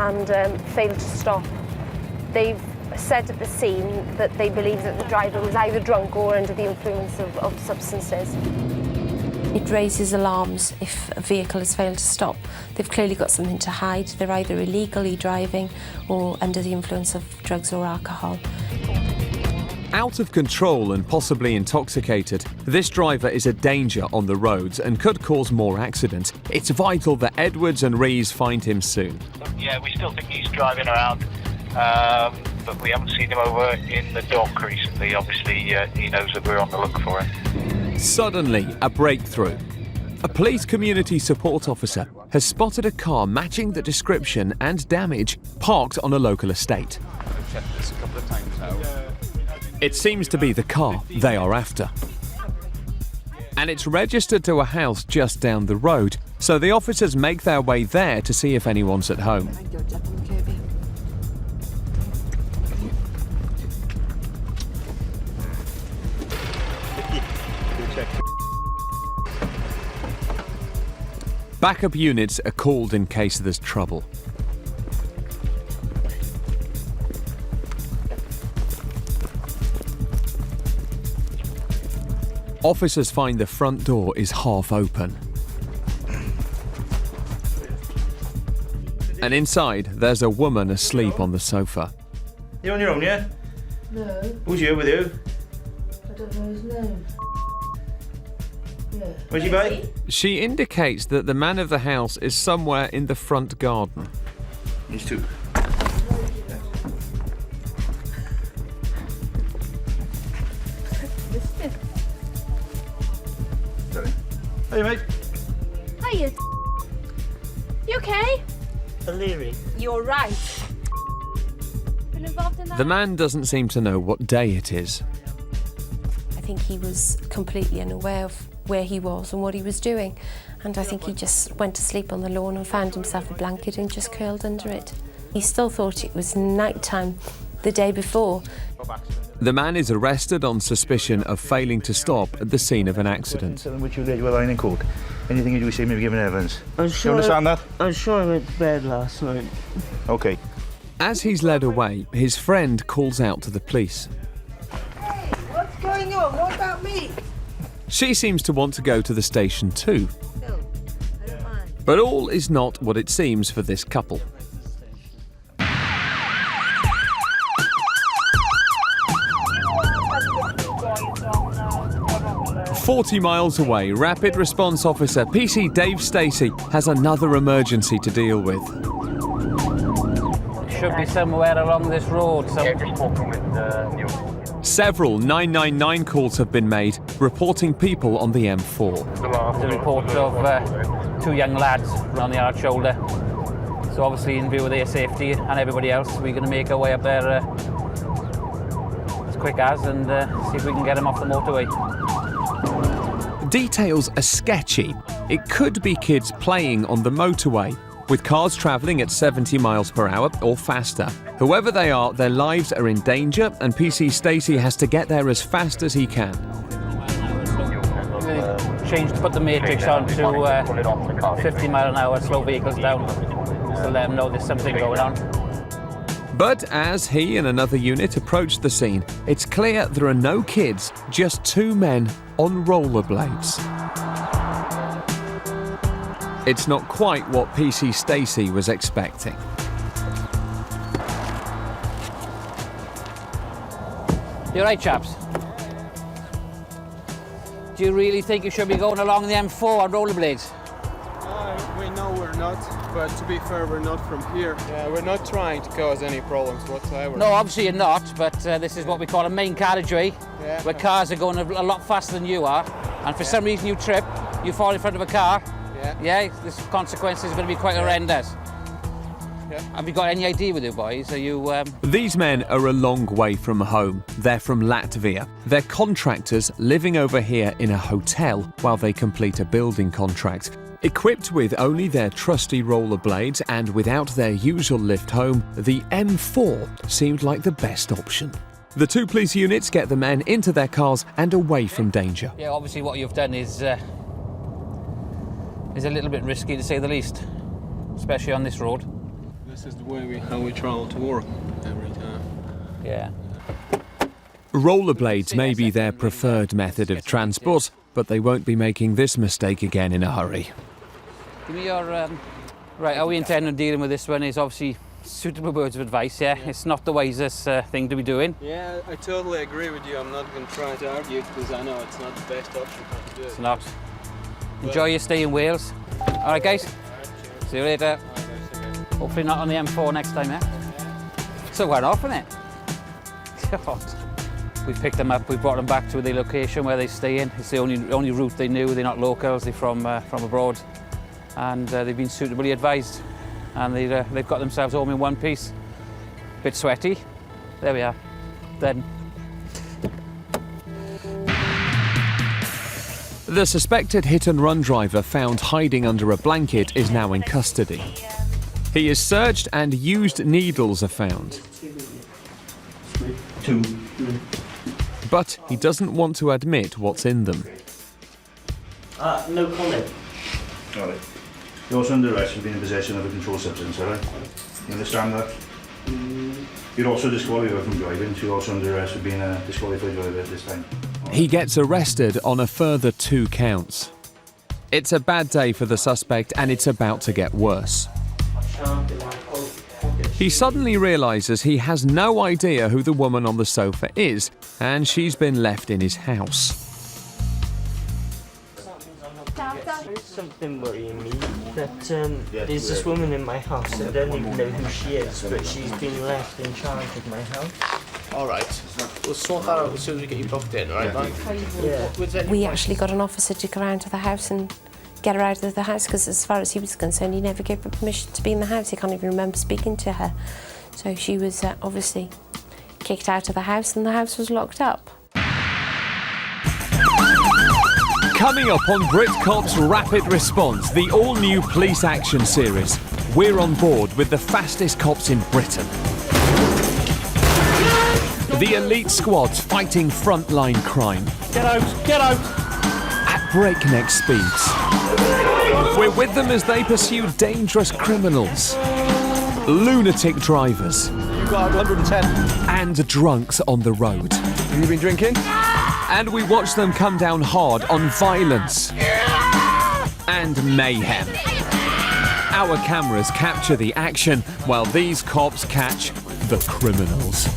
and failed to stop. They've said at the scene that they believe that the driver was either drunk or under the influence of substances. It raises alarms if a vehicle has failed to stop. They've clearly got something to hide. They're either illegally driving or under the influence of drugs or alcohol. Out of control and possibly intoxicated, this driver is a danger on the roads and could cause more accidents. It's vital that Edwards and Rees find him soon. Yeah, we still think he's driving around, but we haven't seen him over in the dock recently. Obviously, he knows that we're on the look for him. Suddenly, a breakthrough. A police community support officer has spotted a car matching the description and damage parked on a local estate. I've checked this a couple of times now. It seems to be the car they are after. And it's registered to a house just down the road, so the officers make their way there to see if anyone's at home. Backup units are called in case there's trouble. Officers find the front door is half open. And inside, there's a woman asleep on the sofa. You're on your own, yeah? No. Who's here with you? I don't know his name. Yeah. Where's your bike? She indicates that the man of the house is somewhere in the front garden. These two. Hey, mate. Hiya. You okay? O'Leary. You're right. Been involved in that? The man doesn't seem to know what day it is. I think he was completely unaware of where he was and what he was doing. And I think he just went to sleep on the lawn and found himself a blanket and just curled under it. He still thought it was nighttime the day before. The man is arrested on suspicion of failing to stop at the scene of an accident. Which you were lying in court. Anything you do, say maybe giving evidence. I'm You understand that? I'm sure I went to bed last night. Okay. As he's led away, his friend calls out to the police. Hey, what's going on? What about me? She seems to want to go to the station too. No, I don't mind. But all is not what it seems for this couple. 40 miles away, Rapid Response Officer PC Dave Stacey has another emergency to deal with. Should be somewhere along this road. Several 999 calls have been made, reporting people on the M4. The report of two young lads on the hard shoulder. So obviously in view of their safety and everybody else, we're going to make our way up there as quick as and see if we can get them off the motorway. Details are sketchy. It could be kids playing on the motorway, with cars travelling at 70 miles per hour or faster. Whoever they are, their lives are in danger, and PC Stacey has to get there as fast as he can. Changed, put the matrix on to 50 mile an hour, slow vehicles down, to let them know there's something going on. But as he and another unit approach the scene, it's clear there are no kids, just two men on rollerblades. It's not quite what PC Stacey was expecting. You're right, chaps. Do you really think you should be going along the M4 on rollerblades? We know we're not, but to be fair, we're not from here. Yeah, we're not trying to cause any problems whatsoever. No, obviously you're not, but this is what we call a main carriageway, where cars are going a lot faster than you are, and for some reason you trip, you fall in front of a car, yeah, this consequence is going to be quite horrendous. Have you got any idea with you boys? Are you... These men are a long way from home. They're from Latvia. They're contractors living over here in a hotel while they complete a building contract. Equipped with only their trusty rollerblades and without their usual lift home, the M4 seemed like the best option. The two police units get the men into their cars and away from danger. Yeah, obviously what you've done is a little bit risky to say the least, especially on this road. This is the way how we travel to work every time. Yeah. Rollerblades may be their preferred method of transport, but they won't be making this mistake again in a hurry. Give me your... Right, how we intend on dealing with this one is obviously suitable words of advice, yeah? It's not the wisest thing to be doing. Yeah, I totally agree with you. I'm not going to try to argue because I know it's not the best option to do. It's not. Enjoy your stay in Wales. All right, guys. See you later. Hopefully not on the M4 next time, yeah? So we're off, isn't it? God. We picked them up, we brought them back to the location where they stay in. It's the only route they knew. They're not locals, they're from abroad. And they've been suitably advised. And they've got themselves home in one piece. Bit sweaty. There we are. Then. The suspected hit-and-run driver found hiding under a blanket is now in custody. He is searched and used needles are found. But he doesn't want to admit what's in them. No comment. All right. You're also under arrest for being in possession of a controlled substance, all right? You understand that? You're also disqualified from driving, so you're also under arrest for being a disqualified driver at this time. He gets arrested on a further 2 counts. It's a bad day for the suspect and it's about to get worse. He suddenly realises he has no idea who the woman on the sofa is, and she's been left in his house. There's something worrying me that there's this woman in my house. I don't even know who she is, but she's been left in charge of my house. All right, we'll sort that out as soon as we get you booked in, all right, Mike? Yeah. We actually got an officer to go around to the house and get her out of the house, because as far as he was concerned, he never gave her permission to be in the house. He can't even remember speaking to her. So she was obviously kicked out of the house and the house was locked up. Coming up on Britcop's Rapid Response, the all-new police action series. We're on board with the fastest cops in Britain. The elite squads fighting frontline crime. Get out! Get out! At breakneck speeds. We're with them as they pursue dangerous criminals, lunatic drivers, You got 110. and drunks on the road. Have you been drinking? And we watch them come down hard on violence and mayhem. Our cameras capture the action while these cops catch the criminals.